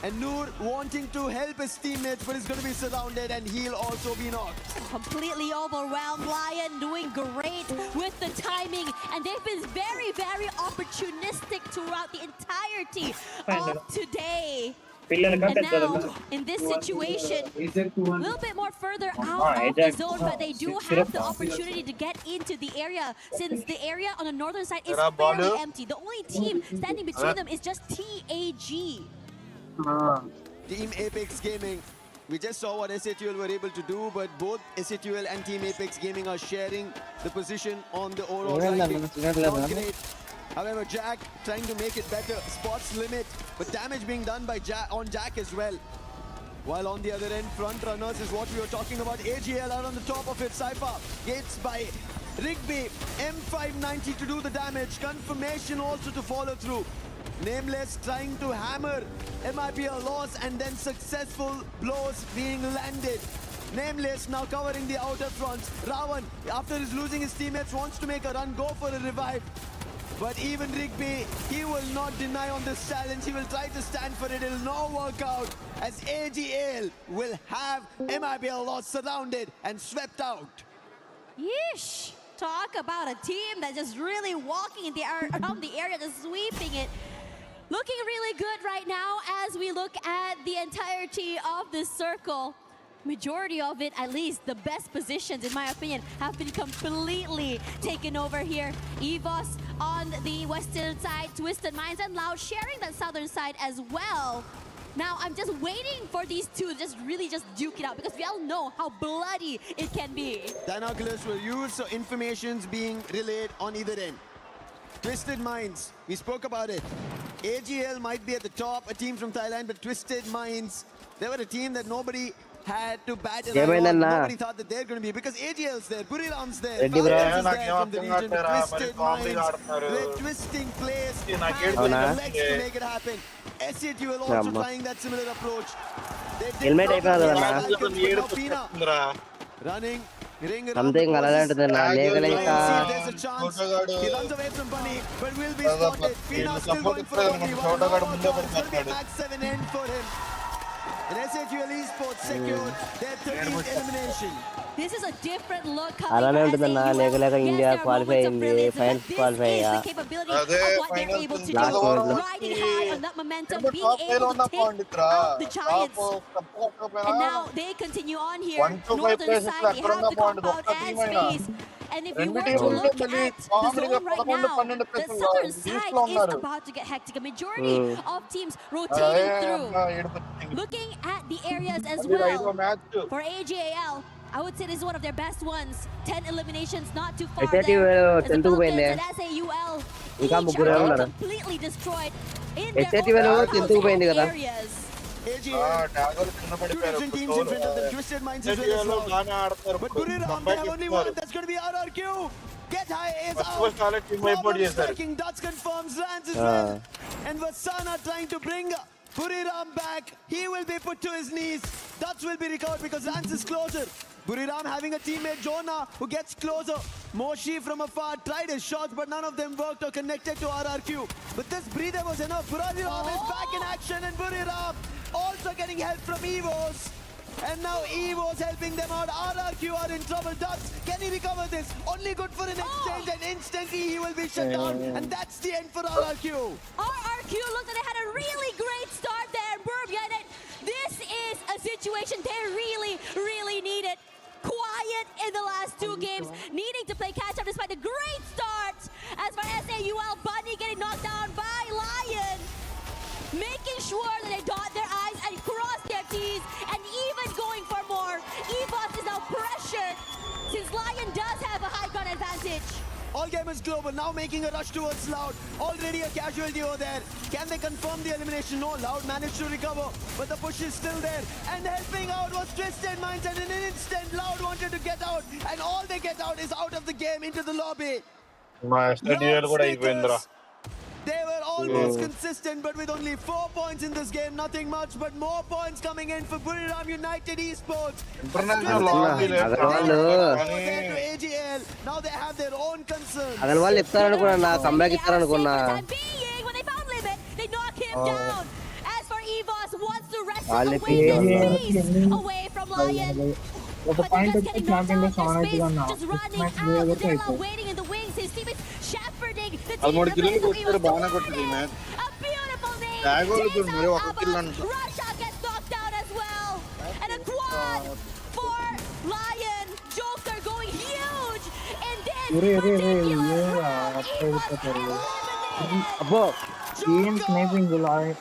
And Noor wanting to help his teammates, but he's going to be surrounded, and he'll also be knocked. Completely overwhelmed. Lion doing great with the timing, and they've been very, very opportunistic throughout the entirety of today. And now, in this situation, a little bit more further out of the zone, but they do have the opportunity to get into the area, since the area on the northern side is fairly empty. The only team standing between them is just TAG. Team Apex Gaming. We just saw what SATUL were able to do, but both SATUL and Team Apex Gaming are sharing the position on the overall ranking. Not great. However, Jack trying to make it better. Spots limit, but damage being done by Jack as well. While on the other end, front runners is what we were talking about. AGL are on the top of it. Cypher gates by Rigby. M590 to do the damage. Confirmation also to follow through. Nameless trying to hammer MIPL loss, and then successful blows being landed. Nameless now covering the outer fronts. Ravan, after he's losing his teammates, wants to make a run, go for a revive. But even Rigby, he will not deny on this challenge. He will try to stand for it. It will not work out, as AGL will have MIPL loss surrounded and swept out. Yeesh! Talk about a team that's just really walking in the around the area, just sweeping it. Looking really good right now as we look at the entirety of this circle. Majority of it, at least the best positions in my opinion, have been completely taken over here. EVOS on the western side, Twisted Minds and Loud sharing that southern side as well. Now I'm just waiting for these two to just really just duke it out, because we all know how bloody it can be. Binoculars were used, so information's being relayed on either end. Twisted Minds, we spoke about it. AGL might be at the top, a team from Thailand, but Twisted Minds, they were a team that nobody had to bat an eye on. Nobody thought that they're going to be, because AGL's there, Buriram's there, Thailand's is there from the region. Twisted Minds, they're twisting plays, having the legs to make it happen. SATUL also trying that similar approach. They did not running. Something అలాంటిది నా లేగలేక There's a chance. He runs away from Bunny, but will be spotted. Fina still going for Bunny. It's going to be a max 7 end for him. And SATUL Esports secured their 13th elimination. This is a different look అలానే coming ఉంటుంది నా from లేగలేక SAUL. India Yes, there are qualify moments of అయింది brilliance, finals but this qualify is అయ్యా the capability of what they're able to do. Riding high on that momentum, being able to take out the Giants. And now they continue on here. Northern side, they have the compound and space. And if you were to look at the zone right now, the southern side is about to get hectic. A majority of teams rotating through. Looking at the areas as well for AGAL, I would say this is one of their best ones. 10 eliminations, not too far there. As the Falcons and SAUL, each are completely destroyed in their own areas. Two different teams in front of them. Twisted Minds as well. But Buriram, they have only one. That's going to be RRQ. Get high is out. Problem striking. Dots confirms. Lands as well. And Vasana trying to bring Buriram back. He will be put to his knees. Dots will be recovered because Lance is closer. Buriram having a teammate, Jonah, who gets closer. Moshi from afar tried his shots, but none of them worked or connected to RRQ. But this breather was enough. Buriram is back in action, and Buriram also getting help from EVOS. And now EVOS helping them out. RRQ are in trouble. Dots, can he recover this? Only good for an exchange, and instantly he will be shut down. And that's the end for RRQ. RRQ looked like they had a really great start there. This is a situation they really, really needed. Quiet in the last two games, needing to play catch up despite the great start. As for SAUL, Bunny getting knocked down by Lion, making sure that they dot their I's and cross their T's, and even going for more. EVOS is now pressured since Lion does have a high ground advantage. All gamers global now making a rush towards Loud. Already a casualty over there. Can they confirm the elimination? No, Loud managed to recover, but the push is still there. And helping out was Twisted Minds, and in an instant, Loud wanted to get out, and all they get out is out of the game into the lobby. They were almost consistent, but with only 4 points in this game, nothing much, but more points coming in for Buriram United Esports. AGL. Now they have their own concerns. అసలు వాళ్ళు ఇస్తారనుకున్నా నా comeback ఇస్తారనుకున్నా When they found Limit, they knock him down. As for EVOS, wants to wrestle వాళ్ళకి away this piece away from Lion. But they're just getting knocked down. Their space just running out. They're waiting in the wings. as his teammates shepherding the team. Almost kill A beautiful name. Russia gets knocked down as well. And a quad for Lion. Joker going huge in this particular round. Game sniping Lion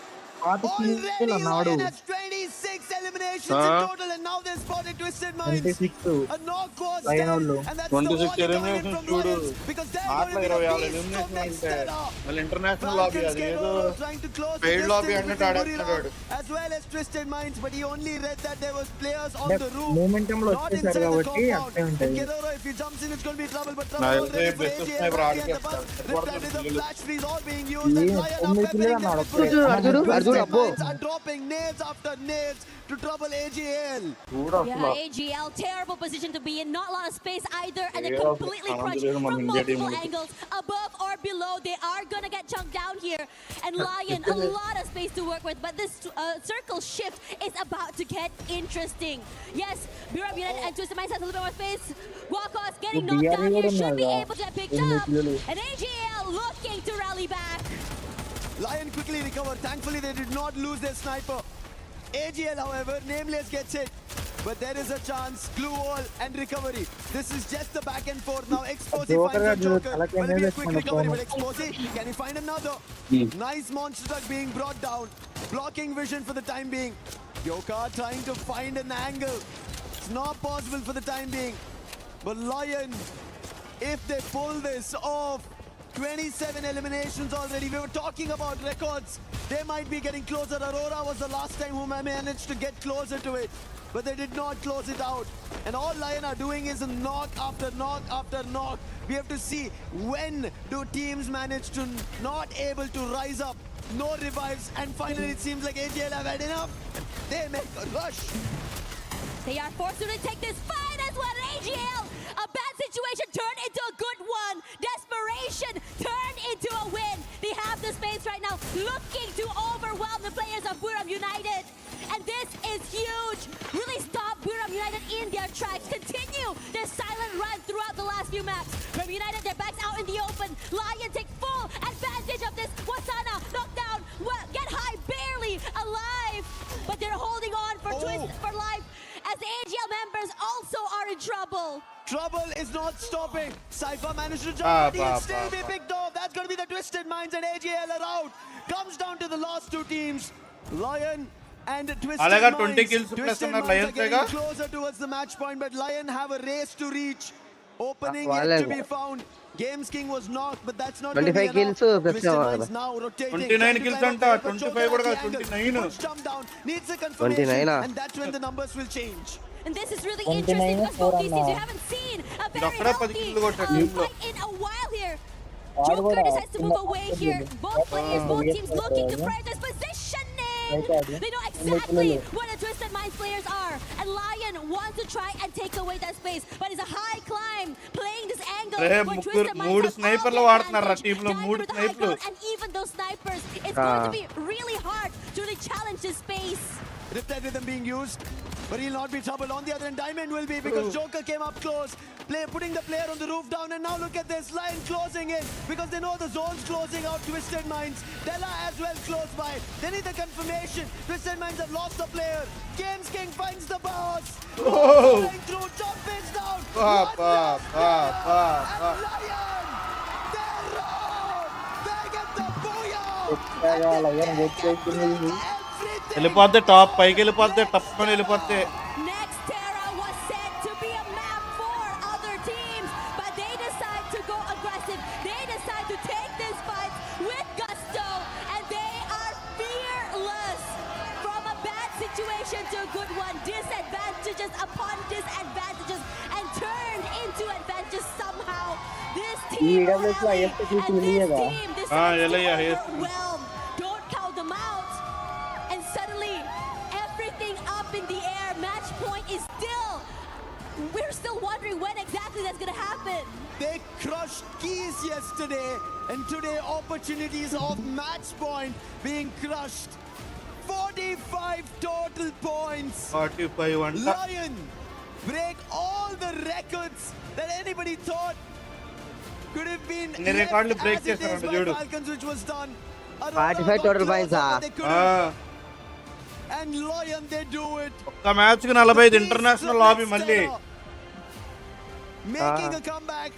has 26 eliminations in total, and now they're spotted Twisted Minds. 26 A knock was dead, and that's 26 the eliminations చూడు ఆటలో 26 elimination అంటే మళ్ళీ international lobby అది ఏదో paid lobby అన్నట్టు ఆడేస్తున్నాడు as well as Twisted Minds, but he only read that there was players on the roof, momentum లో వచ్చేసారు కాబట్టి అట్టే ఉంటుంది. Kedoro, if he jumps in, it's going to be trouble, but trouble already for AJL. The flash freeze all being used, and Lion are dropping nades after nades to trouble AJL. Yeah, AJL, terrible position to be in. Not a lot of space either, and they're completely crushed from multiple angles, above or below. They are gonna get chunked down here, and Lion, a lot of space to work with, but this circle shift is about to get interesting. Yes, Bureau United and Twisted Minds has a little bit more space. Guacos getting knocked down here, should be able to get picked up, and AJL looking to rally back. Lion quickly recovered. Thankfully, they did not lose their sniper. AGL, however, Nameless gets hit. But there is a chance. Glue wall and recovery. This is just the back and forth now. Exposy finds a Joker. Will it be a quick recovery? But Exposy, can he find another? Nice monster truck being brought down. Blocking vision for the time being. Yoka trying to find an angle. It's not possible for the time being. But Lion, if they pull this off, 27 eliminations already. We were talking about records. They might be getting closer. Aurora was the last time who managed to get closer to it, but they did not close it out. And all Lion are doing is a knock after knock after knock. We have to see when do teams manage to not able to rise up. No revives, and finally it seems like AJL have had enough. They make a rush. They are forced to take this fight as well. AGL, a bad situation turned into a good one. Desperation turned into a win. They have the space right now, looking to overwhelm the players of Buram United. And this is huge. Really stop Buram United in their tracks. Continue their silent run throughout the last few maps. Buram United, their backs out in the open. Lion take full advantage of this. Wasana knocked down. Well, get high, barely alive. But they're holding on for twist for life, as the AGL members also are in trouble. Trouble is not stopping. Cypher managed to jump, but he'll still be picked off. That's going to be the Twisted Minds, and AGL are out. Comes down to the last two teams. Lion and Twisted Minds. 20 kills Twisted plus Minds are getting closer towards the match point, but Lion have a race to reach. Opening yet to be found. Games King was knocked, but that's not going to be enough. Twisted Minds now rotating. 29 kills anta, 25 kuda 29. Jump down, needs a confirmation, and that's when the numbers will change. And this is really interesting because both these teams, we haven't seen a very healthy fight in a while here. Joker decides to move away here. Both players, both teams looking to prioritize positioning. They know exactly where the Twisted Minds players are. And Lion wants to try and take away that space. But it's a high climb, playing this angle where Twisted Minds have all the advantage. Diving with the high ground, and even those snipers, it's going to be really hard to really challenge this space. Riptide Rhythm being used, but he'll not be troubled. On the other end, Diamond will be, because Joker came up close, putting the player on the roof down, and now look at this, Lion closing in, because they know the zone's closing out Twisted Minds. Della as well close by. They need the confirmation. Twisted Minds have lost the player. Games King finds the boss. Going through, jump is down. And Lion, they're out. They get the booyah. వెళ్ళిపోతే top పైకి వెళ్ళిపోతే టప్ వెళ్ళిపోతే Next Terra was set to be a map for other teams, but they decide to go aggressive. They decide to take this fight with gusto, and they are fearless. From a bad situation to a good one, disadvantages upon disadvantages, and turned into advantages somehow. This team rallied, and this team decides to overwhelm. Don't count them out. And suddenly, everything up in the air. Match point is still, we're still wondering when exactly that's going to happen. They crushed keys yesterday, and today opportunities of match point being crushed. 45 total points. 45 Lion break all the records that anybody thought could have been ఇన్ని రికార్డులు left break as it is చేస్తారంట by చూడు. Falcons, which was done. 45 total points. And Lion, they do it. ఒక్క match కి 45 international lobby మళ్ళీ Making a comeback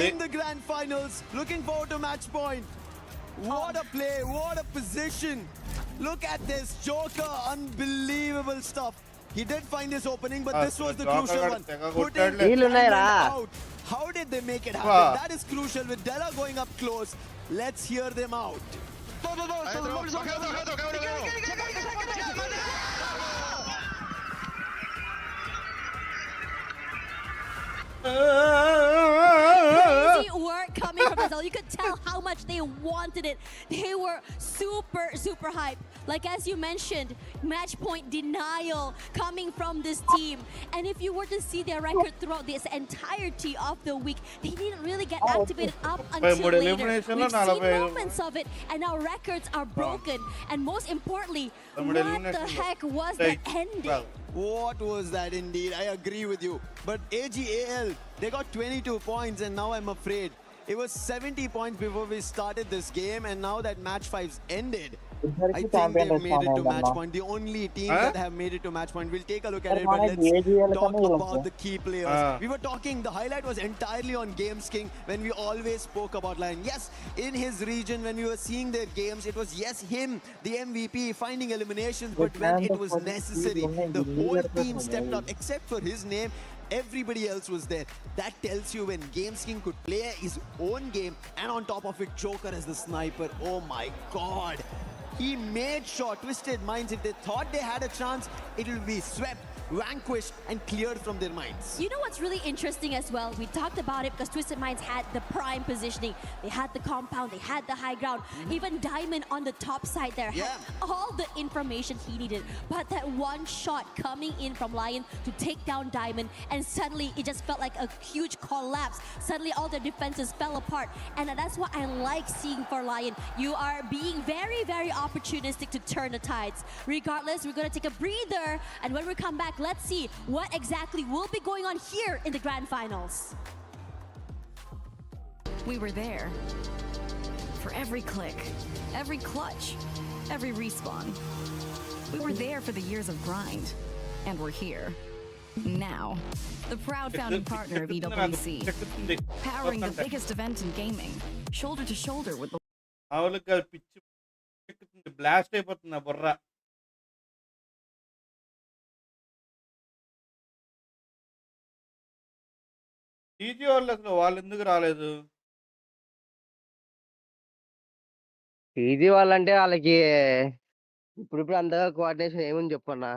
in the grand finals. Looking forward to match point. What a play, what a position. Look at this Joker, unbelievable stuff. He did find his opening, but this was the crucial one. Putting Diamond out. How did they make it happen? That is crucial with Della going up close. Let's hear them out. Crazy work coming from Brazil. You could tell how much they wanted it. They were super hyped. Like as you mentioned, match point denial coming from this team. And if you were to see their record throughout this entirety of the week, they didn't really get activated up until later. We've seen moments of it, and our records are broken. And most importantly, what the heck was the ending? What was that indeed? I agree with you. But AGAL, they got 22 points, and now I'm afraid. It was 70 points before we started this game, and now that match 5's ended, I think they've made it to match point. The only team that have made it to match point. We'll take a look at it, but let's talk about the key players. We were talking, the highlight was entirely on Games King when we always spoke about Lion. Yes, in his region, when we were seeing their games, it was him, the MVP, finding eliminations, but when it was necessary, the whole team stepped up, except for his name. Everybody else was there. That tells you when Games King could play his own game, and on top of it, Joker as the sniper. Oh my God. He made sure Twisted Minds, if they thought they had a chance, it will be swept, vanquished, and cleared from their minds. You know what's really interesting as well? We talked about it because Twisted Minds had the prime positioning. They had the compound, they had the high ground. Even Diamond on the top side there had all the information he needed. But that one shot coming in from Lion to take down Diamond, and suddenly it just felt like a huge collapse. Suddenly all their defenses fell apart. And that's what I like seeing for Lion. You are being very opportunistic to turn the tides. Regardless, we're going to take a breather, and when we come back, let's see what exactly will be going on here in the grand finals. We were there for every click, every clutch, every respawn. We were there for the years of grind, and we're here now. The proud founding partner of EWC, powering the biggest event in gaming, shoulder to shoulder with the blast అయిపోతుంది ఆ బుర్ర. TG వాళ్ళు అసలు వాళ్ళు ఎందుకు రాలేదు? TG వాళ్ళంటే వాళ్ళకి ఇప్పుడు అంతగా కోఆర్డినేషన్ ఏముంది చెప్పన్నా.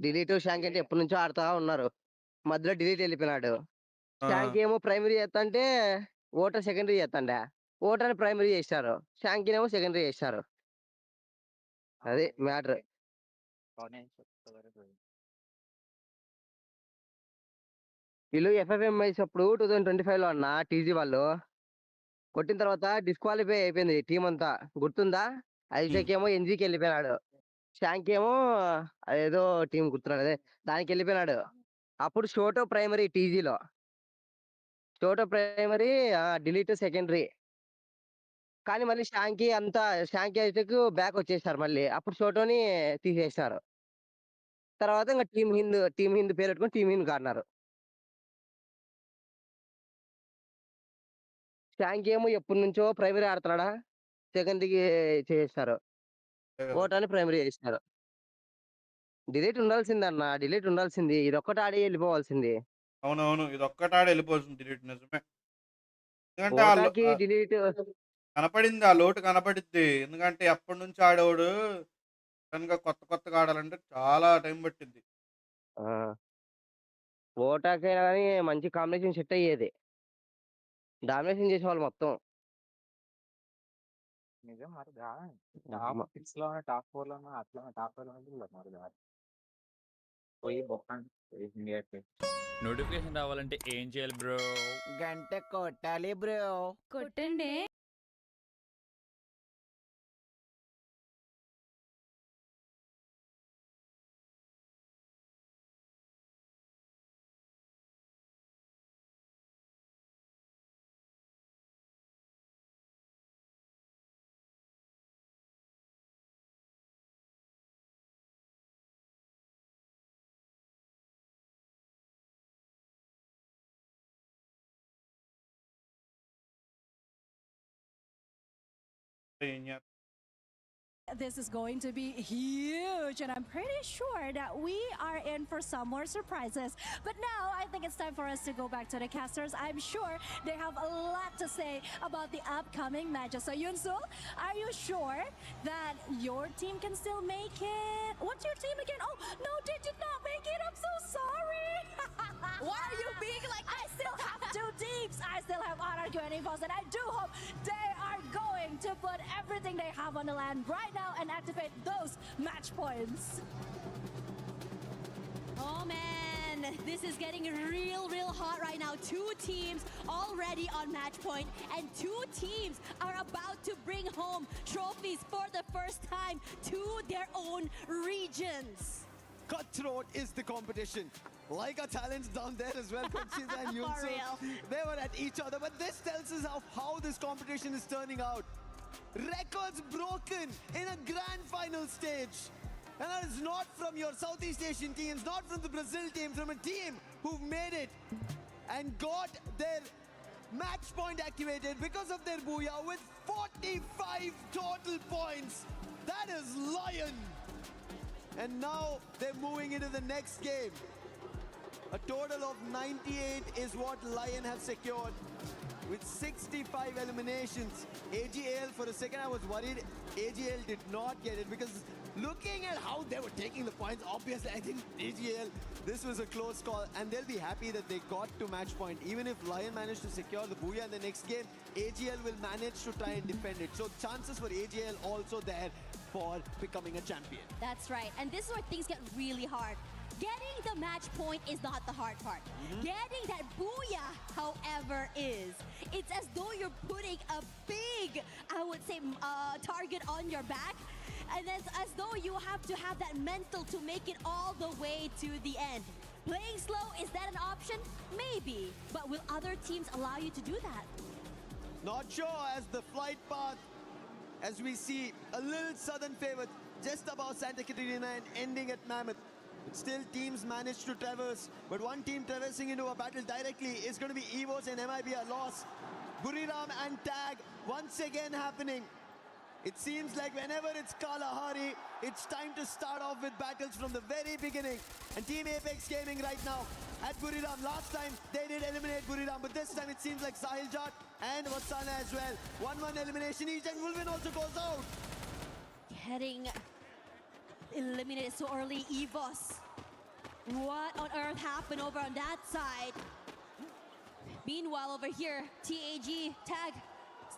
డిలీట్ షాంక్ అంటే ఎప్పటి నుంచో ఆడుతా ఉన్నారు. మధ్యలో డిలీట్ వెళ్ళిపోయినాడు. షాంక్ ఏమో ప్రైమరీ చేస్తా ఓటర్ సెకండరీ చేస్తాండే. ఓటర్ ప్రైమరీ చేశారు, షాంక్ ఏమో సెకండరీ చేశారు. అది మ్యాటర్. వీళ్ళు ఎఫ్ఎఫ్ఎంఐస్ అప్పుడు 2025లో అన్న టీజీ వాళ్ళు కొట్టిన తర్వాత డిస్క్వాలిఫై అయిపోయింది టీం అంతా, గుర్తుందా? ఐజాక్ ఏమో ఎన్జీకి వెళ్ళిపోయినాడు, షాంక్ ఏమో అదేదో టీం గుర్తున్నాడు, అదే దానికి వెళ్ళిపోయినాడు. అప్పుడు షోటో ప్రైమరీ టీజీలో, షోటో ప్రైమరీ డిలీట్ సెకండరీ. కానీ మళ్ళీ షాంకీ ఐజాక్ బ్యాక్ వచ్చేసారు మళ్ళీ. అప్పుడు షోటోని తీసేసినారు. తర్వాత ఇంకా టీం హింద్ పేరు పెట్టుకొని టీం హింద్ కాడినారు. షాంక్ ఏమో ఎప్పటి నుంచో ప్రైమరీ ఆడుతున్నాడా, సెకండరీకి చేసేస్తారు, ఓటాని ప్రైమరీ చేస్తారు. డిలీట్ ఉండాల్సిందన్న, డిలీట్ ఉండాల్సింది. ఇది ఒక్కటి ఆడి వెళ్ళిపోవాల్సింది. అవునవును, ఇది ఒక్కటి ఆడి వెళ్ళిపోవాల్సింది డిలీట్. నిజమే. ఎందుకంటే డిలీట్ కనపడింది, ఆ లోటు కనపడిద్ది. ఎందుకంటే ఎప్పటి నుంచి ఆడేవాడు సడన్గా కొత్తగా ఆడాలంటే చాలా టైం పట్టింది. ఓటాకైనా కానీ మంచి కాంబినేషన్ సెట్ అయ్యేది, డామినేషన్ చేసేవాళ్ళు మొత్తం. నిజం మరి టాప్ 6 లో టాప్ 4 లో అట్లా టాప్ 5 లో మరి పోయి నోటిఫికేషన్ రావాలంటే ఏం చేయాలి బ్రో? గంట కొట్టాలి బ్రో. కొట్టండి. This is going to be huge, and I'm pretty sure that we are in for some more surprises. But now I think it's time for us to go back to the casters. I'm sure they have a lot to say about the upcoming matches. So Yunsul, are you sure that your team can still make it? What's your team again? Oh, no, they did not make it. I'm so sorry. Why are you being like I still have two teams. I still have Anarchy and Evos, and I do hope they are going to put everything they have on the land right now and activate those match points. Oh man, this is getting real hot right now. Two teams already on match point, and two teams are about to bring home trophies for the first time to their own regions. Cutthroat is the competition. Like our talents down there as well, Conchita and Yunsul. They were at each other, but this tells us how this competition is turning out. Records broken in a grand final stage. And that is not from your Southeast Asian teams, not from the Brazil team, from a team who've made it and got their match point activated because of their Booyah with 45 total points. That is Lion. And now they're moving into the next game. A total of 98 is what Lion have secured with 65 eliminations. AGL, for a second I was worried AGL did not get it, because looking at how they were taking the points, obviously I think AGL, this was a close call, and they'll be happy that they got to match point. Even if Lion managed to secure the Booyah in the next game, AGL will manage to try and defend it. So chances for AGL also there for becoming a champion. That's right, and this is where things get really hard. Getting the match point is not the hard part. Getting that Booyah, however, is. It's as though you're putting a big, I would say, target on your back. And it's as though you have to have that mental to make it all the way to the end. Playing slow, is that an option? Maybe. But will other teams allow you to do that? Not sure, as the flight path, as we see a little southern favor just above Santa Catarina and ending at Mammoth. Still, teams manage to traverse, but one team traversing into a battle directly is going to be Evos and MIB a loss. Buriram and Tag once again happening. It seems like whenever it's Kalahari, it's time to start off with battles from the very beginning. And Team Apex Gaming right now at Buriram. Last time they did eliminate Buriram, but this time it seems like Sahil Jat and Vatsana as well. 1-1 elimination each, and Wolvin also goes out. Getting eliminated so early, Evos. What on earth happened over on that side? Meanwhile, over here, TAG, Tag,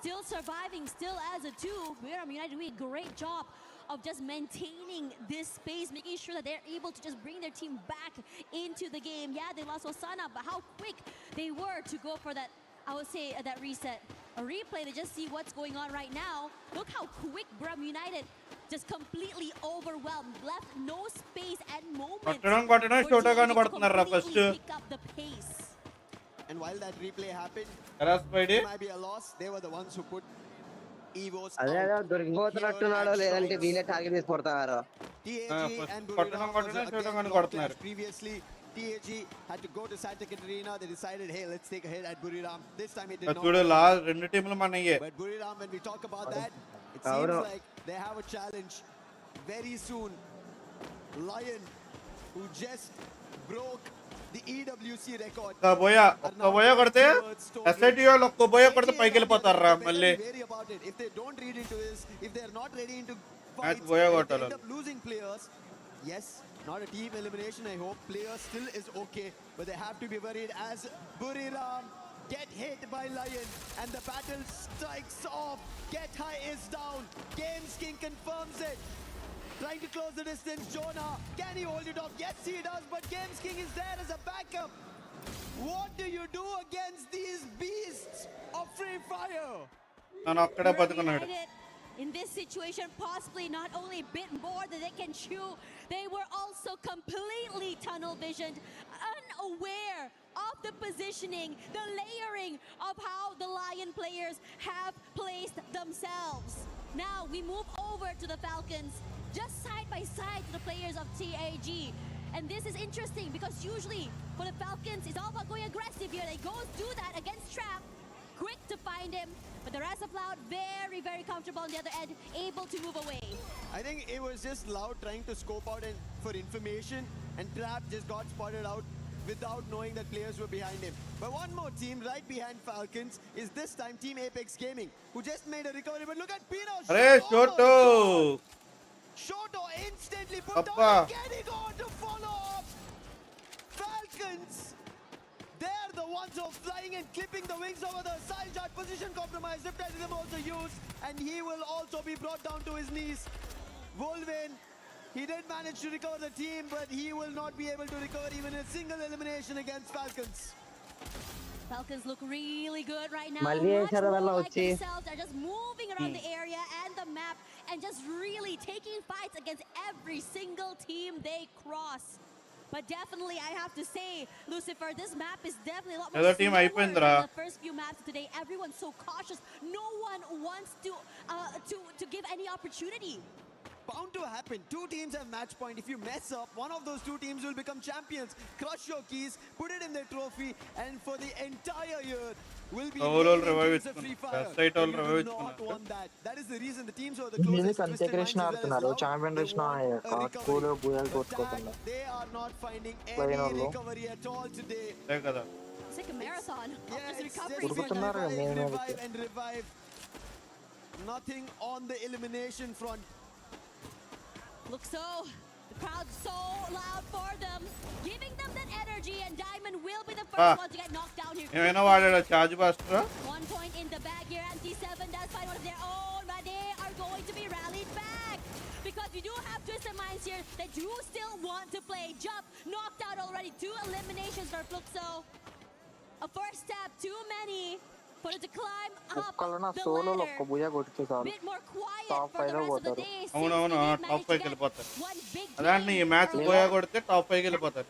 still surviving, still as a 2. Buriram United doing a great job of just maintaining this space, making sure that they're able to just bring their team back into the game. Yeah, they lost Osana, but how quick they were to go for that, I would say, that reset. A replay to just see what's going on right now. Look how quick Buriram United just completely overwhelmed, left no space and moment for teams to completely pick up the pace. And while that replay happened, it might be a loss. They were the ones who put Evos out. TAG and Buriram was again long clash previously. TAG had to go to Santa Catarina. They decided, hey, let's take a hit at Buriram. This time it did not. But Buriram, when we talk about that, it seems like they have a challenge very soon. Lion, who just broke the EWC record. If they don't read into this, if they're not ready into fights, they end up losing players. Yes, not a team elimination, I hope. Players still is okay, but they have to be worried as Buriram get hit by Lion and the battle strikes off. Get High is down. Games King confirms it. Trying to close the distance. Jonah, can he hold it off? Yes, he does, but Games King is there as a backup. What do you do against these beasts of Free Fire? In this situation, possibly not only a bit more than they can chew, they were also completely tunnel visioned, unaware of the positioning, the layering of how the Lion players have placed themselves. Now we move over to the Falcons, just side by side to the players of TAG. And this is interesting because usually for the Falcons, it's all about going aggressive here. They go do that against Trap, quick to find him, but But the rest of Loud very, very comfortable on the other end, able to move away. I think it was just Loud trying to scope out for information, and Trap just got spotted out without knowing that players were behind him. But one more team right behind Falcons is this time Team Apex Gaming, who just made a recovery. But look at Pino. Arey Shoto! Shoto instantly put down, getting on to follow up. Falcons, they're the ones who are flying and clipping the wings over the side shot. Position compromise. Riptidism also used, and he will also be brought down to his knees. Wolvin, he did manage to recover the team, but he will not be able to recover even a single elimination against Falcons. Falcons look really good right now. Mali Much more valla like vachi. themselves. They're just moving around the area and the map and just really taking fights against every single team they cross. But definitely, I have to say, Lucifer, this map is definitely a lot more Other team slower అయిపోయిందిరా. than the first few maps today. Everyone's so cautious. No one wants to give any opportunity. Bound to happen. Two teams have match point. If you mess up, one of those two teams will become champions. Crush your keys, put it in their trophy, and for the entire year will be Overall named revive into the ichchunnadu. FreeFire. Best site all And you revive do not ichchunnadu. want that. That is the reason the teams who are the దీనికి closest అంతే Twisted Krishna Minds as well as ఆడుతున్నారు Loud, champion they Krishna want a recovery. School బూయాలు But కొట్టుకోకుండా they are not finding Playing any all low. recovery at all today. అదే కదా. It's like a marathon of Yeah, just it's recovery. just ఉరుకుతున్నారు revive, మేము revive and revive. Nothing on the elimination front. Look so, the crowd's so loud for them, giving them that energy, and Diamond will be the first one to get knocked down here. ఏమైనా వాడాడా charge బాస్టరా? 1 point in the bag here, MT7 does find one of their own, but they are going to be rallied back. Because we do have Twisted Minds here that do still want to play. Jump, knocked out already, 2 eliminations for Fluxo. A first step, too many. For it to climb up ఒక్కళ్ళన the సోలోలో ladder. ఒక్క బుయ్య కొడితే చాలు Bit more quiet top for the 5 లో rest of the పోతారు day. అవునవును Since they did top manage to 5కి get వెళ్ళిపోతారు. one big అలాంటి ఈ game. మ్యాచ్ పోయా కొడితే టాప్ 5కి వెళ్ళిపోతారు.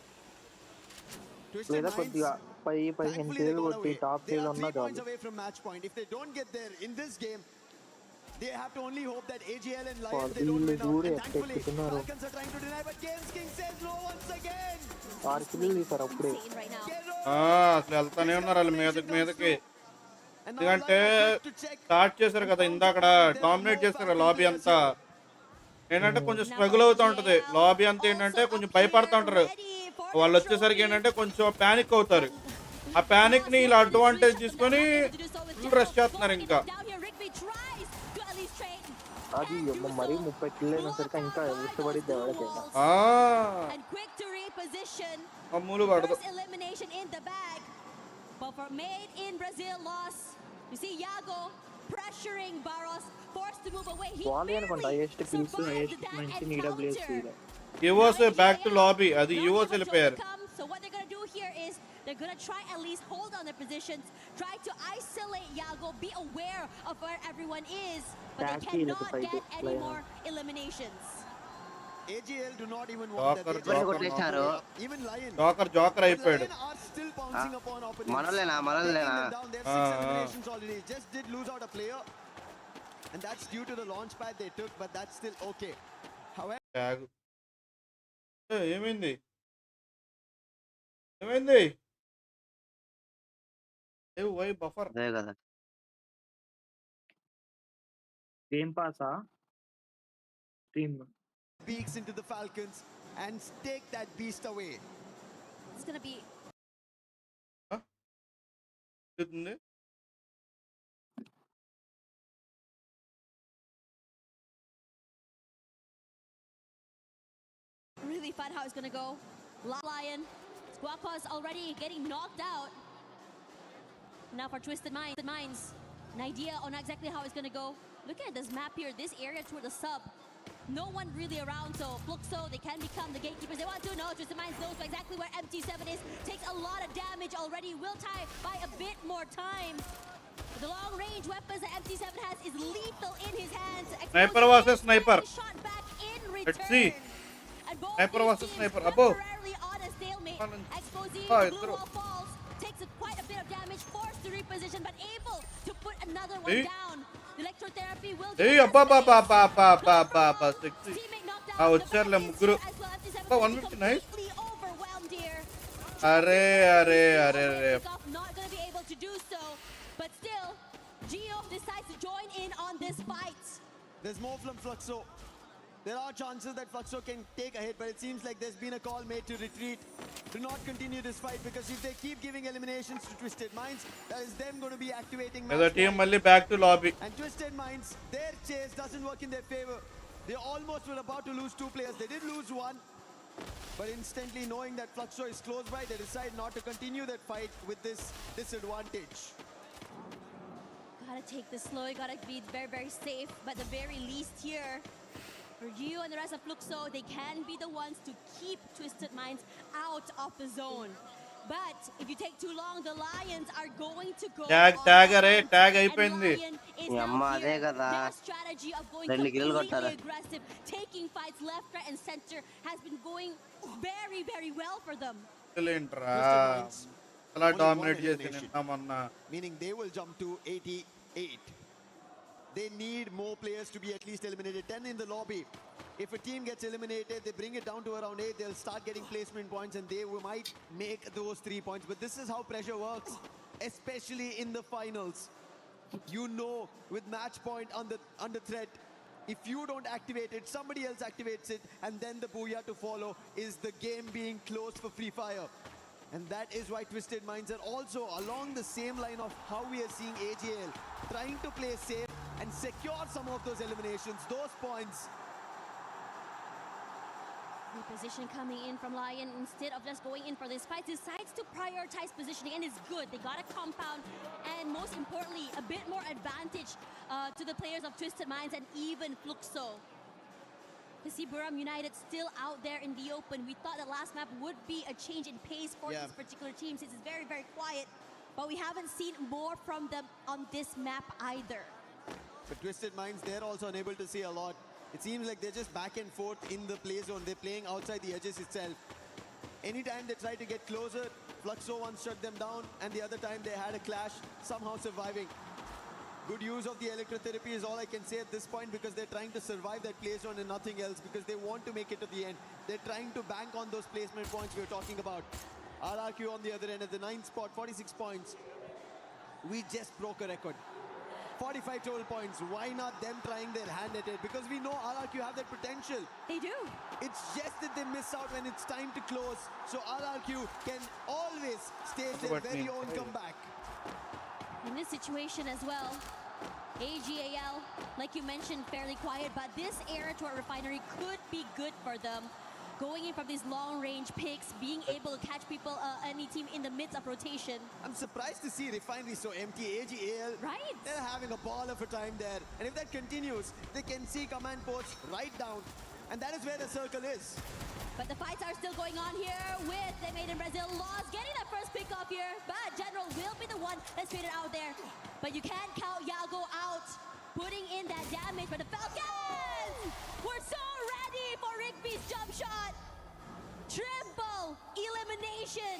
Twisted లేదా Minds, కొద్దిగా 10-15 thankfully they కిల్లు got కొట్టి away. టాప్ They 3 are ఉన్నా 3 points చాలు away from match point. If they don't get there in this game, they have to only hope that AGL and Lions they don't వీళ్ళు win out. చూడు And ఎట్ట thankfully, ఎక్కుతున్నారు Falcons are trying to deny, but Games King says no once again. 6 kill తీశారు అప్పుడే అసలు వెళ్తానే ఉన్నారు వాళ్ళు మీదకి. ఎందుకంటే స్టార్ట్ చేశారు కదా ఇందాకడ డామినేట్ చేస్తారు లాబీ అంతా. ఏంటంటే కొంచెం స్ట్రగుల్ అవుతూ ఉంటుంది లాబీ అంతా. ఏంటంటే కొంచెం భయపడుతూ ఉంటారు. వాళ్ళు వచ్చేసరికి ఏంటంటే కొంచెం ప్యానిక్ అవుతారు. ఆ ప్యానిక్ ని ఇలా అడ్వాంటేజ్ తీసుకొని ఫుల్ రష్ చేస్తున్నారు ఇంకా. అది మరి 30 కిల్లు అయినసరికి ఇంకా ఇష్టపడిద్ది ఎవరికైనా. అమ్ములు పడదు. Elimination in the bag. But for Made in Brazil loss, you see Yago pressuring Barros, forced to move away. He వాళ్ళు అనుకుంటా హైయెస్ట్ కిల్స్ హైయెస్ట్ మంచి ఈడబ్ల్యూఎస్ యువోస్ బ్యాక్ టు లాబీ. అది యువోస్ వెళ్ళిపోయారు. So what they're going to do here is they're going to try at least hold on their positions, try to isolate Yago, be aware of where everyone is, but they cannot get any more eliminations. AGL do not even want that. Even Lion. Joker అయిపోయాడు. are still pouncing upon opponents. మనలేనా Taking them down. They have 6 eliminations already. Just did lose out a player, and that's due to the launch pad they took, but that's still okay. However, ఏమైంది why buffer అదే కదా game పాసా stream peeks into the Falcons and take that beast away. It's going to be really fun how it's going to go. Lion, Squawkaw's already getting knocked out. Now for Twisted Minds, an idea on exactly how it's going to go. Look at this map here, this area toward the sub. No one really around, so Fluxo, they can become the gatekeepers. They want to know. Twisted Minds knows exactly where MT7 is. Takes a lot of damage already. Will tie by a bit more time. The long-range weapons that MT7 has is lethal in his hands. Sniper versus sniper. Shot back in Let's return. see. Sniper versus sniper. Abo. Temporarily on a stalemate. Exposing Oh, blue wall falls. Takes quite a bit of damage. Forced to reposition, but able to put another one Hey. down. Electrotherapy will ఏయ్ అబ్బా sexy. వచ్చారులే ముగ్గురు. 150 nice. అరే not going to be able to do so, but still Geo decides to join in on this fight. There's more from Fluxo. There are chances that Fluxo can take a hit, but it seems like there's been a call made to retreat, to not continue this fight, because if they keep giving eliminations to Twisted Minds, that is them going to be activating The match team point. mali back to lobby. And Twisted Minds, their chase doesn't work in their favor. They almost were about to lose 2 players. They did lose 1, but instantly knowing that Fluxo is close by, they decide not to continue that fight with this disadvantage. Gotta take this slow, you gotta be very, very safe. But the very least here, for you and the rest of Fluxo, they can be the ones to keep Twisted Minds out of the zone. But if you take too long, the Lions are going to go Tag అయిపోయింది. Their strategy of going completely aggressive, taking fights left, right, and center has been going very, very well for them. అలా dominate చేసి నిన్నమన్నా. Meaning they will jump to 88. They need more players to be at least eliminated. 10 in the lobby. If a team gets eliminated, they bring it down to around 8. They'll start getting placement points, and they might make those 3 points. But this is how pressure works, especially in the finals. You know, with match point under threat, if you don't activate it, somebody else activates it, and then the booyah to follow is the game being closed for FreeFire. And that is why Twisted Minds are also along the same line of how we are seeing AGL trying to play safe and secure some of those eliminations, those points. The position coming in from Lion, instead of just going in for this fight, decides to prioritize positioning, and it's good. They got a compound, and most importantly, a bit more advantage to the players of Twisted Minds and even Fluxo. To see Buram United still out there in the open. We thought the last map would be a change in pace for this particular team, since it's very, very quiet. But we haven't seen more from them on this map either. But Twisted Minds, they're also unable to see a lot. It seems like they're just back and forth in the play zone. They're playing outside the edges itself. Anytime they try to get closer, Fluxo once shut them down, and the other time they had a clash, somehow surviving. Good use of the electrotherapy is all I can say at this point, because they're trying to survive that play zone and nothing else, because they want to make it to the end. They're trying to bank on those placement points we were talking about. RRQ on the other end at the 9th spot, 46 points. We just broke a record. 45 total points. Why not them trying their hand at it? Because we know RRQ have that potential. They do. It's just that they miss out when it's time to close. So RRQ can always stage their very own comeback. In this situation as well, AGAL, like you mentioned, fairly quiet, but this era to our refinery could be good for them. Going in from these long-range picks, being able to catch people, any team in the midst of rotation. I'm surprised to see refinery so empty. AGAL, right? They're having a ball of a time there. And if that continues, they can see command posts right down. And that is where the circle is. But the fights are still going on here with the Made in Brazil Lost getting that first pick off here. But General will be the one that's faded out there. But you can't count Yago out, putting in that damage. But the Falcons were so ready for Rigby's jump shot. Triple elimination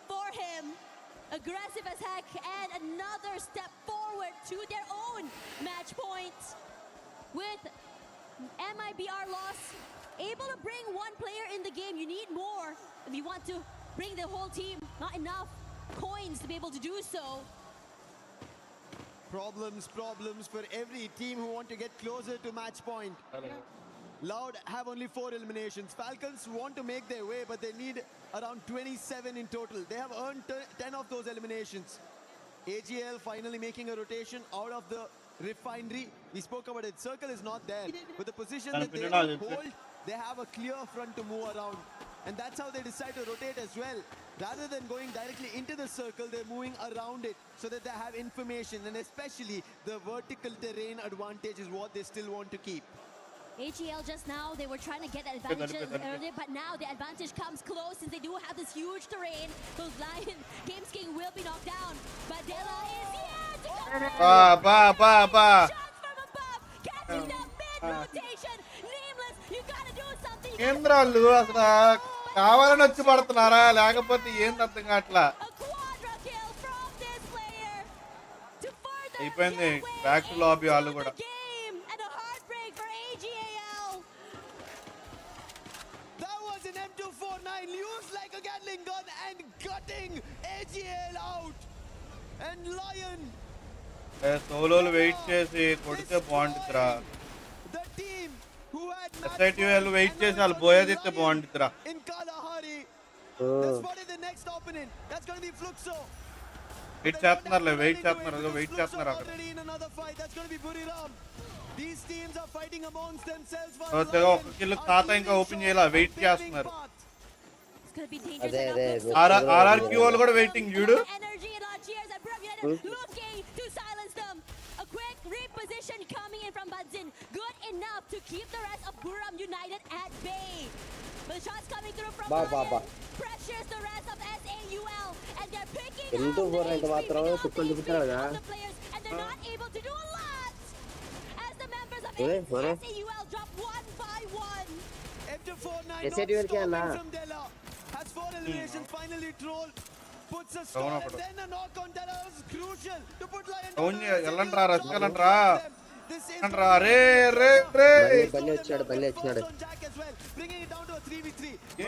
for him. Aggressive as heck, and another step forward to their own match point. With MIBR loss, able to bring one player in the game. You need more if you want to bring the whole team. Not enough coins to be able to do so. Problems for every team who want to get closer to match point. Loud have only 4 eliminations. Falcons want to make their way, but they need around 27 in total. They have earned 10 of those eliminations. AGL finally making a rotation out of the refinery. We spoke about it. Circle is not there. But the position that they hold, they have a clear front to move around. And that's how they decide to rotate as well. Rather than going directly into the circle, they're moving around it so that they have information. And especially the vertical terrain advantage is what they still want to keep. AGL just now, they were trying to get that advantage earlier, but now the advantage comes close since they do have this huge terrain. Those Lion Games King will be knocked down, but Della is here to shots from above, catching the mid-rotation. Nameless, you gotta do something. కేంద్రాలు అసలు కావాలని వచ్చి పడుతున్నారా, లేకపోతే ఏంది అర్థం కావట్లా. అయిపోయింది బ్యాక్ టు లాబీ వాళ్ళు కూడా. Used like a Gatling gun and gutting AGL out. And Lion సోలోలు వెయిట్ చేసి కొడితే బాగుంటుందిరా. SIT వాళ్ళు వెయిట్ చేసి వాళ్ళు పోయేదిస్తే బాగుంటుందిరా. వెయిట్ చేస్తున్నారులే, వెయిట్ చేస్తున్నారు అక్కడ. ఒక కిల్ ఖాతా ఇంకా ఓపెన్ చేయాల, వెయిట్ చేస్తున్నారు. RRQ వాళ్ళు కూడా వెయిటింగ్ చూడు. Reposition coming in from Badzin, good enough to keep the rest of Buram United at bay. But the shots coming through from Lion pressures the rest of SAUL, and they're picking out the players, and they're not able to do a lot as the members of SAUL drop one by one. SAUL from Della has 4 eliminations finally trolled. Puts a stall and then a knock on Della is crucial to put Lion down. ఎల్లండ్రా రస్కలండ్రా.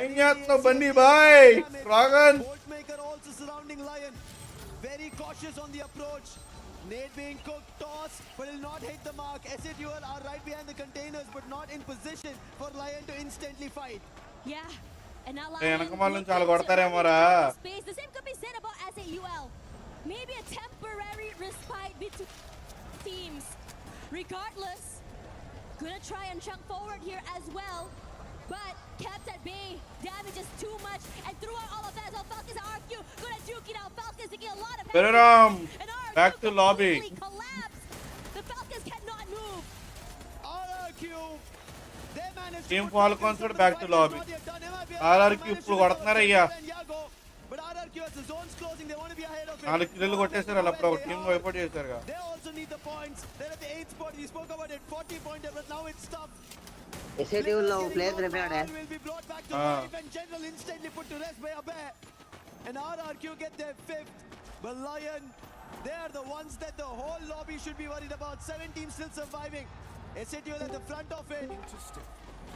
ఏం చేస్తున్నావు bunny boy? Dragon also surrounding Lion, very cautious on the approach. Nade being cooked, tossed, but will not hit the mark. SAUL are right behind the containers, but not in position for Lion to instantly fight. Yeah, and now వెనకమాల నుంచి వాళ్ళు కొడతారేమోరా. The same could be said about SAUL. Maybe a temporary respite between teams. Regardless, gonna try and chunk forward here as well, but kept at bay. Damage is too much, and throughout all of that, well, Falcons RQ gonna juke it out. Falcons taking a lot of back to lobby. Collapse. The Falcons cannot move. RRQ, they managed Team Falcons are back to lobby. RRQ ఇప్పుడు కొడుతున్నారయ్యా. But RRQ has the zones closing, they want to be ahead of it. 4 కిల్లులు కొట్టేశారు అలా, ఒక team wipeout చేశారుగా. They also need the points. They're at the 8th spot. We spoke about it, 40 pointer, but now it's tough. SAUL లో players repaired will be brought back to life, and General instantly put to rest by a bear. And RRQ get their 5th. But Lion, they are the ones that the whole lobby should be worried about. 7 teams still surviving. SAUL at the front of it. Interesting.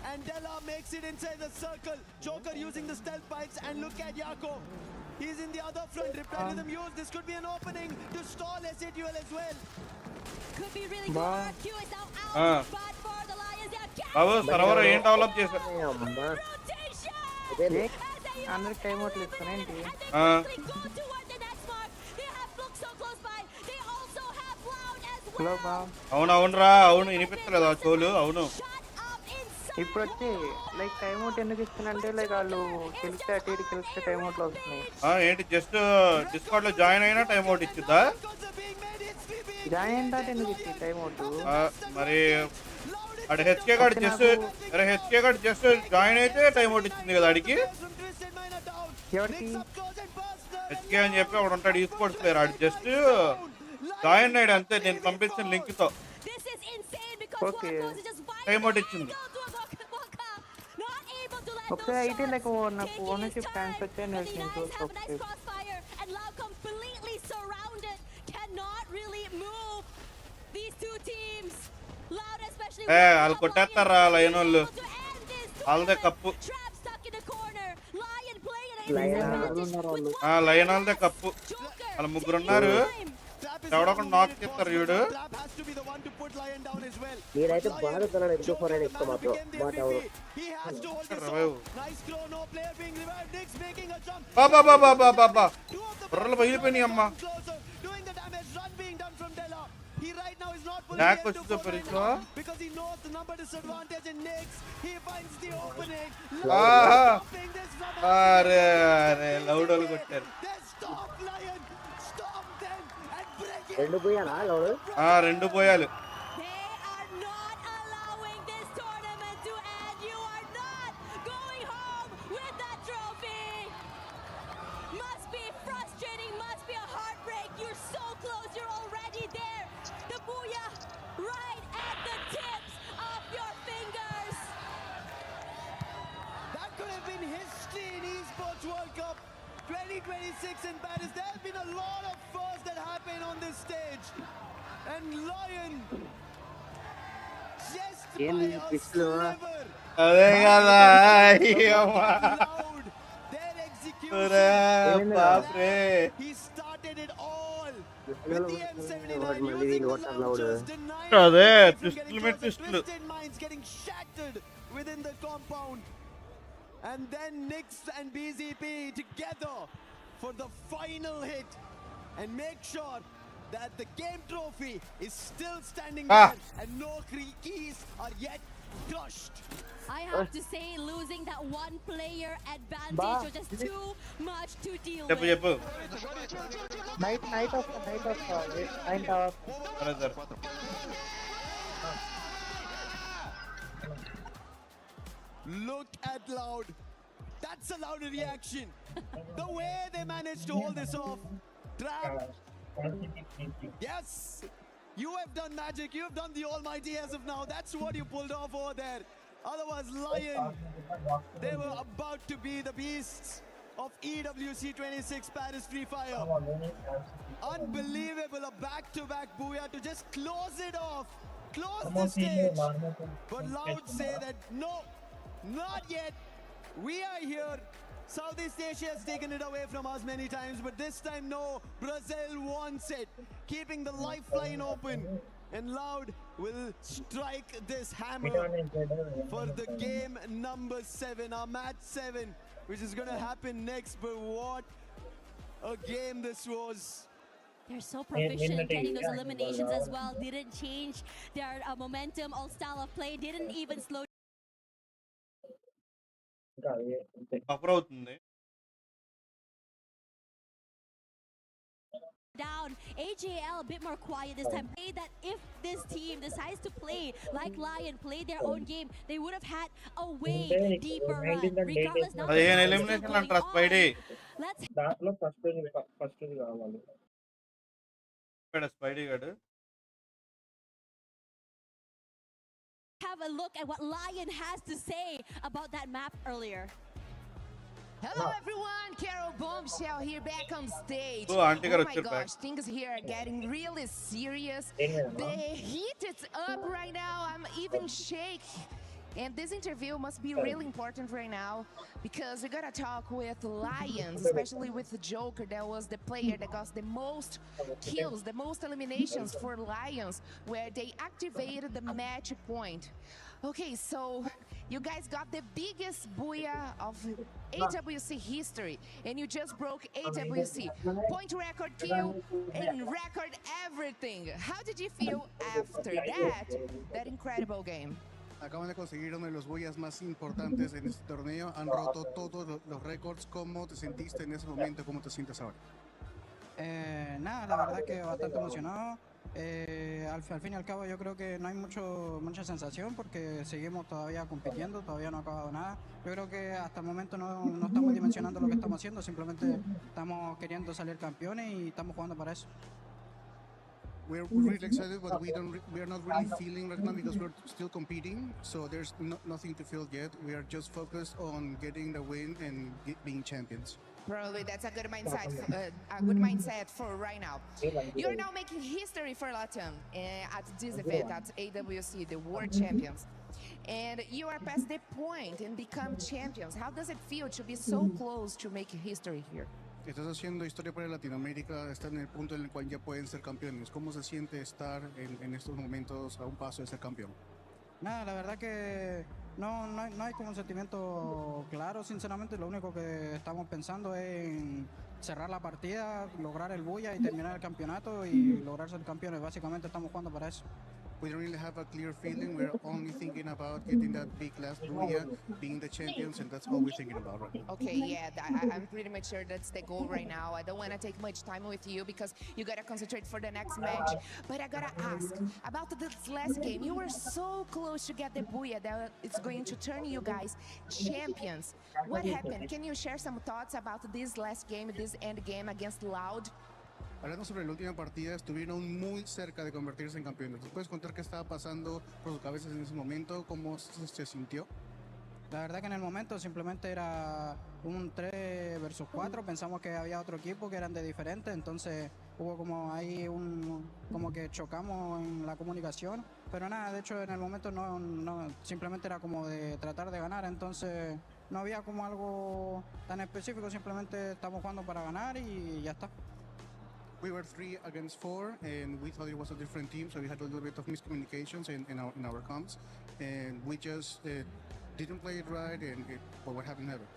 And Della makes it inside the circle. Joker using the stealth bites, and look at Yako. He's in the other front. Reply to them use. This could be an opening to stall SAUL as well. Could be really good. RQ is now out. But for the Lions, they are Babu server ఏం develop చేశారు? అందరికి time out ఇస్తానేంటి? అవునవునరా, అవును వినిపిస్తలేదు ఆ చోలు. అవును ఇప్పుడు వచ్చి like time out ఎందుకు ఇస్తానంటే లైక్ వాళ్ళు గెలిస్తే అటు ఇటు గెలిస్తే టైం అవుట్ లో వస్తున్నాయి. ఏంటి జస్ట్ డిస్కార్డ్ లో జాయిన్ అయినా టైం అవుట్ ఇచ్చిందా? జాయిన్ అంటే ఎందుకు ఇచ్చి టైం అవుట్? మరి అటు హెచ్కే గార్డ్ జస్ట్ జాయిన్ అయితే టైం అవుట్ ఇచ్చింది కదా అడిగి. ఎవరికి హెచ్కే అని చెప్పి అక్కడ ఉంటాడు ఈ స్పోర్ట్స్ ప్లేయర్, ఆడు జస్ట్ జాయిన్ అయ్యాడు అంతే. నేను పంపించిన లింక్ తో ఓకే టైం అవుట్ ఇచ్చింది. ఒకసారి అయితే లైక్ నాకు ఓనర్షిప్ ట్రాన్స్ఫర్ చేయండి. వాళ్ళు కొట్టేస్తారా లైన్ వాళ్ళు? వాళ్ళదే కప్పు, లైన్ వాళ్ళదే కప్పు. వాళ్ళు 3 ఉన్నారు, ఎవడొకడు నాక్ చేస్తారు చూడు. మీరైతే బాగా తనని ఎక్కువ ఫోర్ ఎక్కువ మాత్రం బాగా బాబా బుర్రలు పగిలిపోయినాయి అమ్మా. He right now is not back వచ్చిందో పరిచో because he knows the number disadvantage in Knicks. He finds the opening. అరే లౌడోలు కొట్టారు. Stop Lion, stop them and break it. రెండు పోయాలా లౌడ్? రెండు పోయాలు. World Cup 2026 in Paris. There have been a lot of firsts that happen on this stage, and Lion just by a sliver. అదే కదా Their execution. బాప్రే. He started it all. with the M79 using the loud just denying అదే from getting ట్విస్టులు closer. ట్విస్టులు Twisted Minds getting shattered within the compound. And then Nyx and BZP together for the final hit and make sure that the game trophy is still standing there and no keys are yet crushed. I have to say, losing that one player advantage was just too much to deal with. చెప్పు knight of Look at Loud. That's a Loud reaction. The way they managed to hold this off. Trap. Yes. You have done magic. You have done the almighty as of now. That's what you pulled off over there. Otherwise, Lion, they were about to be the beasts of EWC 26 Paris Free Fire. Unbelievable, a back-to-back booyah to just close it off. Close the stage. But Loud say that, no, not yet. We are here. Southeast Asia has taken it away from us many times, but this time, no. Brazil wants it, keeping the lifeline open. And Loud will strike this hammer for the game number 7, our match 7, which is going to happen next. But what a game this was. They're so proficient in getting those eliminations as well. Didn't change their momentum or style of play. Didn't even slow down. AJL a bit more quiet this time. Say that if this team decides to play like Lion, play their own game, they would have had a way deeper run. Regardless, now elimination అంటారా Spidey దాంట్లో first కావాలి Spidey గాడు have a look at what Lion has to say about that map earlier. Hello everyone, Carol Bombshell here back on stage. Oh, Auntie got my a gosh, back. things here are getting really serious. The heat is up right now. I'm even shaking. And this interview must be really important right now because we gotta talk with Lions, especially with the Joker. That was the player that got the most kills, the most eliminations for Lions, where they activated the match point. Okay, so you guys got the biggest booyah of AWC history, and you just broke AWC point record, kill, and record everything. How did you feel after that incredible game? Acaban de conseguir uno de los boyas más importantes en este torneo, han roto todos los récords. ¿Cómo te sentiste en ese momento? ¿Cómo te sientes ahora? Nada, la verdad que bastante emocionado. Al fin y al cabo yo creo que no hay mucha sensación porque seguimos todavía compitiendo, todavía no ha acabado nada. Yo creo que hasta el momento no estamos dimensionando lo que estamos haciendo, simplemente estamos queriendo salir campeones y estamos jugando para eso. We're really excited, but we are not really feeling right now because we're still competing. So there's nothing to feel yet. We are just focused on getting the win and being champions. Probably that's a good mindset for right now. You're now making history for Latam at this event at AWC, the World Champions. And you are past the point and become champions. How does it feel to be so close to make history here? Estás haciendo historia para Latinoamérica, estás en el punto en el cual ya pueden ser campeones. ¿Cómo se siente estar en estos momentos a un paso de ser campeón? Nada, la verdad que no hay como un sentimiento claro, sinceramente. Lo único que estamos pensando es en cerrar la partida, lograr el bulla y terminar el campeonato y lograr ser campeones. Básicamente estamos jugando para eso. We don't really have a clear feeling. We're only thinking about getting that big last booyah, being the champions, and that's all we're thinking about right now. Okay, yeah, I'm pretty much sure that's the goal right now. I don't want to take much time with you because you got to concentrate for the next match. But I got to ask about this last game. You were so close to get the booyah that it's going to turn you guys champions. What happened? Can you share some thoughts about this last game, this end game against Loud? Hablando sobre la última partida, estuvieron muy cerca de convertirse en campeones. ¿Nos puedes contar qué estaba pasando por sus cabezas en ese momento? ¿Cómo se sintió? La verdad que en el momento simplemente era un 3 versus 4. Pensamos que había otro equipo que eran de diferente, entonces hubo como ahí como que chocamos en la comunicación. Pero nada, de hecho en el momento no simplemente era como de tratar de ganar, entonces no había como algo tan específico, simplemente estamos jugando para ganar y ya está. we were 3 against 4, and we thought it was a different team, so we had a little bit of miscommunications in our comms, and we just didn't play it right, and what happened happened.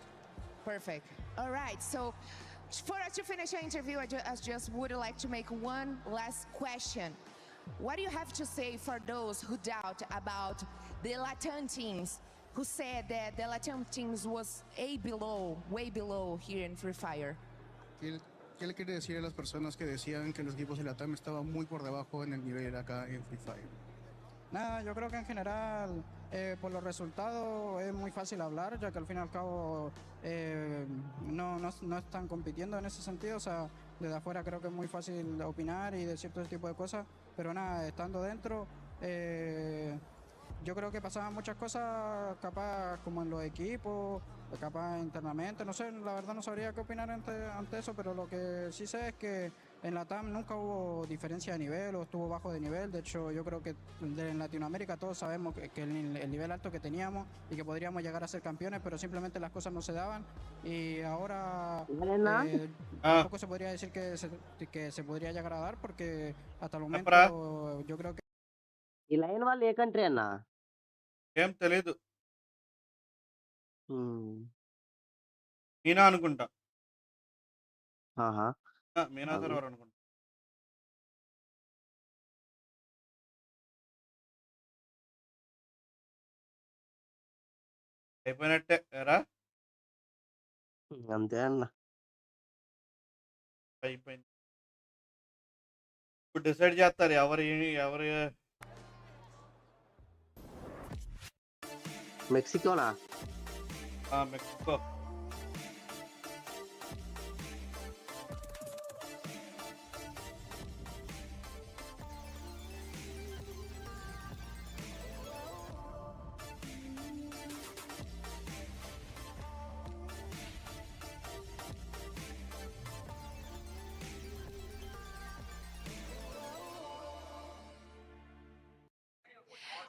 Perfect. All right, so for us to finish our interview, I just would like to make one last question. What do you have to say for those who doubt about the Latin teams, who said that the Latin teams was way below here in Free Fire? ¿Qué le quiere decir a las personas que decían que los equipos de LATAM estaban muy por debajo en el nivel acá en Free Fire? Nada, yo creo que en general por los resultados es muy fácil hablar, ya que al fin y al cabo no están compitiendo en ese sentido. O sea, desde afuera creo que es muy fácil opinar y decir todo ese tipo de cosas, pero nada, estando dentro, yo creo que pasaban muchas cosas capaz como en los equipos, capaz internamente, no sé, la verdad no sabría qué opinar ante eso, pero lo que sí sé es que en la TAM nunca hubo diferencia de nivel o estuvo bajo de nivel. De hecho, yo creo que en Latinoamérica todos sabemos que el nivel alto que teníamos y que podríamos llegar a ser campeones, pero simplemente las cosas no se daban, y ahora tampoco se podría decir que se podría llegar a dar, porque hasta el momento yo creo que... ఈ line వాళ్ళు ఏ country అన్న? ఏం తెలీదు. మీనా అనుకుంటా. Meena server అనుకుంటా. అయిపోయినట్టే రా. అంతే అన్న. అయిపోయింది. ఇప్పుడు డిసైడ్ చేస్తారు ఎవరు మెక్సికోనా? Mexico.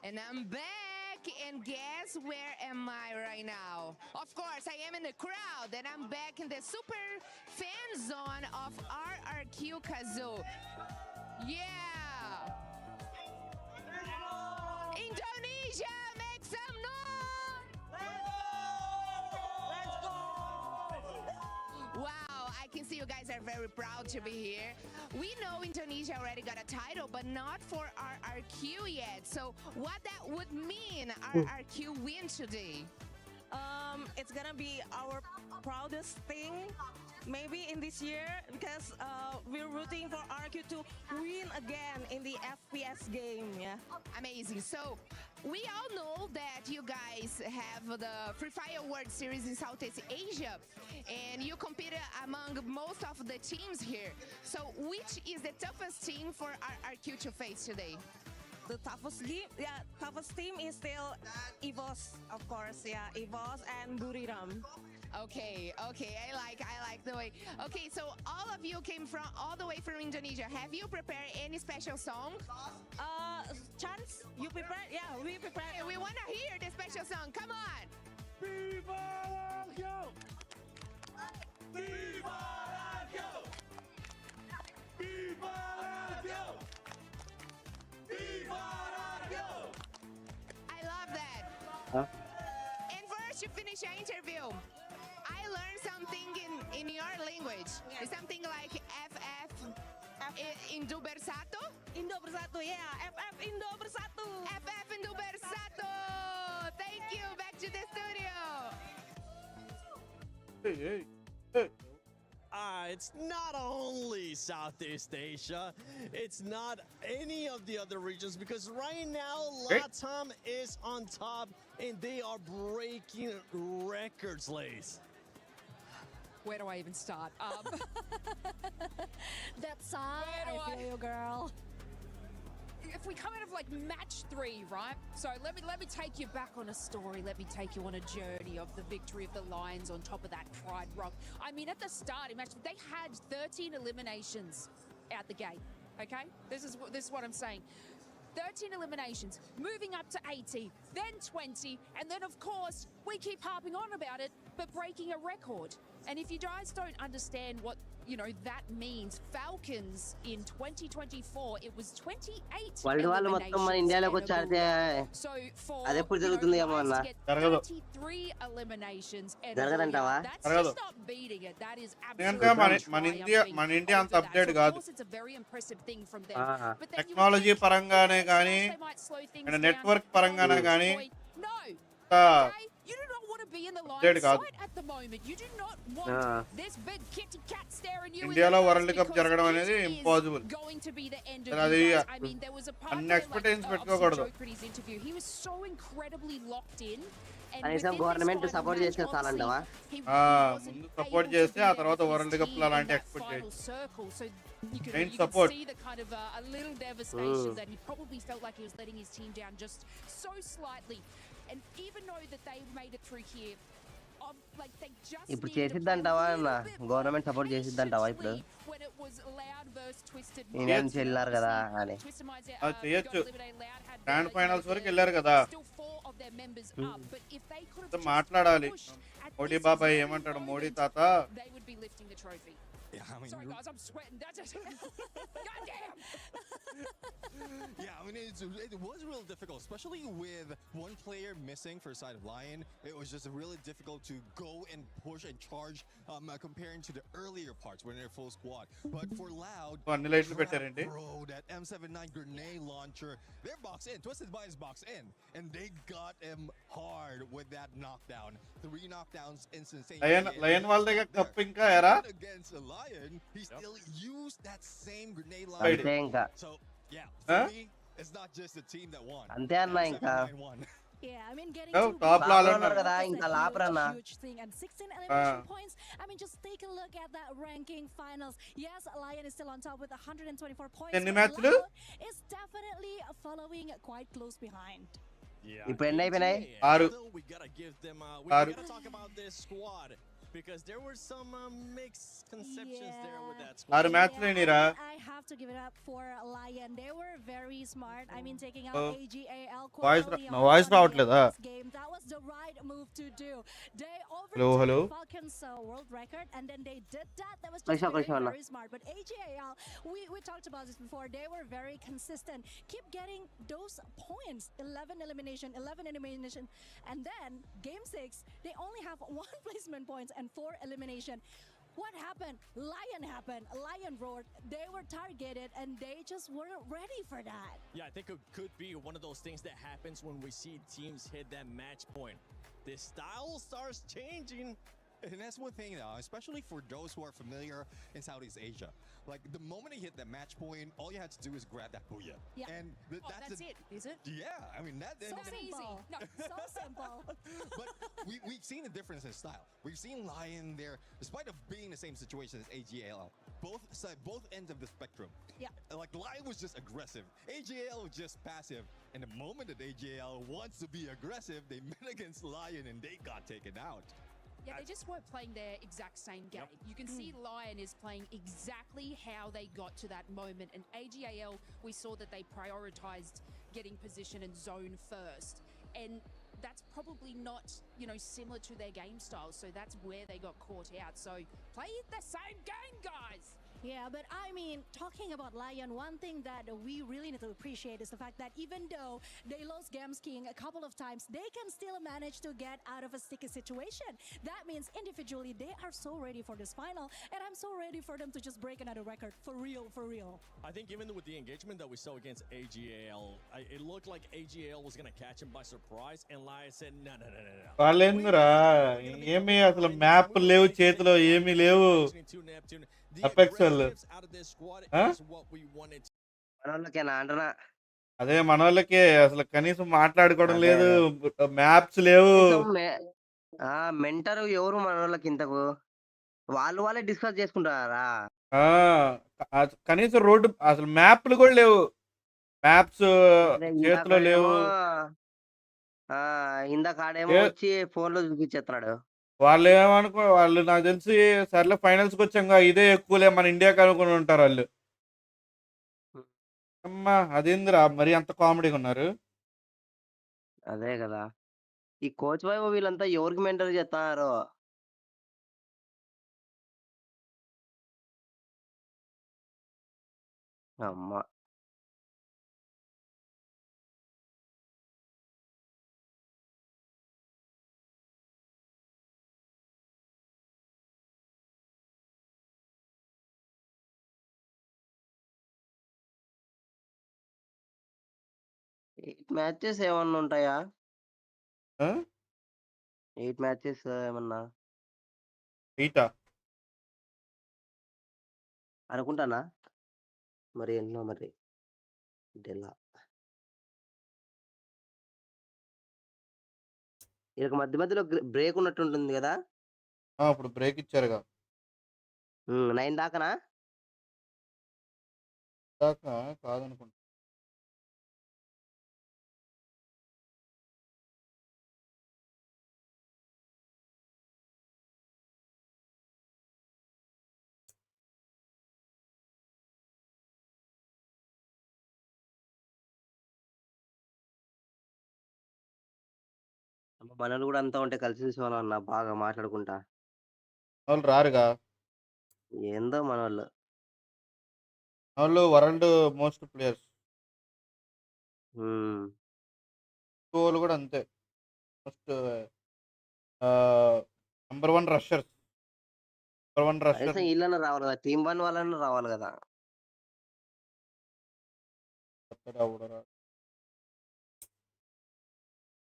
And I'm back, and guess where am I right now? Of course, I am in the crowd, and I'm back in the super fan zone of RRQ Kazoo. Yeah! Indonesia, make some noise! Let's go! Wow, I can see you guys are very proud to be here. We know Indonesia already got a title, but not for RRQ yet. So what that would mean RRQ win today? It's gonna be our proudest thing maybe in this year, because we're rooting for RRQ to win again in the FPS game. Yeah, amazing. So we all know that you guys have the Free Fire World Series in Southeast Asia, and you competed among most of the teams here. So which is the toughest team for RRQ to face today? The toughest team is still EVOS, of course. Yeah, EVOS and Buriram. Okay, I like the way. Okay, so all of you came from all the way from Indonesia. Have you prepared any special song? Chance, you prepared? Yeah, we prepared. Hey, we want to hear the special song. Come on. Viva RRQ! Viva RRQ! Viva RRQ! Viva RRQ! I love that. And first you finish your interview, I learned something in your language. It's something like FF Indo Bersatu? Indo Bersatu, yeah. FF Indo Bersatu. FF Indo Bersatu. Thank you. Back to the studio. Hey. It's not only Southeast Asia, it's not any of the other regions, because right now LATAM is on top and they are breaking records, Lace. Where do I even start? That sigh, I feel you, girl. If we come out of like match 3, right? So let me take you back on a story. Let me take you on a journey of the victory of the Lions on top of that Pride Rock. I mean, at the start, imagine they had 13 eliminations out the gate. Okay, this is what I'm saying. 13 eliminations, moving up to 18, then 20, and then of course we keep harping on about it, but breaking a record. And if you guys don't understand what that means Falcons in 2024, it was 28 world వాళ్ళు మొత్తం మన ఇండియాలోకి వచ్చి ఆడితే So for అది ఎప్పుడు జరుగుతుంది ఏమో అన్న జరగదు 33 eliminations and జరగదంటావా that's just not beating it. That is ఇంకా మన ఇండియా అంత అప్డేట్ కాదు టెక్నాలజీ పరంగానే కానీ నెట్వర్క్ పరంగానే కానీ అప్డేట్ కాదు ఇండియాలో వరల్డ్ కప్ జరగడం అనేది ఇంపాసిబుల్ అది అన్ని ఎక్స్పెక్టేషన్స్ పెట్టుకోకూడదు కనీసం గవర్నమెంట్ సపోర్ట్ చేస్తే చాలంటావా ముందు సపోర్ట్ చేస్తే ఆ తర్వాత వరల్డ్ కప్ లో అలాంటి ఎక్స్పెక్ట్ చేయొచ్చు మెయిన్ సపోర్ట్ ఇప్పుడు చేసిద్దంటావా అన్న గవర్నమెంట్ సపోర్ట్ చేసిద్దంటావా ఇప్పుడు ఇండియా నుంచి వెళ్ళినారు కదా అని చేయొచ్చు గ్రాండ్ ఫైనల్స్ వరకు వెళ్ళారు కదా మాట్లాడాలి మోడీ బాబాయ్ ఏమంటాడు మోడీ తాత Yeah, I mean, sorry guys, I'm sweating. That's just goddamn. Yeah, I mean it was real difficult, especially with one player missing for side of Lion. It was just really difficult to go and push and charge comparing to the earlier parts when they're full squad. But for Loud, bro, that M79 grenade launcher, they're boxed in. Twisted by his box in, and they got him hard with that knockdown. 3 knockdowns instantaneously. Lion వాళ్ళ దగ్గర cup ఇంకా ఎరా Against a Lion, he still used that same grenade launcher. So yeah, for me, it's not just the team that won. అంతే అన్న ఇంకా Yeah, I mean getting top లో ఉన్నారు కదా ఇంకా లాపరన్న huge thing and 16 elimination points. I mean just take a look at that ranking finals. Yes, Lion is still on top with 124 points. Is definitely following quite close behind. ఇప్పుడు ఎన్ని అయిపోయినాయి 6 we gotta talk about this squad because there were some misconceptions there with that squad. 6 మ్యాచ్లు అయినరా I have to give it up for Lion. They were very smart. I mean taking out AGAL voice రావట్లేదా game. That was the right move to do. They hello overtook Falcons world record and then they did that. That was just very smart. But AGAL, we talked about this before. They were very consistent. Keep getting those points. 11 elimination, and then game 6 they only have 1 placement points and 4 elimination. What happened? Lion roared. They were targeted and they just weren't ready for that. Yeah, I think it could be one of those things that happens when we see teams hit that match point. The style starts changing. And that's one thing, especially for those who are familiar in Southeast Asia. Like the moment he hit that match point, all you had to do is grab that booyah. Yeah. And that's it, is it? Yeah, I mean that. So easy. No, so simple. But we've seen a difference in style. We've seen Lion there, despite of being in the same situation as AGAL, both ends of the spectrum. Yeah. Like Lion was just aggressive, AGAL was just passive. And the moment that AGAL wants to be aggressive, they met against Lion and they got taken out. Yeah, they just weren't playing their exact same game. You can see Lion is playing exactly how they got to that moment. And AGAL, we saw that they prioritized getting position and zone first. And that's probably not, similar to their game style. So that's where they got caught out. So play the same game, guys. Yeah, but I mean, talking about Lion, one thing that we really need to appreciate is the fact that even though they lost Games King a couple of times, they can still manage to get out of a sticky situation. That means individually they are so ready for this final, and I'm so ready for them to just break another record. For real. I think even with the engagement that we saw against AGAL, it looked like AGAL was going to catch him by surprise, and Lion said, no. వాళ్ళేంద్రా ఏమీ అసలు map లేవు చేతిలో ఏమీ లేవు apex అదే మన వాళ్ళకి అసలు కనీసం మాట్లాడుకోవడం లేదు మ్యాప్స్ లేవు మెంటర్ ఎవరు మన వాళ్ళకి ఇంతకు వాళ్ళే డిస్కస్ చేసుకుంటారా కనీసం రోడ్డు అసలు మ్యాప్లు కూడా లేవు మ్యాప్స్ చేతిలో లేవు ఇందాక ఆడేమో వచ్చి ఫోన్ లో చూపించేస్తున్నాడు వాళ్ళు వాళ్ళు నాకు తెలిసి సర్లే ఫైనల్స్ కి వచ్చాక ఇదే ఎక్కువలే మన ఇండియాకి అనుకుని ఉంటారు వాళ్ళు అమ్మా అదేందిరా మరి అంత కామెడీగా ఉన్నారు అదే కదా ఈ కోచ్ వైపు వీళ్ళంతా ఎవరికి మెంటర్ చేస్తున్నారు అమ్మ. ఎయిట్ మ్యాచెస్ ఏమన్నా ఉంటాయా? ఆ? 8 మ్యాచెస్ ఏమన్నా? 8ఆ? అనుకుంటానా? మరి ఎన్నో మరి. డెల్లా. ఈళ్ళకి మధ్య మధ్యలో బ్రేక్ ఉన్నట్టుంటుంది గదా! ఇప్పుడు బ్రేక్ ఇచ్చారుగా. 9 దాకానా? దాకా కాదనుకుంటా. మనోళ్ళు గూడా అంతా ఉంటే కలిసి చూసేవాళ్ళం అన్న బాగా మాట్లాడుకుంటా. వాళ్ళు రారుగా. ఏందో మనోళ్ళు. వాళ్ళు వరల్డ్ మోస్ట్ ప్లేయర్స్. హ్మ్. వాళ్ళు కూడా అంతే. Most number 1 రషర్స్. నంబర్ 1 రషర్. కనీసం ఈళ్ళన్నా రావాలి గదా! టీమ్ 1 వాళ్ళన్నా రావాలి గదా!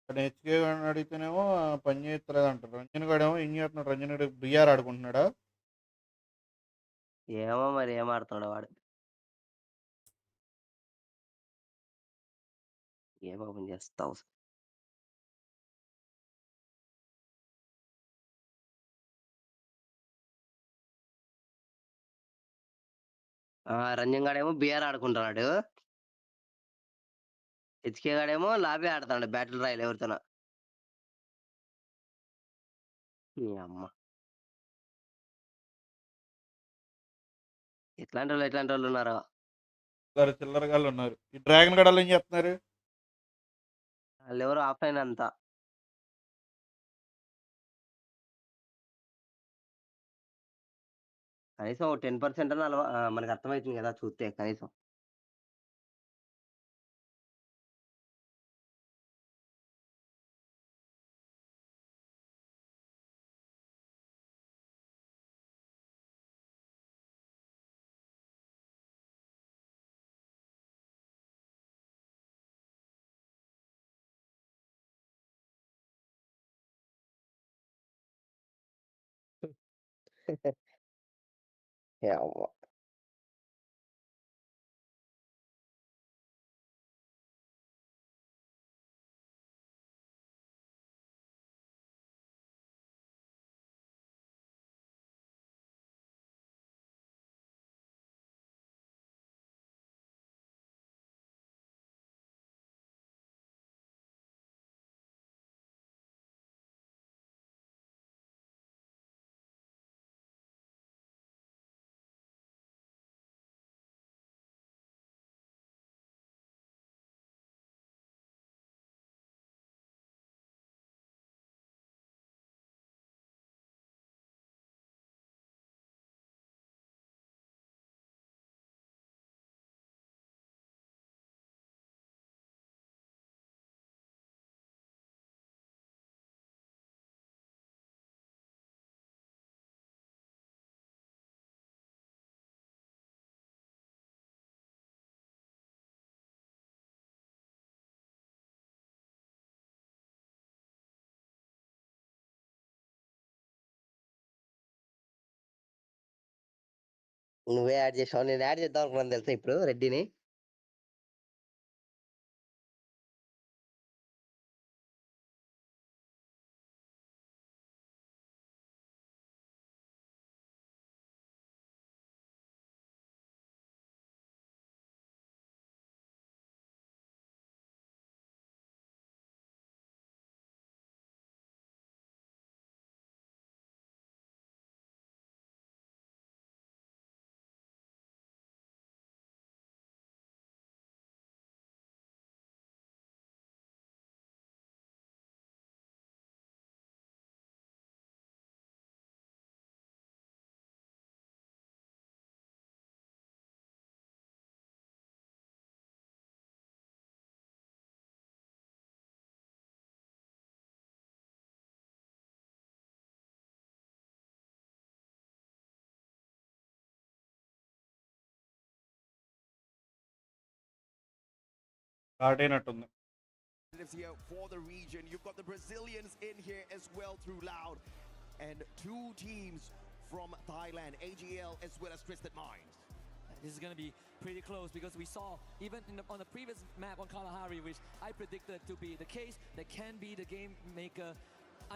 ఇక్కడ హెచ్కే గాడిని అడిగితేనేమో పని చేయట్లేదు అంటారు. రంజన్ గాడేమో ఏం చేస్తున్నాడు? రంజన్ గడు బిఆర్ ఆడుకుంటున్నాడా? ఏమో మరి ఏం ఆడుతున్నాడో వాడు. గేమ్ ఓపెన్ చేస్తా. రంజన్ గాడేమో బిఆర్ ఆడుకుంటున్నాడు. హెచ్కే గాడేమో లాబీ ఆడుతున్నాడు బ్యాటిల్ రాయల్ ఎవరితోనో. నీ అమ్మ. ఎట్లాంటోళ్ళు ఉన్నారో. చిల్లర గాళ్ళు ఉన్నారు. ఈ డ్రాగన్ గడాలు ఏం చేస్తున్నారు? ఆళ్ళెవరో ఆఫ్లైన్ అంతా. కనీసం 10% అన్నా మనకు అర్థమైతుంది గదా చూస్తే కనీసం. యావ్వ! నువ్వే యాడ్ చేసావు. నేను యాడ్ చేద్దాం అనుకున్నాను తెలుసా ఇప్పుడు రెడ్డిని. స్టార్ట్ అయినట్టుంది. Here for the region, you've got the Brazilians in here as well through Loud, and two teams from Thailand, AGL as well as Twisted Minds. This is going to be pretty close because we saw even on the previous map on Kalahari, which I predicted to be the case, that can be the game maker.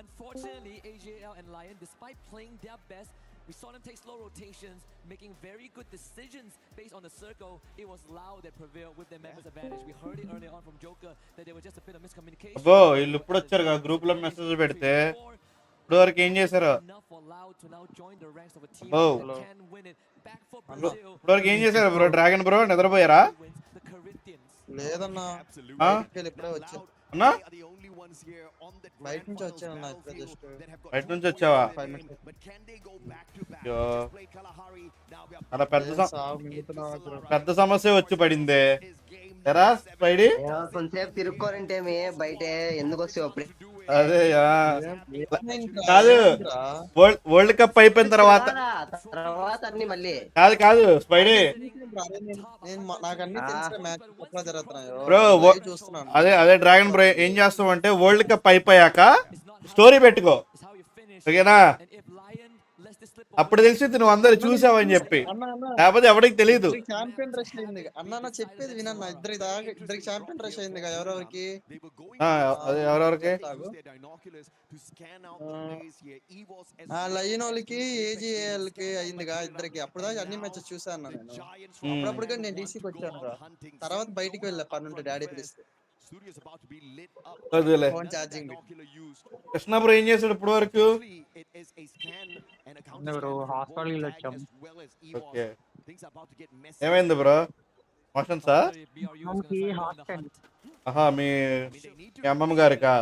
Unfortunately, AGL and Lion, despite playing their best, we saw them take slow rotations, making very good decisions based on the circle. It was Loud that prevailed with their members' advantage. We heard it earlier on from Joker that there was just a bit of miscommunication. అబ్బో వీళ్ళు ఇప్పుడు వచ్చారు కదా group లో message పెడితే ఇప్పుడు వరకు ఏం చేశారు? అబ్బో ఇప్పుడు వరకు ఏం చేశారు బ్రో? Dragon bro నిద్రపోయారా? లేదన్నా ఇప్పుడే వచ్చా అన్నా బయట నుంచి వచ్చానన్నా జస్ట్ బయట నుంచి వచ్చావా? అలా పెద్ద సమస్య వచ్చి పడిందే ఎరా స్పైడీ. కొంచెంసేపు తిరుక్కోరంటే బయట ఎందుకు వస్తావు? అదే కాదు వరల్డ్ కప్ అయిపోయిన తర్వాత అన్ని మళ్ళీ కాదు స్పైడీ బ్రో. అదే డ్రాగన్ బ్రో ఏం చేస్తావు అంటే వరల్డ్ కప్ అయిపోయాక స్టోరీ పెట్టుకో ఓకేనా? అప్పుడు తెలిసింది నువ్వు అందరు చూసావని చెప్పి, లేకపోతే ఎవరికి తెలియదు. ఛాంపియన్ రష్ అయింది అన్న, చెప్పేది వినన్నా. ఇద్దరికి ఛాంపియన్ రష్ అయింది ఎవరెవరికి? అదే ఎవరెవరికి? లైన్ వాళ్ళకి ఏజీఏఎల్ కి అయిందిగా ఇద్దరికి. అప్పుడు దాకా అన్ని మ్యాచెస్ చూసాను నేను. అప్పుడప్పుడు నేను డీసీకి వచ్చాను, తర్వాత బయటికి వెళ్ళా పనుంటే డాడీ పిలిస్తే. కృష్ణ బ్రో ఏం చేశాడు ఇప్పుడు వరకు? హాస్పిటల్ వచ్చాం. ఏమైంది బ్రో? మోషన్సా? ఆహా మీ అమ్మమ్మ గారికా?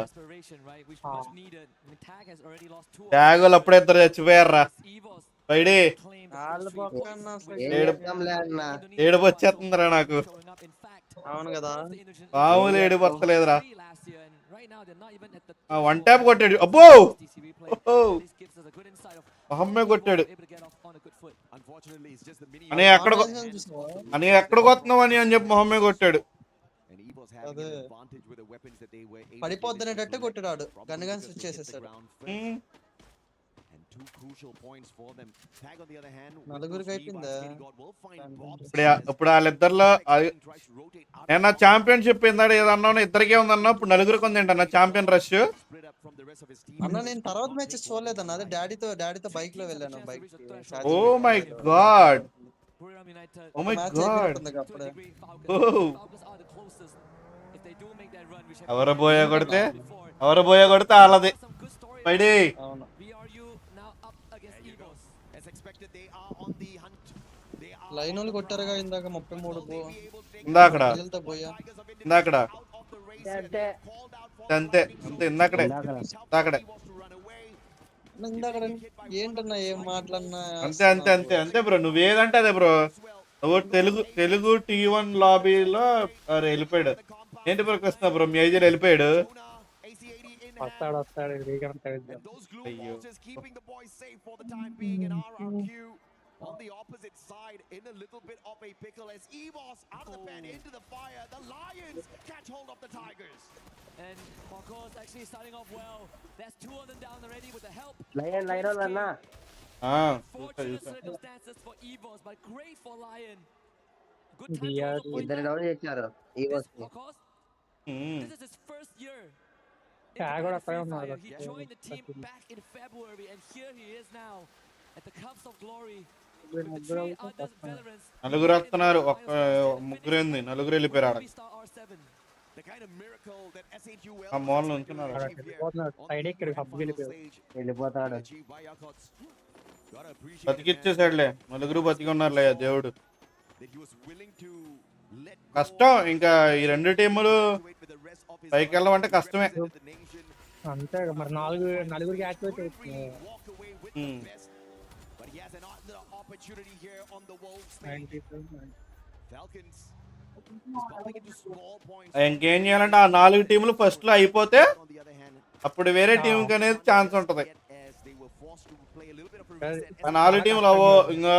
ట్యాగులు అప్పుడే ఇద్దరు చచ్చిపోయారా బయడి? ఏడుపు వచ్చేస్తుందిరా నాకు. అవును కదా, మామూలు ఏడుపు వస్తలేదురా. వన్ ట్యాప్ కొట్టాడు. అబ్బో మొహమ్మే కొట్టాడు. అని ఎక్కడికి వస్తున్నావు అని చెప్పి మొహమ్మే కొట్టాడు. పడిపోద్దనేటట్టు కొట్టాడు, గన్ స్విచ్ చేసేసాడు. నలుగురికి అయిపోయిందా ఇప్పుడు వాళ్ళిద్దరిలో? నేను ఛాంపియన్షిప్ ఏందాడు ఏదన్నా ఇద్దరికే ఉందన్నా, ఇప్పుడు నలుగురికి ఉంది ఏంటన్నా ఛాంపియన్ రష్ అన్న. నేను తర్వాత మ్యాచెస్ చూడలేదన్న, అదే డాడీతో బైక్ లో వెళ్ళాను. Bike oh my god, oh my god. ఎవరు బోయ కొడితే వాళ్ళది పైడి. లైన్ వాళ్ళు కొట్టారుగా ఇందాక 33. ఇందాకడ అంతే ఏంటన్నా ఏం మాట్లాడినా అంతే బ్రో. నువ్వేదంటే అదే బ్రో. నువ్వు తెలుగు T1 లాబీలో వెళ్ళిపోయాడు. ఏంటి బ్రో కృష్ణ బ్రో మీ ఐజీలో వెళ్ళిపోయాడు. వస్తాడు అయ్యో on the opposite side in a little bit of a pickle as Evos out of the pen into the fire. The Lions catch hold of the Tigers. And of course actually starting off well. There's two of them down already with the help. Lion anna. Fortunate circumstances for Evos, but great for Lion. Good time. Idhar down checharu Evos. Of course. This is his first year. He joined the team back in February and here he is now at the Cups of Glory. నలుగురు వస్తున్నారు, నలుగురు వెళ్ళిపోయారు. ఆ mole ఉంటున్నారు. బతికిచ్చేసాడులే, నలుగురు బతికి ఉన్నారులే దేవుడు. కష్టం ఇంకా ఈ రెండు టీములు పైకి వెళ్ళమంటే కష్టమే. అంతే మరి నలుగురికి యాక్టివేట్ అవుతుంది. Opportunity here on the world stage. Falcons bumping into small points. ఇంకేం చేయాలంటే ఆ 4 టీములు ఫస్ట్ లో అయిపోతే అప్పుడు వేరే టీం కి అనేది ఛాన్స్ ఉంటది. ఆ 4 టీములు అవో ఇంకా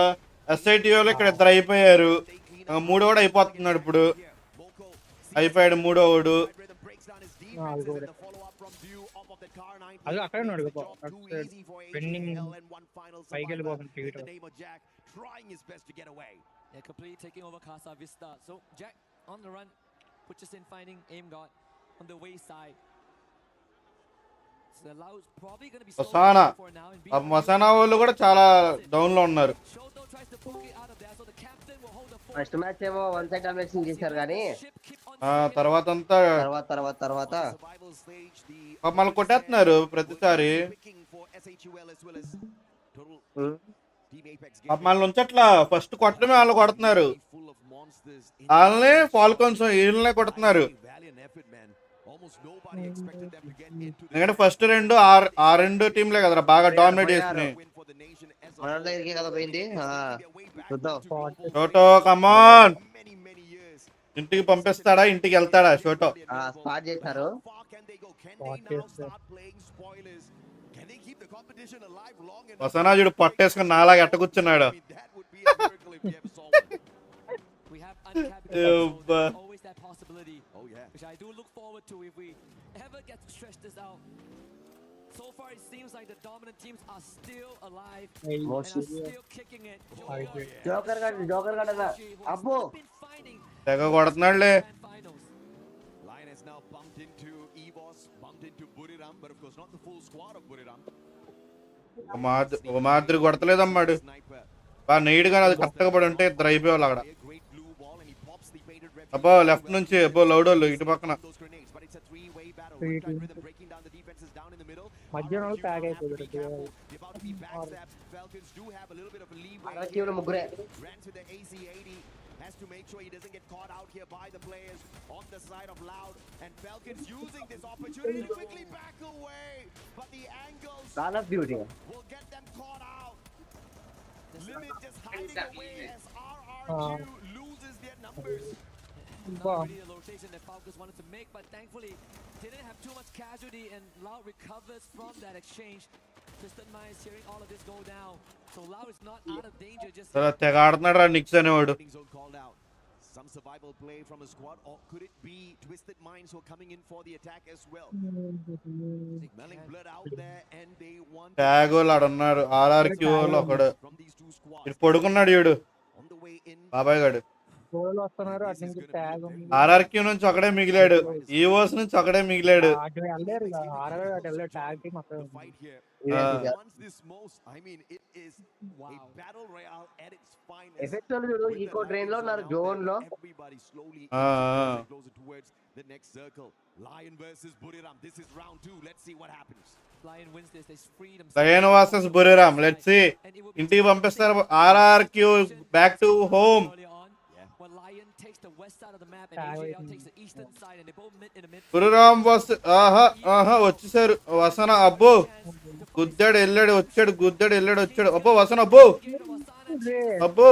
SITO లో ఇక్కడ 2 అయిపోయారు, 3 కూడా అయిపోతున్నాడు ఇప్పుడు. అయిపోయాడు మూడోవాడు. అది అక్కడే ఉన్నాడు పెండింగ్ పైకి వెళ్ళిపోతుంది ticket. Yeah, completely taking over Casa Vista. So Jack on the run, puts in finding aim god on the wayside. So Lau's probably going to be వసానా వసానా వాళ్ళు కూడా చాలా డౌన్ లో ఉన్నారు. ఫస్ట్ మ్యాచ్ ఏమో వన్ సైడ్ డామినేషన్ చేశారు కానీ తర్వాత అంతా తర్వాత మళ్ళీ కొట్టేస్తున్నారు ప్రతిసారి. మళ్ళీ ఉంచట్లా, ఫస్ట్ కొట్టడమే వాళ్ళు కొడుతున్నారు. వాళ్ళని ఫాల్కన్స్ వీళ్ళనే కొడుతున్నారు. ఎందుకంటే ఫస్ట్ రెండు ఆ రెండు టీంలే కదరా బాగా డామినేట్ చేస్తున్నాయి. షోటో కమాన్, ఇంటికి పంపిస్తాడా ఇంటికి వెళ్తాడా షోటో? స్పాట్ చేశారు. వసనాజుడు పట్టేసుకుని నాలాగా ఎట్ట కూర్చున్నాడు. Always that possibility, which I do look forward to if we ever get to stretch this out. So far, it seems like the dominant teams are still alive and are still kicking it. Joker గడ అబ్బో తెగ కొడుతున్నాడులే. Lion has now bumped into Evos, bumped into Buriram, but of course not the full squad of Buriram. ఒక మాదిరి కొడతలేదమ్మాడు. బాగా నీట్గా అది కరెక్ట్గా పడి ఉంటే ఇద్దరు అయిపోవాలి అక్కడ. అబ్బో లెఫ్ట్ నుంచి అబ్బో లౌడోళ్ళు ఇటు పక్కన మధ్యాహ్నం ట్యాగ్ అయిపోయింది. ముగ్గురే has to make sure he doesn't get caught out here by the players on the side of Loud, and Falcons using this opportunity to quickly back away, but the angles will get them caught out. Limit just hiding away as RRQ loses their numbers. Not really a rotation that Falcons wanted to make, but thankfully didn't have too much casualty, and Loud recovers from that exchange. Twisted Minds hearing all of this go down, so Loud is not out of danger. Just తెగ ఆడుతున్నాడు రా నిక్స్ అనేవాడు. Some survival play from a squad, or could it be Twisted Minds who are coming in for the attack as well? Smelling blood out there, and they want tag వాళ్ళు ఆడున్నారు. ఆర్ఆర్క్యూ వాళ్ళు ఒకడు ఇటు పడుకున్నాడు వీడు బాబాయ్ గాడు. ఆర్ఆర్క్యూ నుంచి ఒకడే మిగిలాడు, ఈవోస్ నుంచి ఒకడే మిగిలాడు. ఈకో ట్రైన్ లో ఉన్నారు జోన్ లో. Lion versus Buriram, let's see. ఇంటికి పంపిస్తారు RRQ back to home. Buriram వచ్చేసారు. వసన అబ్బో గుద్దాడు వెళ్ళాడు వచ్చాడు, గుద్దాడు వెళ్ళాడు వచ్చాడు. అబ్బో వసన అబ్బో అబ్బో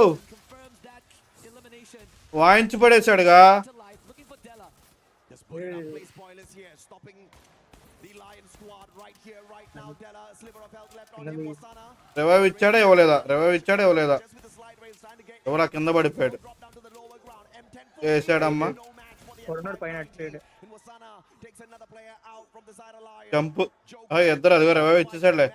వాయించి పడేశాడుగా. రివైవ్ ఇచ్చాడా ఇవ్వలేదా? రివైవ్ ఇచ్చాడా ఇవ్వలేదా? ఎవరా కింద పడిపోయాడు. వేసాడమ్మా జంపు. ఇద్దరు అదిగో రివైవ్ ఇచ్చేసాడులే.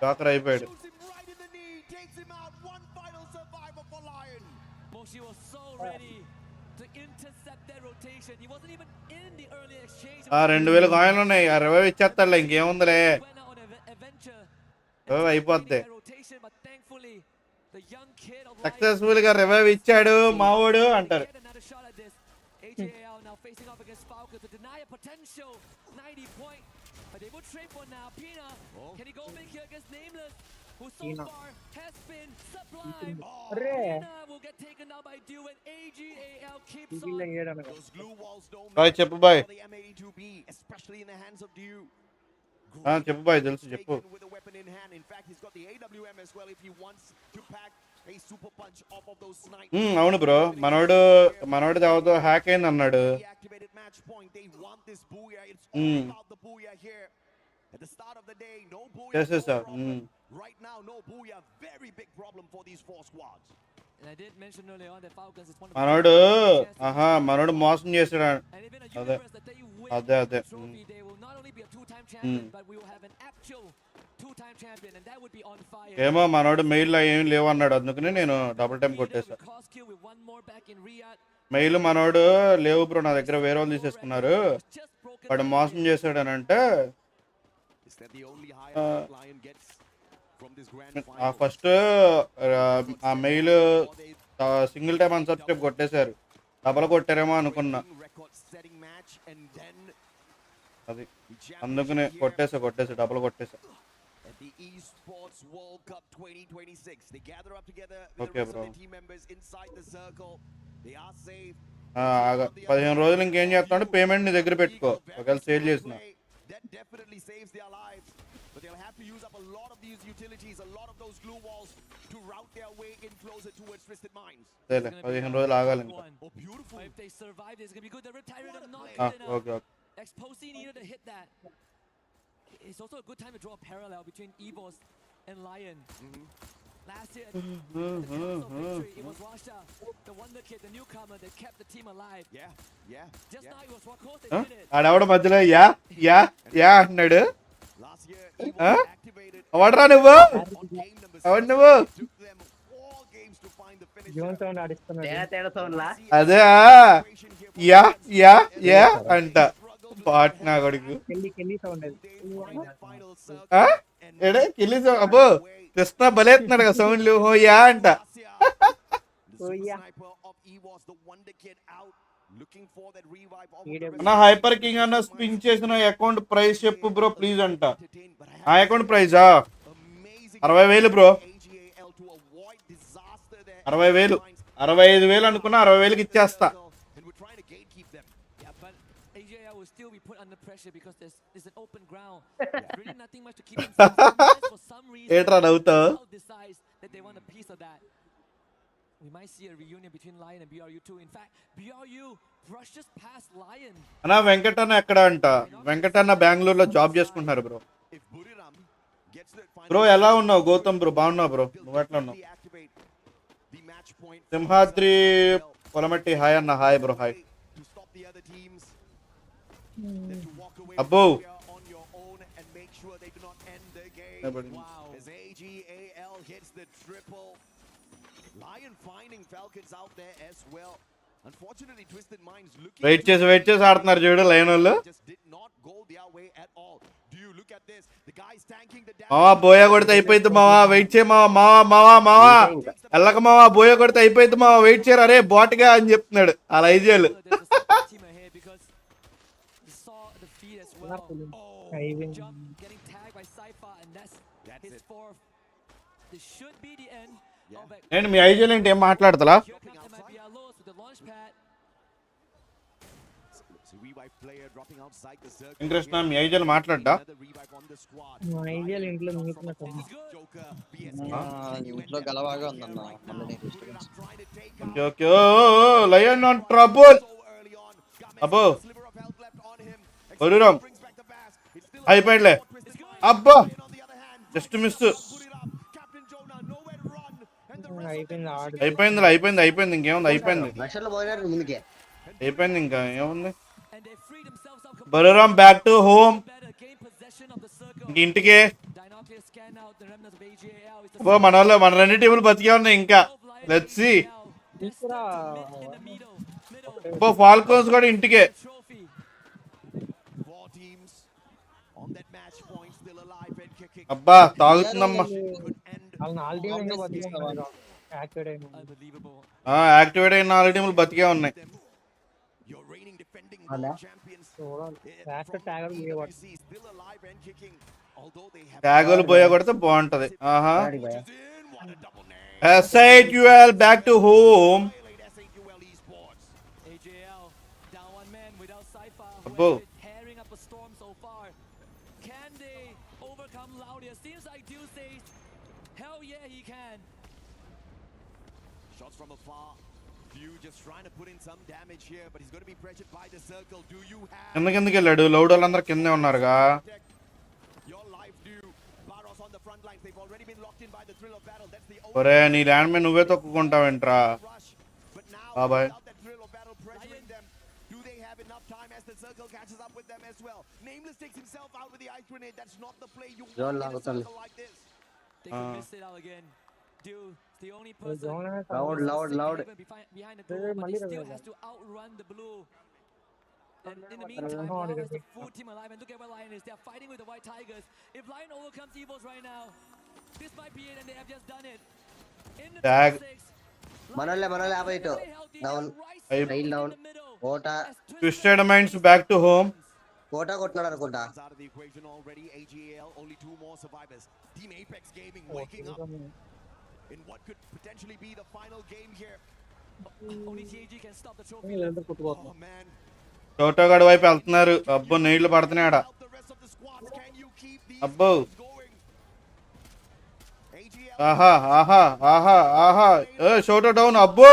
జాకర్ అయిపోయాడు. ఆ 2000 కాయిన్లు ఉన్నాయి. ఆ రివైవ్ ఇచ్చేస్తాడులే, ఇంకేముందిలే రివైవ్ అయిపోద్ది. సక్సెస్ఫుల్ గా రివైవ్ ఇచ్చాడు మావోడు అంటారు. బాయ్ చెప్పు బాయ్. చెప్పు బాయ్ తెలుసు చెప్పు. అవును బ్రో, మనోడు దావతో హ్యాక్ అయింది అన్నాడు. At the start of the day, no booyah. Yes, No sir. problem. Right now, no booyah. Very big problem for these four squads. And I did mention earlier on that Falcons is one of మనోడు మనోడు మోసం చేసాడు. అదే అదే అదే they will not only be a two-time champion, but we will have an actual two-time champion, and that would be on fire. ఏమో మనోడు మెయిల్లో ఏం లేవు అన్నాడు, అందుకని నేను డబుల్ టైం కొట్టేసా. మెయిల్ మనోడు లేవు బ్రో, నా దగ్గర వేరే వాళ్ళు తీసేసుకున్నారు, వాడు మోసం చేశాడు అని అంటే ఫస్ట్ ఆ మెయిల్ సింగిల్ టైం అన్సబ్స్క్రైబ్ కొట్టేశారు, డబల్ కొట్టారేమో అనుకున్నా, అది అందుకనే కొట్టేసా double కొట్టేసా. The Esports World Cup 2026. They gather up together with Okay, the rest bro. of the team members inside the circle. They are safe. 15 రోజులు ఇంకేం చేస్తాడు, పేమెంట్ నీ దగ్గర పెట్టుకో ఒకవేళ సేల్ చేసిన. That definitely saves their lives. But they'll have to use up a lot of these utilities, a lot of those glue walls to route their way in closer towards Twisted Minds. 15 రోజులు ఆగాలి ఇంకా. Oh, beautiful. If they survive, it's going to be good. The Riptide are not good enough. Okay. Exposing needed to hit that. It's also a good time to draw a parallel between EVOS and Lion. Last year, at the Council victory, it was Rasha, the wonder kid, the newcomer that kept the team alive. Yeah. Just now it was Wakos that did it. ఆడవిడ మధ్యలో yeah అంటున్నాడు. అవడరా నువ్వు, అవడు నువ్వు, అదే yeah అంట pot నా కొడుకు. కిల్లి అబ్బో కృష్ణ బలేస్తున్నాడు కదా సౌండ్లు, యా అంట. నా హైపర్ కింగ్ అన్న స్పిన్ చేసిన అకౌంట్ ప్రైస్ చెప్పు బ్రో ప్లీజ్ అంట. ఆ అకౌంట్ ప్రైజా 60,000 బ్రో, 60,000, 65,000 అనుకున్నా, 60,000కి ఇచ్చేస్తా. Still be put under pressure because there's an open ground. There's really nothing much to keep them safe. For some reason, Etra Nauta decides that they want a piece of that. We might see a reunion between Lion and BRU2. In fact, BRU brushes past Lion. అన్నా వెంకటన్న ఎక్కడ అంట? వెంకటన్న బెంగళూరులో job చేసుకుంటున్నారు bro. Bro ఎలా ఉన్నావు Gautam bro? బాగున్నావు bro, నువ్వు ఎట్లా ఉన్నావు? సింహాద్రి పొలమట్టి హాయ్ అన్న. Hi bro, hi. అబ్బో వెయిట్ చేసి ఆడుతున్నారు చూడు లైన్ వాళ్ళు. మావా బోయా కొడితే అయిపోయింది మావా, వెయిట్ చేయ మావా ఎల్లక మావా, బోయా కొడితే అయిపోయింది మావా, వెయిట్ చేయరు అరే బాట్గా అని చెప్తున్నాడు ఆ లైజేలు. Getting tagged by Cypher, and that's his fourth. This should be the end of it. నేను మీ ఐజీలు ఏంటి ఏం మాట్లాడతలా? ఇంకృష్ణ మీ ఐజీలు మాట్లాడ్డా? ఇంట్లో గలవాగా ఉందన్న. Okay lion on trouble. అబ్బో బరురామ్ అయిపోయిందిలే. అబ్బా జస్ట్ మిస్. అయిపోయింది ఇంకేముంది, అయిపోయింది ఇంకా ఏముంది. బరురామ్ బ్యాక్ టు హోమ్, ఇంటికే. మన రెండు టీములు బతికే ఉన్నాయి ఇంకా. Let's see. ఫాల్కోన్స్ కూడా ఇంటికే. అబ్బా తాగుతుందమ్మా. యాక్టివేట్ అయిన 4 టీములు బతికే ఉన్నాయి. ట్యాగులు పోయా కొడితే బాగుంటది. SAQL back to home. అబ్బో from afar. Few just trying to put in some damage here, but he's going to be pressured by the circle. Do you have? కిందకి వెళ్ళాడు. లౌడ్ వాళ్ళందరూ కిందే ఉన్నారుగా. ఒరే నీ ల్యాండ్ మ్యాన్ నువ్వే తొక్కుకుంటావేంట్రా బాబాయ్. Do they have enough time as the circle catches up with them as well? Nameless takes himself out with the ice grenade. That's not the play you want in a circle like this. They could miss it out again. Dude, the only person Loud. behind the goal, but he still has to outrun the blue. And in the meantime, Lao has the full team alive. And look at where Lion is. They are fighting with the White Tigers. If Lion overcomes Evils right now, this might be it, and they have just done it. In the Tag. Manole abayito. Down. Tail down. Kota. Twisted Minds back to home. Kota kottnadu anukunta. Out of the equation already. AGAL only 2 more survivors. Team Apex Gaming waking up in what could potentially be the final game here. Only TAG can stop the trophy. Oh man. టోటోగాడి వైపు వెళ్తున్నారు. అబ్బో నీళ్లు పడుతున్నాయి ఆడ. అబ్బో ఆహా ఆహా ఆహా ఆహా షోటో డౌన్. అబ్బో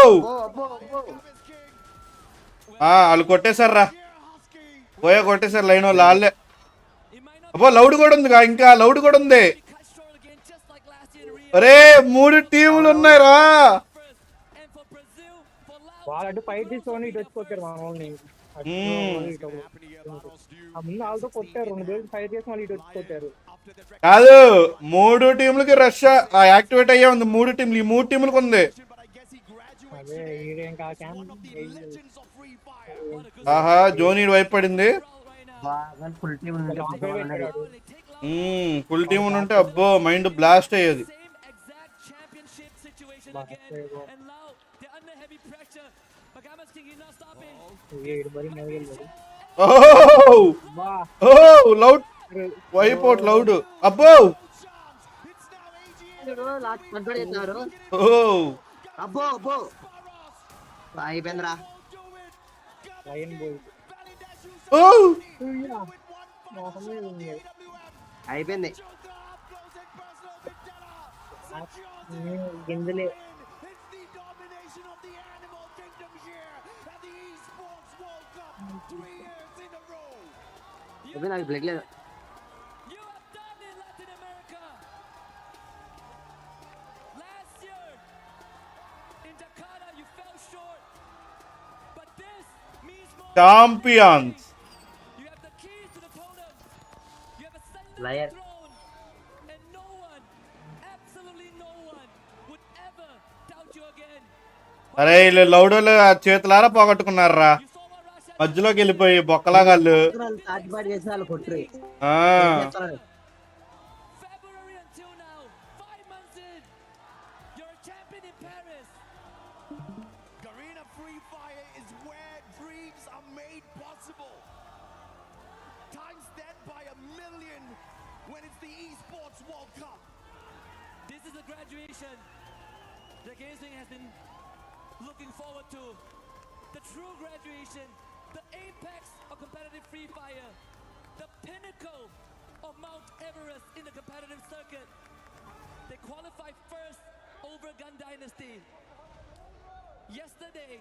వాళ్ళు కొట్టేశారా కొట్టేశారు లైన్ వాళ్ళు వాళ్ళే. అబ్బో లౌడ్ కూడా ఉంది, ఇంకా లౌడ్ కూడా ఉంది. అరే 3 టీములు ఉన్నాయిరా. వాళ్ళంటే ఫైట్ తీసుకొని ఇటు వచ్చిపోతారు మా వాళ్ళని. ముందు వాళ్ళతో కొట్టారు, 2 రోజులు ఫైట్ చేసి మళ్ళీ ఇటు వచ్చిపోతారు. కాదు 3 టీములకి రష్ యాక్టివేట్ అయ్యే ఉంది. 3 టీములు ఈ 3 టీములకు ఉంది. అదే ఈడేం ఆహా జోనీ వైపు పడింది. ఫుల్ టీమ్ ఫుల్ టీమ్ ఉంటే అబ్బో మైండ్ బ్లాస్ట్ అయ్యేది. Loud wipe out loud. అబ్బో అబ్బో అయిపోయిందిరా. అయిపోయింది గింజలే. నాకు బ్లడ్ లేదు. ఛాంపియన్స్ లయర్ అరే వీళ్ళు లౌడోలు చేతులారా పోగొట్టుకున్నారా మధ్యలోకి వెళ్ళిపోయి బొక్కలాగాళ్ళు. FreeFire is where dreams are made possible. Times that by 1,000,000 when it's the Esports World Cup. This is the graduation the gaming has been looking forward to. The true graduation, the apex of competitive Free Fire, the pinnacle of Mount Everest in the competitive circuit. They qualified first over Gun Dynasty. Yesterday,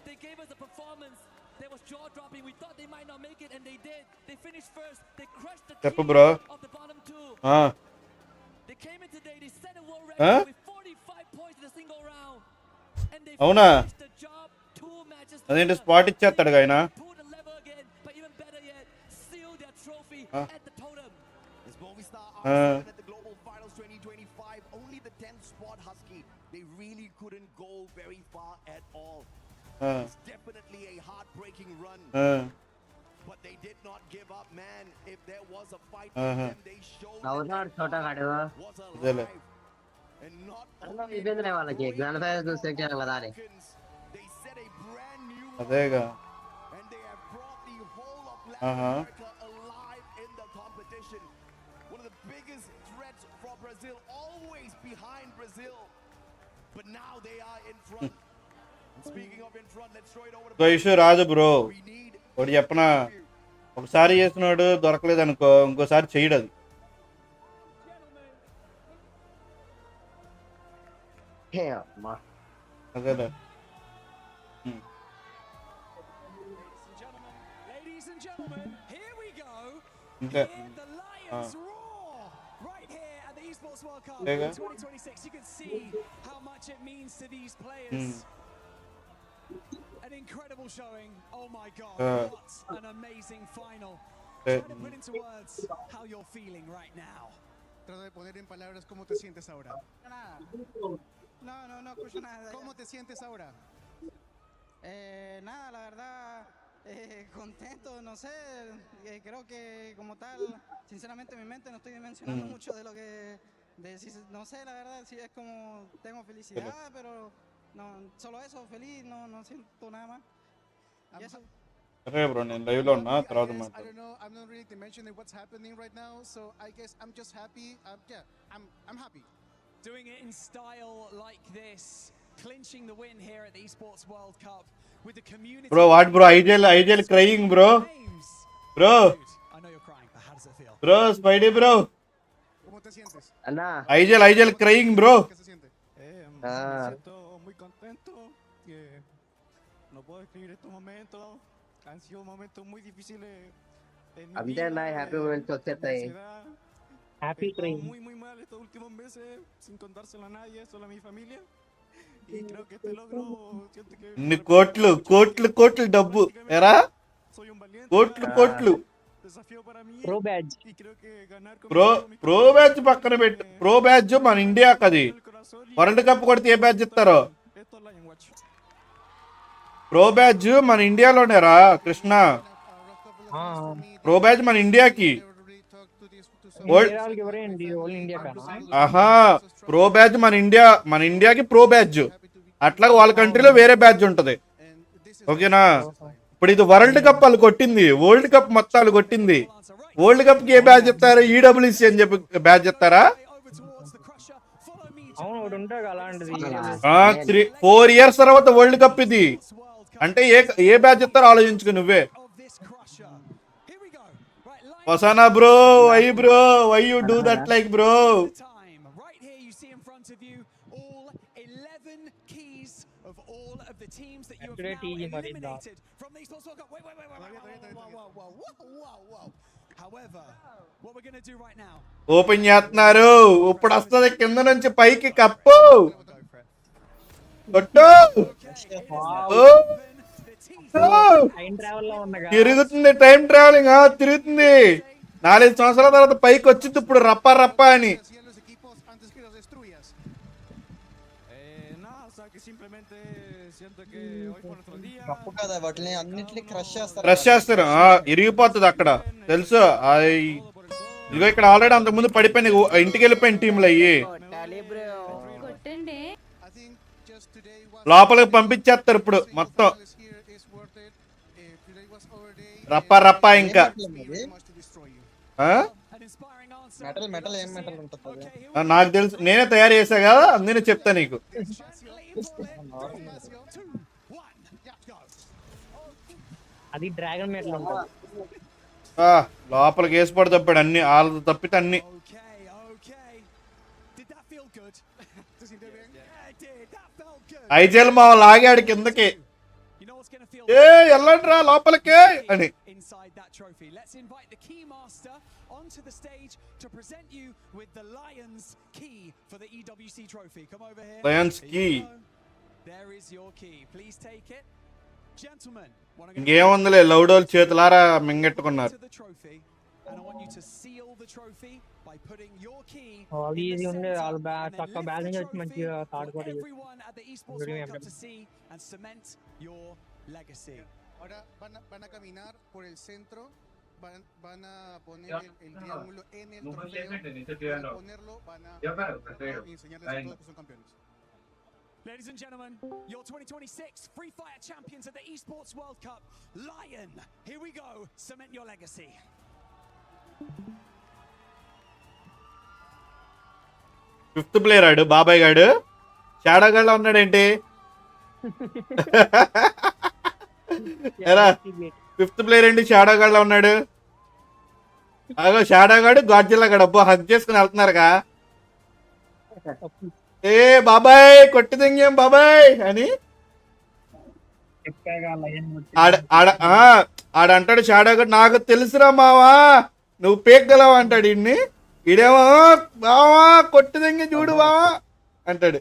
they gave us a performance that was jaw-dropping. We thought they might not make it, and they did. They finished first. They crushed the team of the bottom 2. They came in today. They set a world record with 45 points in a single round, and they finished the job 2 matches. అదేంటి spot ఇచ్చేస్తాడు ఆయన. Pulled the lever again, but even better yet, sealed their trophy at the totem. As Movistar are at the Global Finals 2025, only the 10th spot Husky. They really couldn't go very far at all. It's definitely a heartbreaking run. But they did not give up, man. If there was a fight for them, they showed that was alive. And not only they set a brand new అదేగా and they have brought the whole of Latin America alive in the competition. One of the biggest threats for Brazil, always behind Brazil. But now they are in front. Speaking of in front, let's throw it over to issue రాదు bro. ఒకటి చెప్పనా, ఒకసారి చేస్తున్నాడు దొరకలేదు అనుకో ఇంకోసారి చేయడు అది. అదేలే. అంతే. Esports World Cup There you go. 2026. You can see how much it means to these players. An incredible showing. Oh my God, what an amazing final. Try to put into words how you're feeling right now. Trata de poner en palabras cómo te sientes ahora. No escucho nada. ¿Cómo te sientes ahora? Nada, la verdad, contento, no sé, creo que como tal, sinceramente en mi mente no estoy dimensionando mucho de lo que, no sé, la verdad, sí es como, tengo felicidad, pero no, solo eso, feliz, no siento nada más. Y eso. సరే bro నేను live లో ఉన్నా తర్వాత I మాట్లాడు. don't know. I'm not really dimensioning what's happening right now, so I guess I'm just happy. I'm happy. Doing it in style like this, clinching the win here at the Esports World Cup with the community. Bro, what bro? IJL crying, bro. Bro. I know you're crying, but how does it feel? Bro, Spidey bro. ¿Cómo te sientes? Ana. IJL crying, bro. ¿Qué se siente? Me siento muy contento. No puedo describir estos momentos. Han sido momentos muy difíciles en mi అంతే అన్న happy moments వచ్చేస్తాయి. Happy train. Muy mal estos últimos meses, sin contárselo a nadie, solo a mi familia. Y creo que este logro siento que ఇన్ని కోట్లు డబ్బు ఎరా కోట్లు pro badge. Pro badge పక్కన పెట్టి ప్రో బ్యాడ్జ్ మన ఇండియాకి అది వరల్డ్ కప్ కొడితే ఏ బ్యాడ్జ్ ఇస్తారో ప్రో బ్యాడ్జ్ మన ఇండియాలోనేరా కృష్ణ ప్రో బ్యాడ్జ్ మన ఇండియాకి ఆహా ప్రో బ్యాడ్జ్ మన ఇండియాకి ప్రో బ్యాడ్జ్ అట్లా వాళ్ళ కంట్రీలో వేరే బ్యాడ్జ్ ఉంటది ఓకేనా ఇప్పుడు ఇది వరల్డ్ కప్ వాళ్ళు కొట్టింది వరల్డ్ కప్ మొత్తం వాళ్ళు కొట్టింది వరల్డ్ కప్ కి ఏ బ్యాడ్జ్ ఇస్తారు ఈడబ్ల్యూసీ అని చెప్పి బ్యాడ్జ్ ఇస్తారా 4 years తర్వాత వరల్డ్ కప్ ఇది అంటే ఏ బ్యాడ్జ్ ఇస్తారో ఆలోచించుకో నువ్వే వసానా bro why you do that like bro open చేస్తున్నారు ఇప్పుడు వస్తుంది కింద నుంచి పైకి కప్పు తిరుగుతుంది టైం ట్రావెలింగ్ తిరుగుతుంది 4 సంవత్సరాల తర్వాత పైకి వచ్చింది ఇప్పుడు రప్ప అని క్రష్ చేస్తారు ఇరిగిపోతుంది అక్కడ తెలుసు ఇదిగో ఇక్కడ ఆల్రెడీ అంతకుముందు పడిపోయింది ఇంటికి వెళ్ళిపోయిన టీంలు అయ్యి లోపలికి పంపించేస్తారు ఇప్పుడు మొత్తం రప్ప ఇంకా నాకు తెలుసు నేనే తయారు చేసా కదా అందుకే చెప్తా నీకు అది డ్రాగన్ మెటల్ ఉంటుంది లోపలికి వేసి పడి తప్పాడు అన్ని వాళ్ళతో తప్పితే అన్ని ఐజల్ మా లాగాడు కిందకి వెళ్ళండి రా లోపలికి అని onto the stage to present you with the Lions key for the EWC trophy. Come over here. Lions key. There is your key. Please take it. Gentlemen, ఇంకేముందిలే లౌడోల్ చేతులారా మింగెట్టుకున్నారు and I want you to seal the trophy by putting your key all easy ఉండే all చక్క balance వచ్చి మంచిగా తాడుకోవాలి everyone at the Esports World Cup to see and cement your legacy. Ahora van a caminar por el centro. Van a poner el triángulo en el trofeo. Van a ponerlo, van a enseñarles a todos que son campeones. Ladies and gentlemen, your 2026 FreeFire champions at the Esports World Cup, Lion. Here we go. Cement your legacy. Fifth player ఆడు బాబాయ్ గాడు shadow గాడ్లో ఉన్నాడేంటి fifth player ఏంటి shadow గాడ్లో ఉన్నాడు అగో shadow గాడు Godzilla గాడు అబ్బో హక్ చేసుకుని వెళ్తున్నారుగా ఏ బాబాయ్ కొట్టిదంగేం బాబాయ్ అని ఆడంటాడు షాడో గాడు నాకు తెలుసురా మావా నువ్వు పేగలవా అంటాడు ఇన్ని ఈడేమో బావా కొట్టుదంగి చూడు బావా అంటాడు.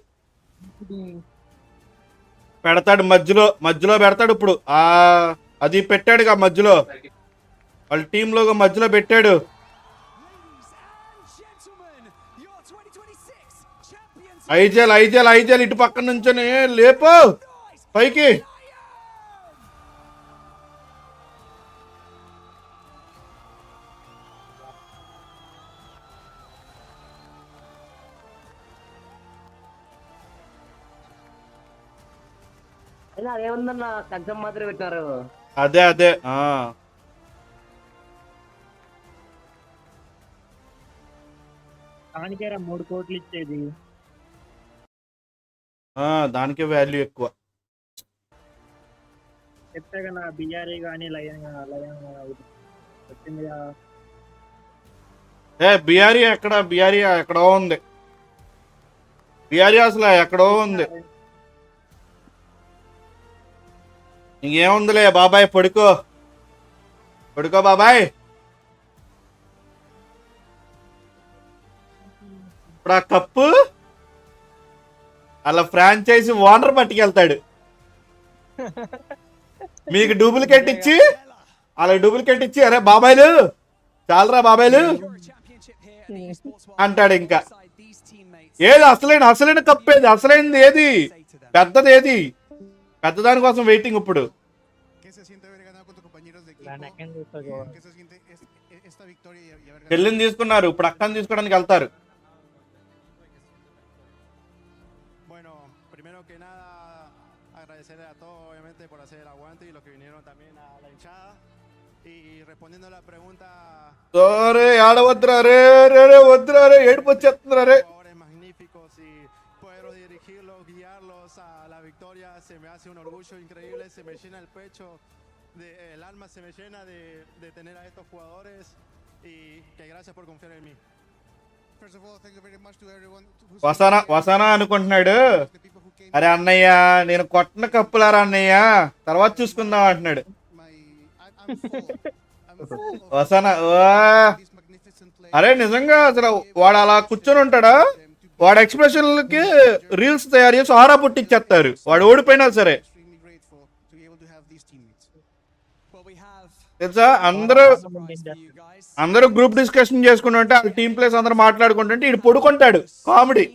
పెడతాడు మధ్యలో పెడతాడు. ఇప్పుడు అది పెట్టాడుగా మధ్యలో, వాళ్ళ టీంలో మధ్యలో పెట్టాడు. ఐజల్ ఇటు పక్కన నుంచొని లేపో పైకి. అదేముందన్న కంచం మాత్రం పెట్టారు. అదే దానికేరా 3 కోట్లు ఇచ్చేది. దానికే వాల్యూ ఎక్కువ. చెప్తే కదా బిఆర్ఏ కానీ లయన్ వచ్చింది. బిఆర్ఏ ఎక్కడో ఉంది. బిఆర్ఏ అసలు ఎక్కడో ఉంది. ఇంకేముందిలే బాబాయ్, పడుకో బాబాయ్. ఇప్పుడు ఆ కప్పు అలా ఫ్రాంచైజీ ఓనర్ పట్టుకెళ్తాడు. మీకు డూప్లికేట్ ఇచ్చి అరే బాబాయ్లు చాలరా బాబాయ్లు అంటాడు. ఇంకా ఏది అసలైన కప్పేది, అసలైనది ఏది, పెద్దది ఏది, పెద్దదాని కోసం వెయిటింగ్. ఇప్పుడు చెల్లిని తీసుకున్నారు, ఇప్పుడు అక్కని తీసుకోవడానికి వెళ్తారు. ఆడవద్దురా రే వద్దురా రే, ఏడుపు వచ్చేస్తుందిరా రే. La victoria se me hace un orgullo increíble, se me llena el pecho, el alma se me llena de tener a estos jugadores y que gracias por confiar en mí. First of all, thank you very much to everyone. వసానా అనుకుంటున్నాడు. అరే అన్నయ్య నేను కొట్టిన కప్పులారా అన్నయ్య, తర్వాత చూసుకుందాం అంటున్నాడు. వసానా అరే నిజంగా అసలు వాడు అలా కూర్చొని ఉంటాడా? వాడు ఎక్స్ప్రెషన్లకి రీల్స్ తయారు చేసి ఆరా పుట్టిచ్చేస్తారు, వాడు ఓడిపోయినా సరే. తెలుసా, అందరూ గ్రూప్ డిస్కషన్ చేసుకుంటుంటే టీమ్ ప్లేస్ అందరూ మాట్లాడుకుంటుంటే ఇటు పడుకుంటాడు. కామెడీ,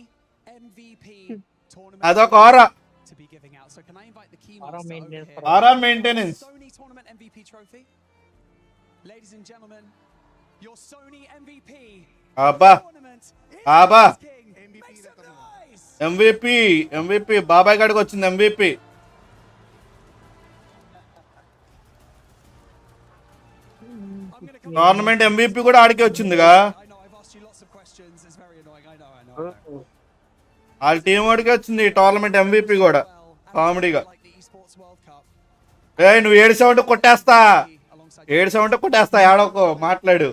అదొక ఆరా మెయింటెనెన్స్. అబ్బా MVP బాబాయ్ గాడికి వచ్చింది. MVP టోర్నమెంట్ MVP కూడా ఆడికే వచ్చిందిగా. వాళ్ళ టీం వాడికే వచ్చింది టోర్నమెంట్ MVP కూడా. కామెడీగా నువ్వు ఏడుసావంటే కొట్టేస్తా ఏడోకో మాట్లాడు.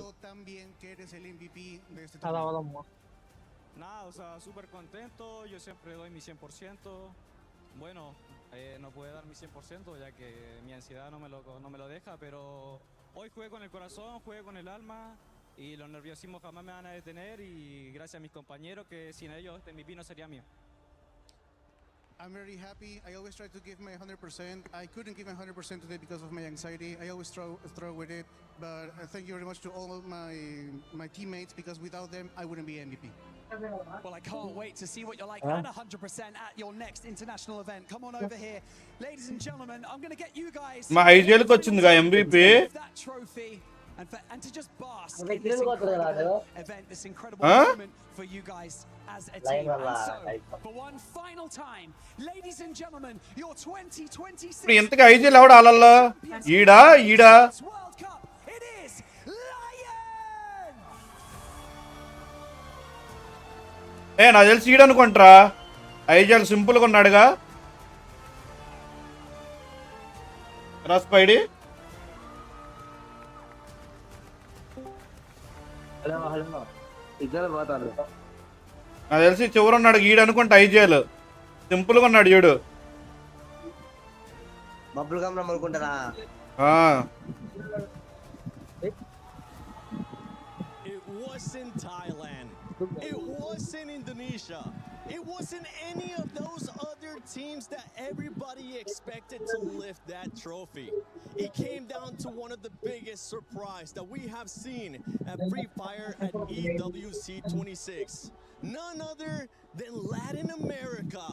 Súper contento, yo siempre doy mi 100%. Bueno, no puedo dar mi 100% ya que mi ansiedad no me lo deja, pero hoy jugué con el corazón, jugué con el alma y los nerviosismos jamás me van a detener y gracias a mis compañeros que sin ellos este MVP no sería mío. I'm very happy. I always try to give my 100%. I couldn't give my 100% today because of my anxiety. I always struggle with it, but thank you very much to all my teammates because without them I wouldn't be MVP. Well, I can't wait to see what you're like at 100% at your next international event. Come on over here. Ladies and gentlemen, I'm going to get you guys మా ఐజీఎల్కి వచ్చిందిగా MVP. that trophy and to just bask in this incredible event, this incredible moment for you guys as a team. And so, for one final time, ladies and gentlemen, your 2026 ఇప్పుడు ఎంతగా IGL ఎవడు ఆడాలా? ఈడా World Cup. It is నాకు తెలిసి ఈడ అనుకుంటారా. IGL simple గా ఉన్నాడుగా రాస్పైడి. నాకు తెలిసి చివరు ఉన్నాడు ఈడు అనుకుంటా. ఐజీఎల్ సింపుల్ గా ఉన్నాడు ఈడు. It was in Thailand. It wasn't Indonesia. It wasn't any of those other teams that everybody expected to lift that trophy. It came down to one of the biggest surprise that we have seen at Free Fire at EWC 26. None other than Latin America.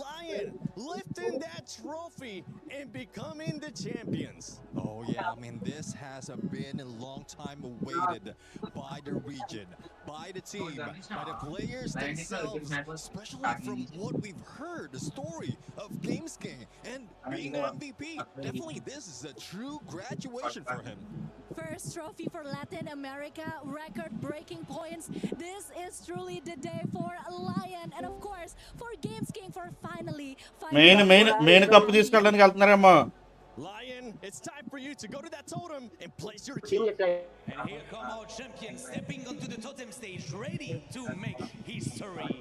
Lion lifting that trophy and becoming the champions. Oh yeah, I mean this has been a long time awaited by the region, by the team, by the players themselves, especially from what we've heard, the story of Games King and being an MVP. Definitely this is a true graduation for him. First trophy for Latin America, record-breaking points. This is truly the day for Lion and of course for Games King for finally main cup తీసుకెళ్ళడానికి వెళ్తున్నారేమో. Lion, it's time for you to go to that totem and place your key. And here come our champions stepping onto the totem stage, ready to make history.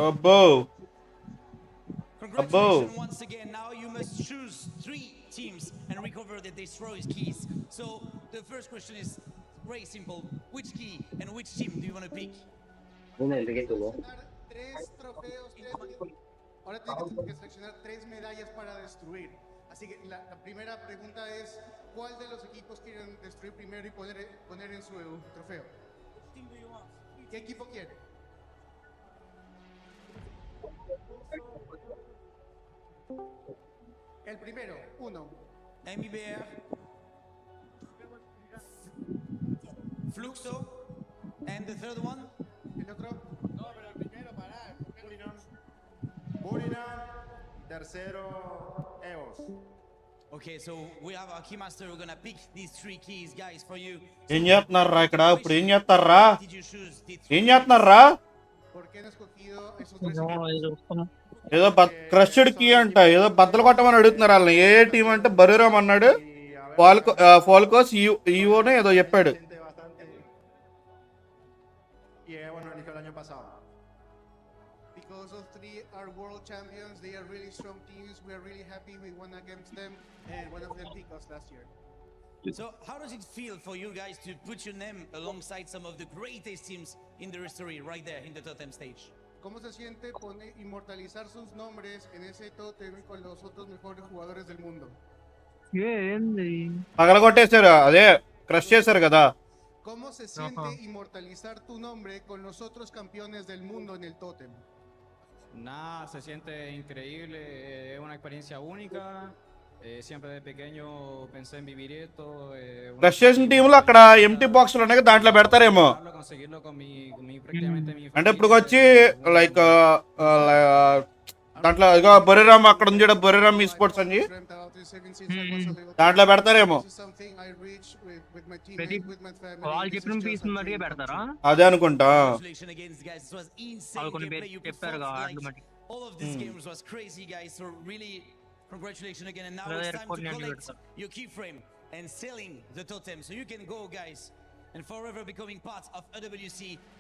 అబ్బో Congratulations once again. Now you must choose 3 teams and recover the destroyed keys. So the first question is very simple. Which key and which team do you want to pick? Tres trofeos, ahora tienes que seleccionar 3 medallas para destruir. Así que la primera pregunta es, ¿cuál de los equipos quieren destruir primero y poner en su trofeo? ¿Qué equipo quiere? El primero, 1. MBR, Fluxo, and the third one? El otro. No, pero el primero, pará. Burinan. Tercero, EOS. Okay, so we have our keymaster. We're gonna pick these 3 keys, guys, for you. ఏం చేస్తున్నారా ఇక్కడ? ఇప్పుడు ఏం చేస్తారా? ఏం చేస్తున్నారా? ఏదో crushed key అంట, ఏదో బద్దలు కొట్టమని అడుగుతున్నారు వాళ్ళని. ఏ టీం అంటే బరురామ్ అన్నాడు, ఫాల్కోస్ ఈవోనే ఏదో చెప్పాడు. Because those 3 are world champions, they are really strong teams. We are really happy we won against them, and one of them beat us last year. So how does it feel for you guys to put your name alongside some of the greatest teams in the history right there in the totem stage? ¿Cómo se siente inmortalizar sus nombres en ese tótem con los otros mejores jugadores del mundo? పగలగొట్టేశారు, అదే crush చేశారు కదా. ¿Cómo se siente inmortalizar tu nombre con los otros campeones del mundo en el tótem? Nada, se siente increíble, es una experiencia única. Siempre de pequeño pensé en vivir esto. Crush చేసిన టీంలో అక్కడ empty బాక్స్లు ఉన్నాయి, దాంట్లో పెడతారేమో. అంటే ఇప్పుడు వచ్చి like దాంట్లో ఇక బొరేరామ్ అక్కడ ఉంది, బొరేరామ్ ఈ స్పోర్ట్స్ అని దాంట్లో పెడతారేమో. అదే అనుకుంటా. All of these games was crazy, guys. So really, congratulations again. And now it's time to collect your keyframe and selling the totem, so you can go, guys, and forever becoming part of AWC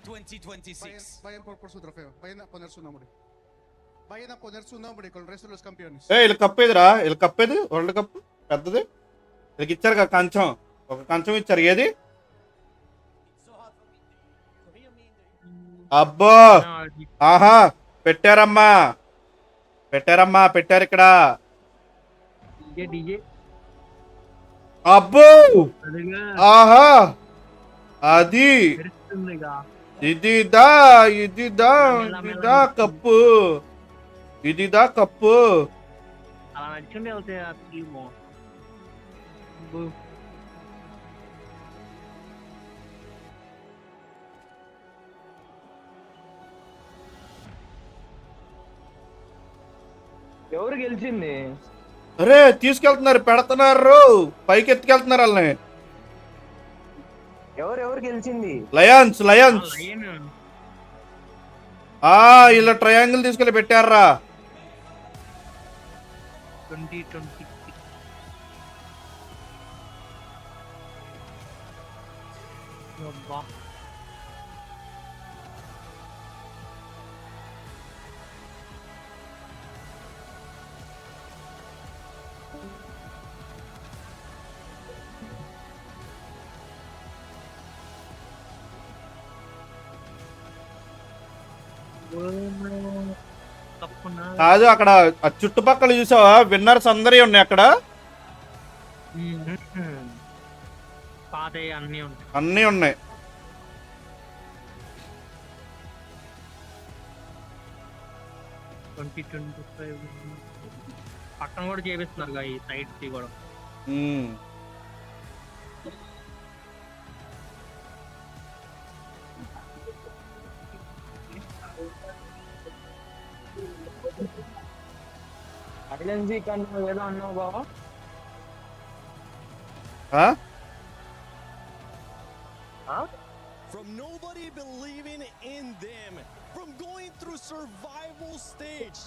2026. Vayan por su trofeo. Vayan a poner su nombre. Vayan a poner su nombre con el resto de los campeones. వీళ్ళ కప్పేదిరా, వీళ్ళ కప్పేది world cup పెద్దది. వీళ్ళకి ఇచ్చారు కదా కంచం, ఒక కంచం ఇచ్చారు. ఏది? అబ్బో, ఆహా, పెట్టారమ్మా పెట్టారు ఇక్కడ. అబ్బో, ఆహా, అది ఇదిదా కప్పు, ఇదిదా కప్పు. అలా నడుచుండే అవుతాయి ఆ టీము. ఎవరు గెలిచింది? అరే తీసుకెళ్తున్నారు, పెడుతున్నారు, పైకి ఎత్తుకెళ్తున్నారు వాళ్ళని. ఎవరు గెలిచింది? లయన్స్. ఇలా ట్రయాంగిల్ తీసుకెళ్ళి పెట్టారా. 2020 కాదు అక్కడ ఆ చుట్టుపక్కల చూసావా విన్నర్స్ అందరి ఉన్నాయి అక్కడ అన్నీ ఉన్నాయి పక్కన కూడా చేపిస్తున్నారు ఈ సైడ్ కూడా ఏదో అన్నావు బాబా From nobody believing in them, from going through survival stage,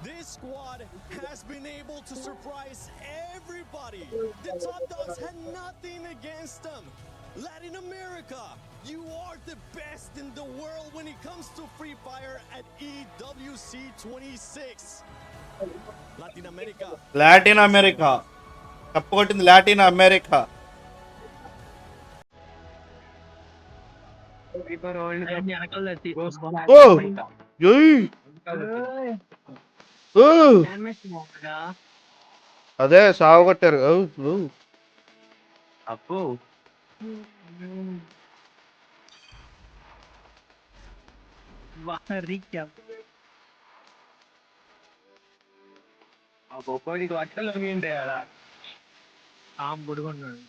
this squad has been able to surprise everybody. The top dogs had nothing against them. Latin America, you are the best in the world when it comes to Free Fire at EWC 26. Latin America తప్పుకొట్టింది Latin America అదే సాగొట్టారు అప్పు అట్టలు ఉంటాయాడా పొడుగున్నాడు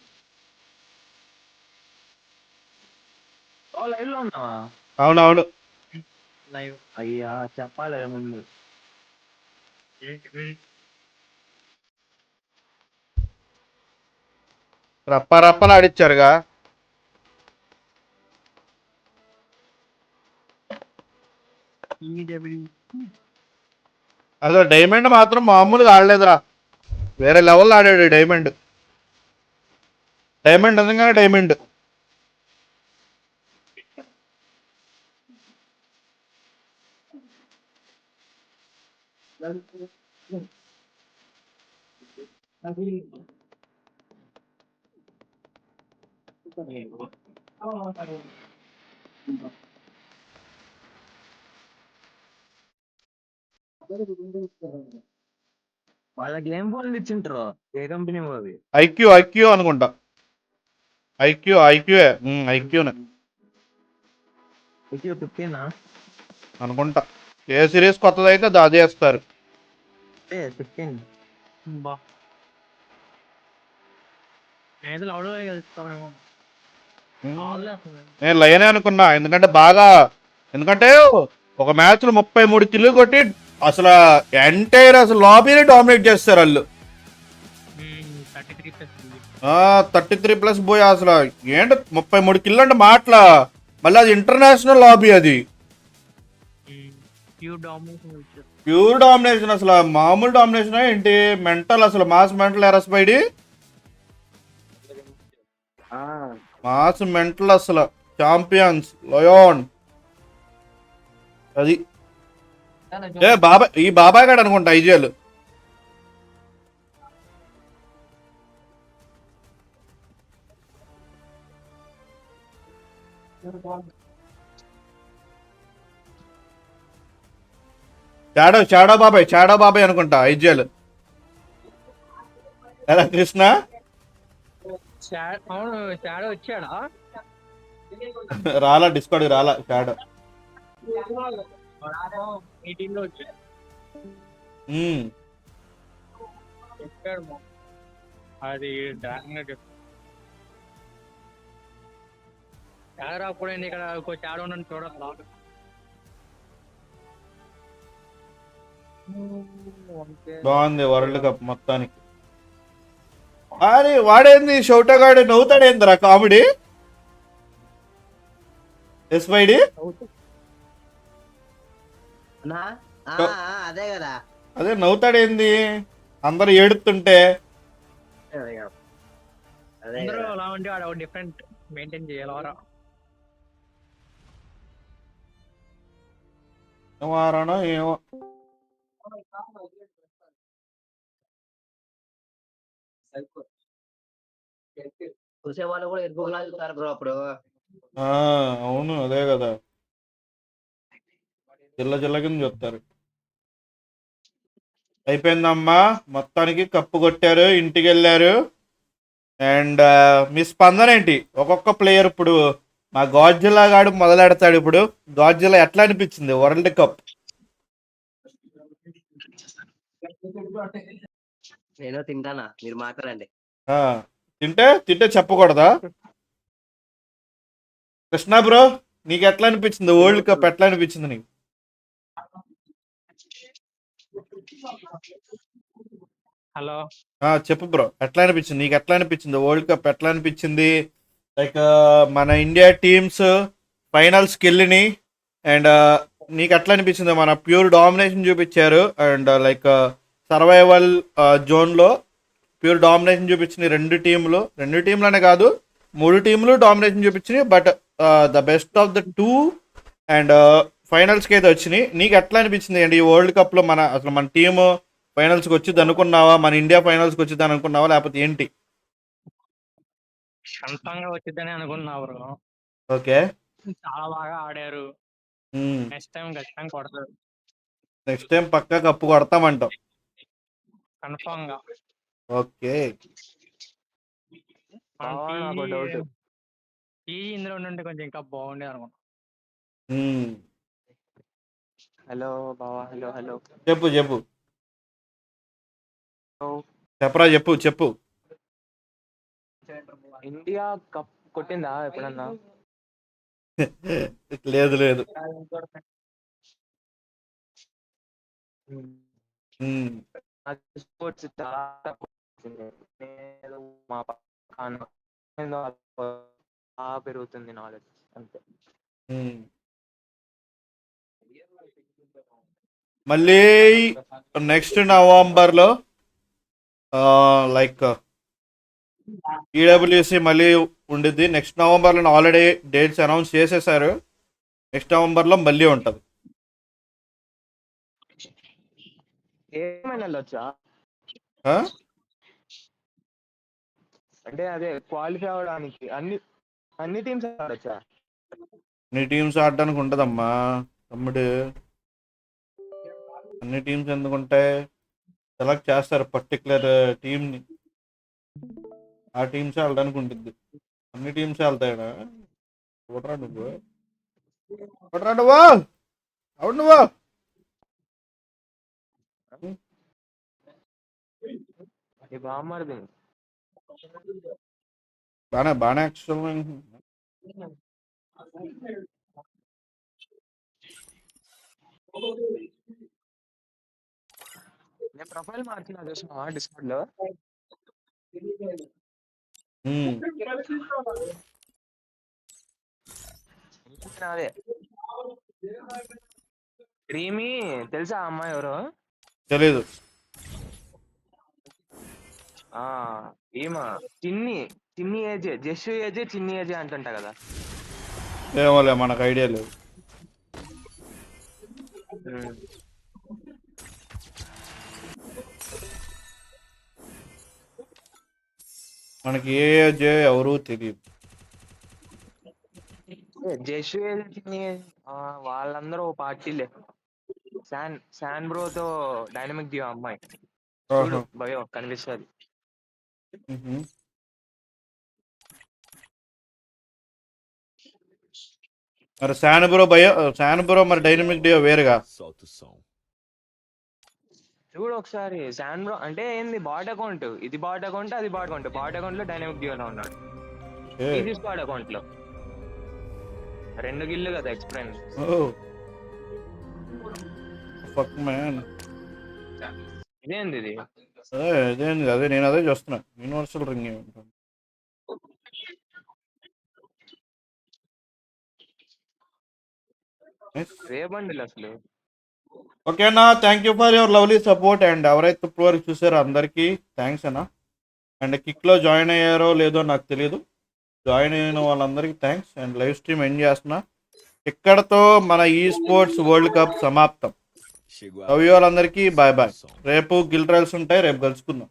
live లో ఉన్నావా అవునవును live అయ్యా చెప్పాలి ముందు రప్ప రప్పన ఆడిచ్చారుగా అసలు డైమండ్ మాత్రం మామూలుగా ఆడలేదురా వేరే లెవెల్లో ఆడాడు డైమండ్ నిజంగానే డైమండ్ వాళ్ళకి ఏం ఫోన్లు ఇచ్చింటారు ఏ కంపెనీ అవి ఐక్యూ అనుకుంటా ఐక్యూనే అనుకుంటా ఏ సిరీస్ కొత్తది అయితే అదే వేస్తారు నేను లయనే అనుకున్నా ఎందుకంటే ఒక మ్యాచ్ లో 33 కిల్లు కొట్టి అసలు ఎంటైర్ అసలు లాబీని డామినేట్ చేస్తారు వాళ్ళు 33+ పోయి అసలు ఏంటి 33 కిల్లు అంటే మాటలా మళ్ళీ అది ఇంటర్నేషనల్ లాబీ అది ప్యూర్ డామినేషన్ అసలు మామూలు డామినేషన్ ఏంటి మెంటల్ అసలు మాస్ మెంటల్ ఎరస్ బైడి మాస్ మెంటల్ అసలు ఛాంపియన్స్ లయోన్ అది ఈ బాబాయ్ గాడు అనుకుంటా ఐజీఎల్ చాడో బాబాయ్ అనుకుంటా ఐజీఎల్ ఎలా కృష్ణ వచ్చాడా రాలా డిస్కౌంట్ రాలా షాడో అది రాకపోయింది ఇక్కడ చాడో చూడాలి బాగుంది వరల్డ్ కప్ మొత్తానికి అరే వాడేంది షౌటగాడు నవ్వుతాడేందిరా కామెడీ ఎస్వైడి అదే కదా అదే నవ్వుతాడేంది అందరు ఏడుతుంటే అలా ఉంటే వాడు డిఫరెంట్ మెయింటైన్ చేయాలి వారానో ఏమో చూసే వాళ్ళు కూడా ఎరుపులా చూస్తారు బ్రో అప్పుడు అవును అదే కదా జిల్ల జిల్ల కింద చూస్తారు. అయిపోయిందమ్మా, మొత్తానికి కప్పు కొట్టారు, ఇంటికి వెళ్ళారు. అండ్ మీ స్పందన ఏంటి? ఒక్కొక్క ప్లేయర్ ఇప్పుడు మా గాడ్జిల్లా గాడు మొదలెడతాడు. ఇప్పుడు గాడ్జిల్లా ఎట్లా అనిపించింది వరల్డ్ కప్? నేను తింటానా, మీరు మాట్లాడండి. తింటే తింటే చెప్పకూడదా? కృష్ణ బ్రో, నీకు ఎట్లా అనిపించింది వరల్డ్ కప్? ఎట్లా అనిపించింది నీకు? హలో, చెప్పు బ్రో, ఎట్లా అనిపించింది నీకు? ఎట్లా అనిపించింది వరల్డ్ కప్? ఎట్లా అనిపించింది? లైక్ మన ఇండియా టీమ్స్ ఫైనల్స్కి వెళ్ళినాయి. అండ్ నీకు ఎట్లా అనిపించింది? మన ప్యూర్ డామినేషన్ చూపించారు. అండ్ లైక్ సర్వైవల్ జోన్లో ప్యూర్ డామినేషన్ చూపించినాయి రెండు టీంలు అనే కాదు, 3 టీంలు డామినేషన్ చూపించినాయి. But the best of the 2 and ఫైనల్స్కి అయితే వచ్చినాయి. నీకు ఎట్లా అనిపించింది అండి ఈ వరల్డ్ కప్లో? అసలు మన టీము ఫైనల్స్కి వచ్చింది అనుకున్నావా? మన ఇండియా ఫైనల్స్కి వచ్చింది అనుకున్నావా, లేకపోతే ఏంటి? కన్ఫామ్గా వచ్చిందని అనుకున్నా బ్రో. ఓకే, చాలా బాగా ఆడారు. నెక్స్ట్ టైం ఖచ్చితంగా కొడతారు. నెక్స్ట్ టైం పక్కా కప్పు కొడతామంటాం. కన్ఫామ్ గా. ఓకే, ఇందులో ఉంటే కొంచెం ఇంకా బాగుండేది అనుకున్నా. హలో బావా, హలో హలో. చెప్పు చెప్పరా, చెప్పు. ఇండియా కప్ కొట్టిందా ఎప్పుడన్నా? లేదు. స్పోర్ట్స్ చాలా మా బాగా పెరుగుతుంది నాలెడ్జ్ అంతే. మళ్ళీ నెక్స్ట్ నవంబర్లో లైక్ ఈడబ్ల్యూసి మళ్ళీ ఉండిద్ది. నెక్స్ట్ నవంబర్లో ఆల్రెడీ డేట్స్ అనౌన్స్ చేసేసారు. నెక్స్ట్ నవంబర్లో మళ్ళీ ఉంటుంది. ఏమైనా వెళ్ళొచ్చా? అంటే అదే క్వాలిఫై అవడానికి అన్ని టీమ్స్ ఆడొచ్చా? అన్ని టీమ్స్ ఆడడానికి ఉంటుందమ్మా తమ్ముడు. అన్ని టీమ్స్ ఎందుకుంటాయి? సెలెక్ట్ చేస్తారు పర్టికులర్ టీంని, ఆ టీమ్స్ ఆడడానికి ఉంటుంది. అన్ని టీమ్స్ వెళ్తాయడా? చూడరా నువ్వు అవును నువ్వు బాగానే నేను ప్రొఫైల్ మార్చిన చూసినా డిస్కౌంట్ లో. అదే డ్రీమీ తెలుసా అమ్మాయి ఎవరు? తెలీదు. ఏమా చిన్ని ఏజ్, జస్సు ఏజ్ చిన్ని ఏజ్ అంటుంటా కదా. ఏమోలే, మనకు ఐడియా లేదు. మనకి ఏ ఏజ్ ఎవరు తెలియదు. జస్సు ఏజ్ చిన్ని వాళ్ళందరూ పార్టీలే. శాన్ బ్రోతో డైనమిక్ దియో అమ్మాయి చూడు భయో కనిపిస్తుంది. మరి శాన్ బ్రో మరి డైనమిక్ డియో వేరుగా చూడు ఒకసారి. శాన్ బ్రో అంటే ఏంది, బాట్ అకౌంట్, ఇది బాట్ అకౌంట్, అది బాట్ అకౌంట్. బాట్ అకౌంట్ లో డైనమిక్ డియోలో ఉన్నాడు, ఇది స్క్వాడ్ అకౌంట్ లో 2 గిల్లు కదా ఎక్స్ప్లెయిన్. ఇదేంది ఇది? అదే నేను అదే చూస్తున్నా. యూనివర్సల్ రింగ్ రేబండిల్ అసలు. ఓకేనా, thank you for your lovely support. And ఎవరైతే ఇప్పటివరకు చూసారో అందరికీ థ్యాంక్స్ అన్నా. అండ్ కిక్లో జాయిన్ అయ్యారో లేదో నాకు తెలియదు, జాయిన్ అయిన వాళ్ళందరికీ thanks. And live stream end చేస్తున్నా. ఇక్కడతో మన ఈ స్పోర్ట్స్ వరల్డ్ కప్ సమాప్తం. లవ్ యూ వాళ్ళందరికీ బాయ్. రేపు గిల్ ట్రయల్స్ ఉంటాయి, రేపు కలుసుకుందాం.